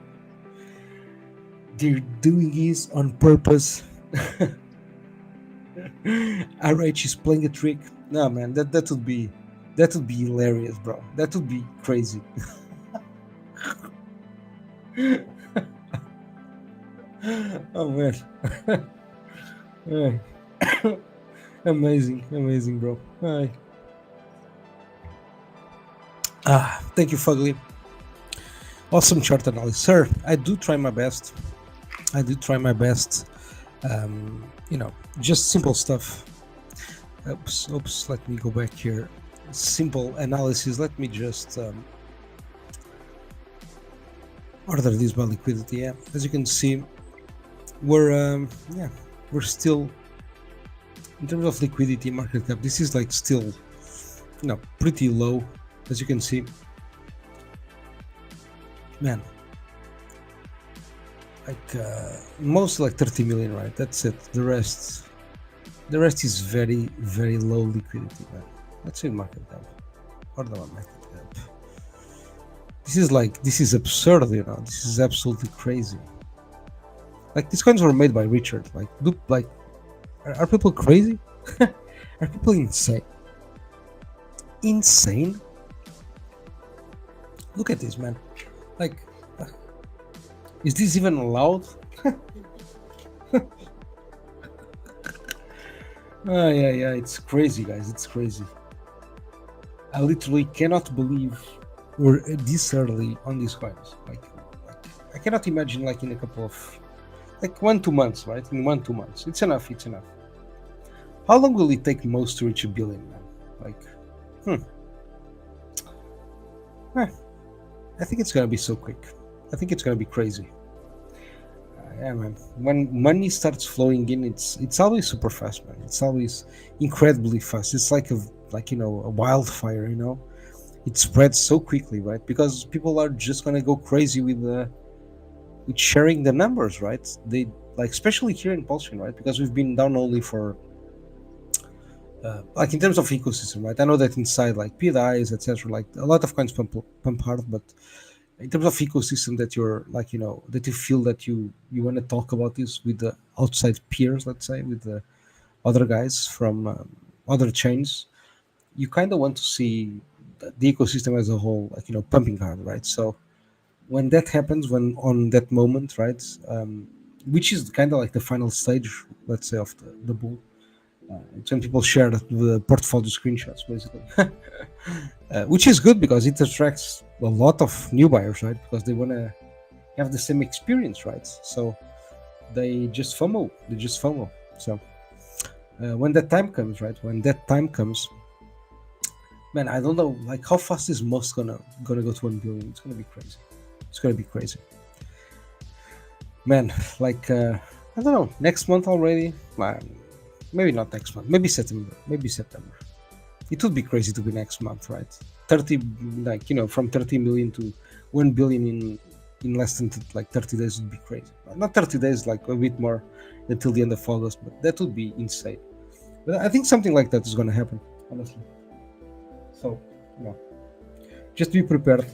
they're doing this on purpose. RH is playing a trick. No man, that would be hilarious, bro. That would be crazy. Oh man. Amazing, bro. Hi. Thank you, Fugly. Awesome chart analysis, sir. I do try my best. You know, just simple stuff. Oops. Let me go back here. Simple analysis. Let me just order this by liquidity. Yeah, as you can see, we're still, in terms of liquidity, market cap, this is like still, you know, pretty low, as you can see. Man, like mostly like 30 million, right? That's it. The rest is very, very low liquidity, man. Let's see market cap. Order by market cap. This is absurd, you know. This is absolutely crazy. Like, these coins were made by Richard. Like, are people crazy? Are people insane? Insane? Look at this, man. Like, is this even allowed? Yeah, it's crazy, guys. It's crazy. I literally cannot believe we're this early on these coins. Like I cannot imagine, like, in a couple of, like, 1-2 months, right? In 1-2 months, it's enough. How long will it take most to reach a billion, man? Like, I think it's gonna be so quick. I think it's gonna be crazy. Yeah, man. When money starts flowing in, it's always super fast, man. It's always incredibly fast. It's like a wildfire, you know. It spreads so quickly, right? Because people are just gonna go crazy with sharing the numbers, right? They, like, especially here in PulseChain, right? Because we've been down only for like, in terms of ecosystem, right? I know that inside, like, pDAIs, etc., like, a lot of coins pump hard, but in terms of ecosystem, that you're, like, you know, that you feel that you want to talk about this with the outside peers, let's say, with the other guys from other chains, you kind of want to see the ecosystem as a whole, like, you know, pumping hard, right? So when that happens, when on that moment, right, which is kind of like the final stage, let's say, of the bull, It's when people share the portfolio screenshots, basically, which is good because it attracts a lot of new buyers, right? Because they want to have the same experience, right? So they just FOMO. So when that time comes, right? When that time comes, man, I don't know, like how fast is most gonna go to 1 billion? It's gonna be crazy. It's gonna be crazy, man. Like I don't know, next month already. Maybe not next month. Maybe September. It would be crazy to be next month, right? 30, like, you know, from 30 million to 1 billion in less than like 30 days would be crazy. Not 30 days, like a bit more until the end of August, but that would be insane. But I think something like that is going to happen, honestly. So, you know, just be prepared.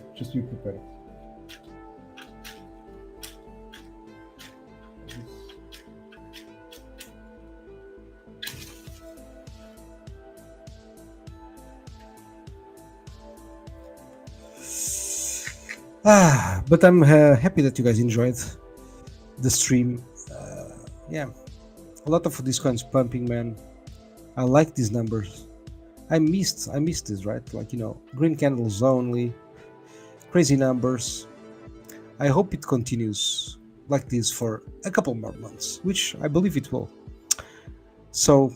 But I'm happy that you guys enjoyed the stream. Yeah, a lot of these coins pumping, man. I like these numbers. I missed this, right? Like, you know, green candles only, crazy numbers. I hope it continues like this for a couple more months, which I believe it will. So,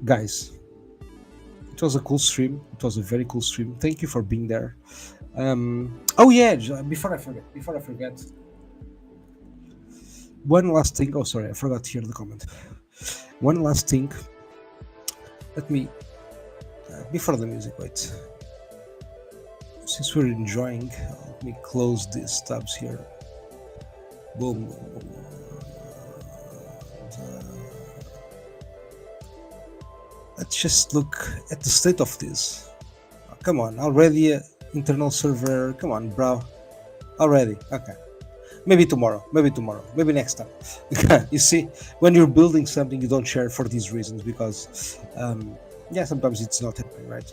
guys, it was a cool stream. It was a very cool stream. Thank you for being there. Oh yeah, before I forget, one last thing. Oh, sorry, I forgot to hear the comment. One last thing. Let me, before the music, wait. Since we're enjoying, let me close these tabs here. Boom. Let's just look at the state of this. Oh, come on, already internal server. Come on, bro. Already. Okay. Maybe tomorrow. Maybe next time. You see, when you're building something, you don't share for these reasons because, yeah, sometimes it's not happening, right?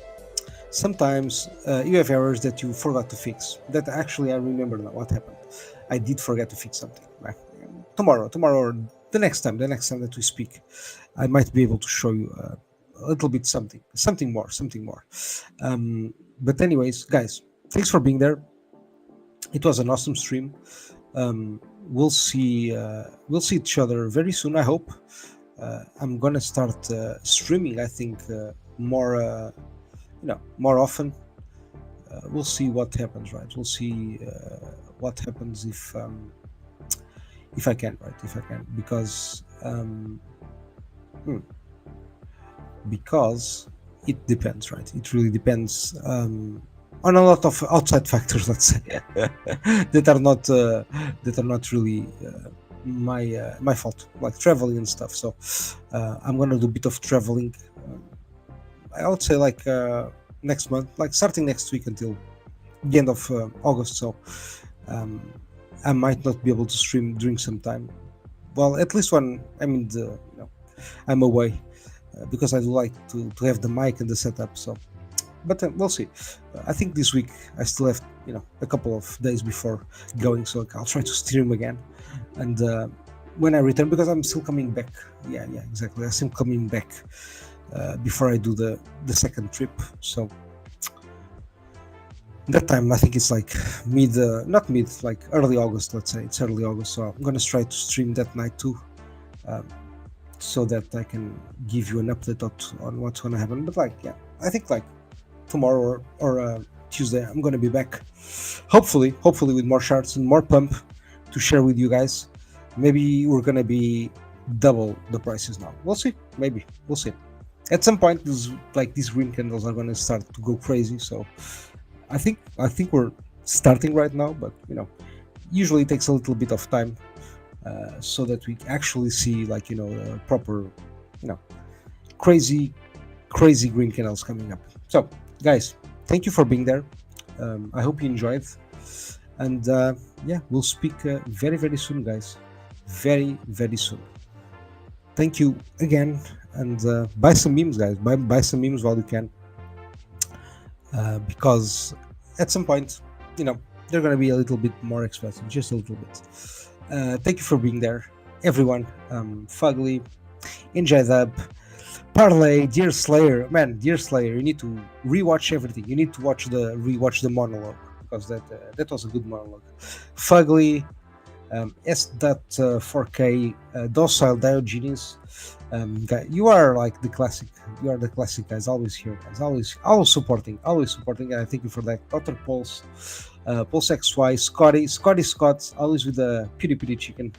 Sometimes you have errors that you forgot to fix. That actually, I remember now what happened. I did forget to fix something. Right? Tomorrow, or the next time that we speak, I might be able to show you a little bit something more. But anyways, guys, thanks for being there. It was an awesome stream. We'll see each other very soon, I hope. I'm gonna start streaming, I think, more more often. We'll see what happens, right? We'll see what happens if I can, right? If I can, because it depends, right? It really depends on a lot of outside factors, let's say, that are not really my fault, like traveling and stuff. So I'm gonna do a bit of traveling. I would say like next month, like starting next week until the end of August. So I might not be able to stream during some time. Well, at least when I'm I'm away, because I do like to have the mic and the setup. So, but we'll see. I think this week I still have a couple of days before going, so I'll try to stream again. And when I return, because I'm still coming back. Yeah, exactly. I'm still coming back before I do the second trip. So that time I think it's like not mid, like early August. Let's say it's early August. So I'm gonna try to stream that night too, so that I can give you an update on what's gonna happen. But I think tomorrow or Tuesday I'm gonna be back. Hopefully with more charts and more pump to share with you guys. Maybe we're gonna be double the prices now. We'll see. Maybe we'll see. At some point, these green candles are gonna start to go crazy. So I think we're starting right now, but usually it takes a little bit of time so that we actually see proper crazy green candles coming up. So guys, thank you for being there. I hope you enjoyed, and we'll speak very, very soon, guys. Very, very soon. Thank you again, and buy some memes, guys. Buy some memes while you can, because at some point they're gonna be a little bit more expensive, just a little bit. Thank you for being there, everyone. Fugly, Enjoy Dub, Parlay, Dear Slayer, man, Dear Slayer, you need to rewatch everything. You need to rewatch the monologue because that was a good monologue. Fugly, S.4K, Docile Diogenes, you are like the classic. You are the classic guys. Always here, guys. Always supporting. And I thank you for that. Dr. Pulse, PulseXY, Scotty Scott, always with the pity chicken.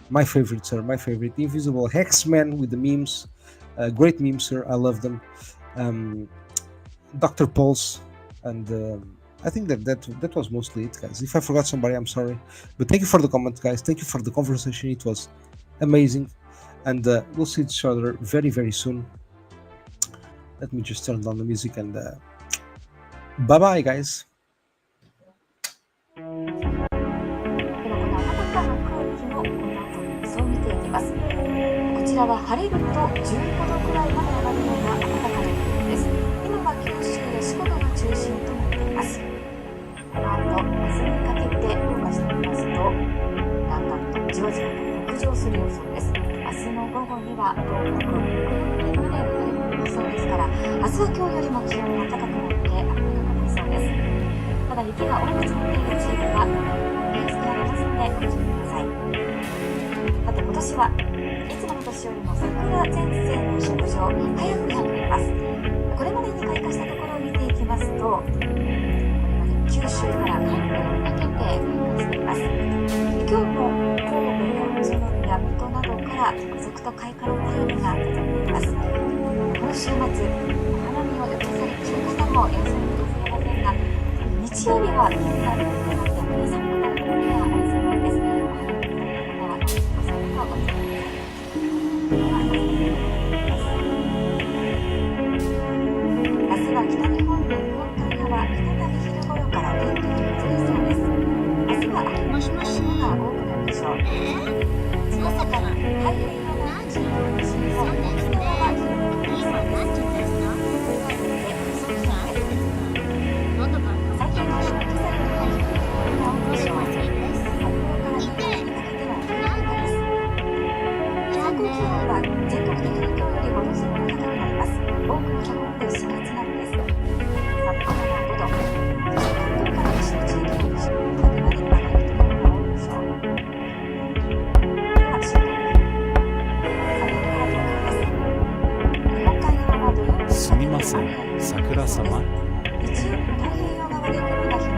My favorite, sir. My favorite. Invisible Hexman with the memes. Great memes, sir. I love them. Dr. Pulse, and I think that was mostly it, guys. If I forgot somebody, I'm sorry. But thank you for the comment, guys. Thank you for the conversation. It was amazing. And we'll see each other very, very soon. Let me just turn down the music and bye-bye, guys. ではこの暖かな空気のこの後の予想を見ていきます。こちらは晴れると15度くらいまで上がるような暖かな空気です。今は九州や四国が中心となっています。この後、明日にかけて動かしてみますと、だんだんとじわじわと北上する予想です。明日の午後には東北、北陸まで晴れる予想ですから、明日は今日よりも気温が高くなって暖かくなりそうです。ただ雪が多く積もっている地域はニュースがありますのでご注意ください。さて今年はいつもの年よりも桜前線の北上早くなっています。これまでに開花したところを見ていきますと、これまで九州から関東にかけて開花しています。今日も神戸や宇都宮、水戸などから続々と開花の便りが出ています。この週末、お花見を予定されている方もいらっしゃるかもしれませんが、日曜日は気温が低くなって寒くなるところがありそうです。お花見の方はお散歩をお願いします。明日は北日本の日本海側、再び昼頃から天気が崩れそうです。明日は秋の日の雲が多くなるでしょう。その他に太平洋側地域の西日本、沖縄は広く晴れそうです。最近の今朝よりも低い気温が多いでしょう。札幌から新潟にかけては冬型です。最高気温は全国的に今日より5度前後高くなります。多くのところで4月並みです。札幌は5度、そして関東から西の地域の西日本まで上がるところが多いでしょう。では週間予報。札幌から東京です。日本海側は土曜日すみません、桜様。日曜日の太平洋側で雲が広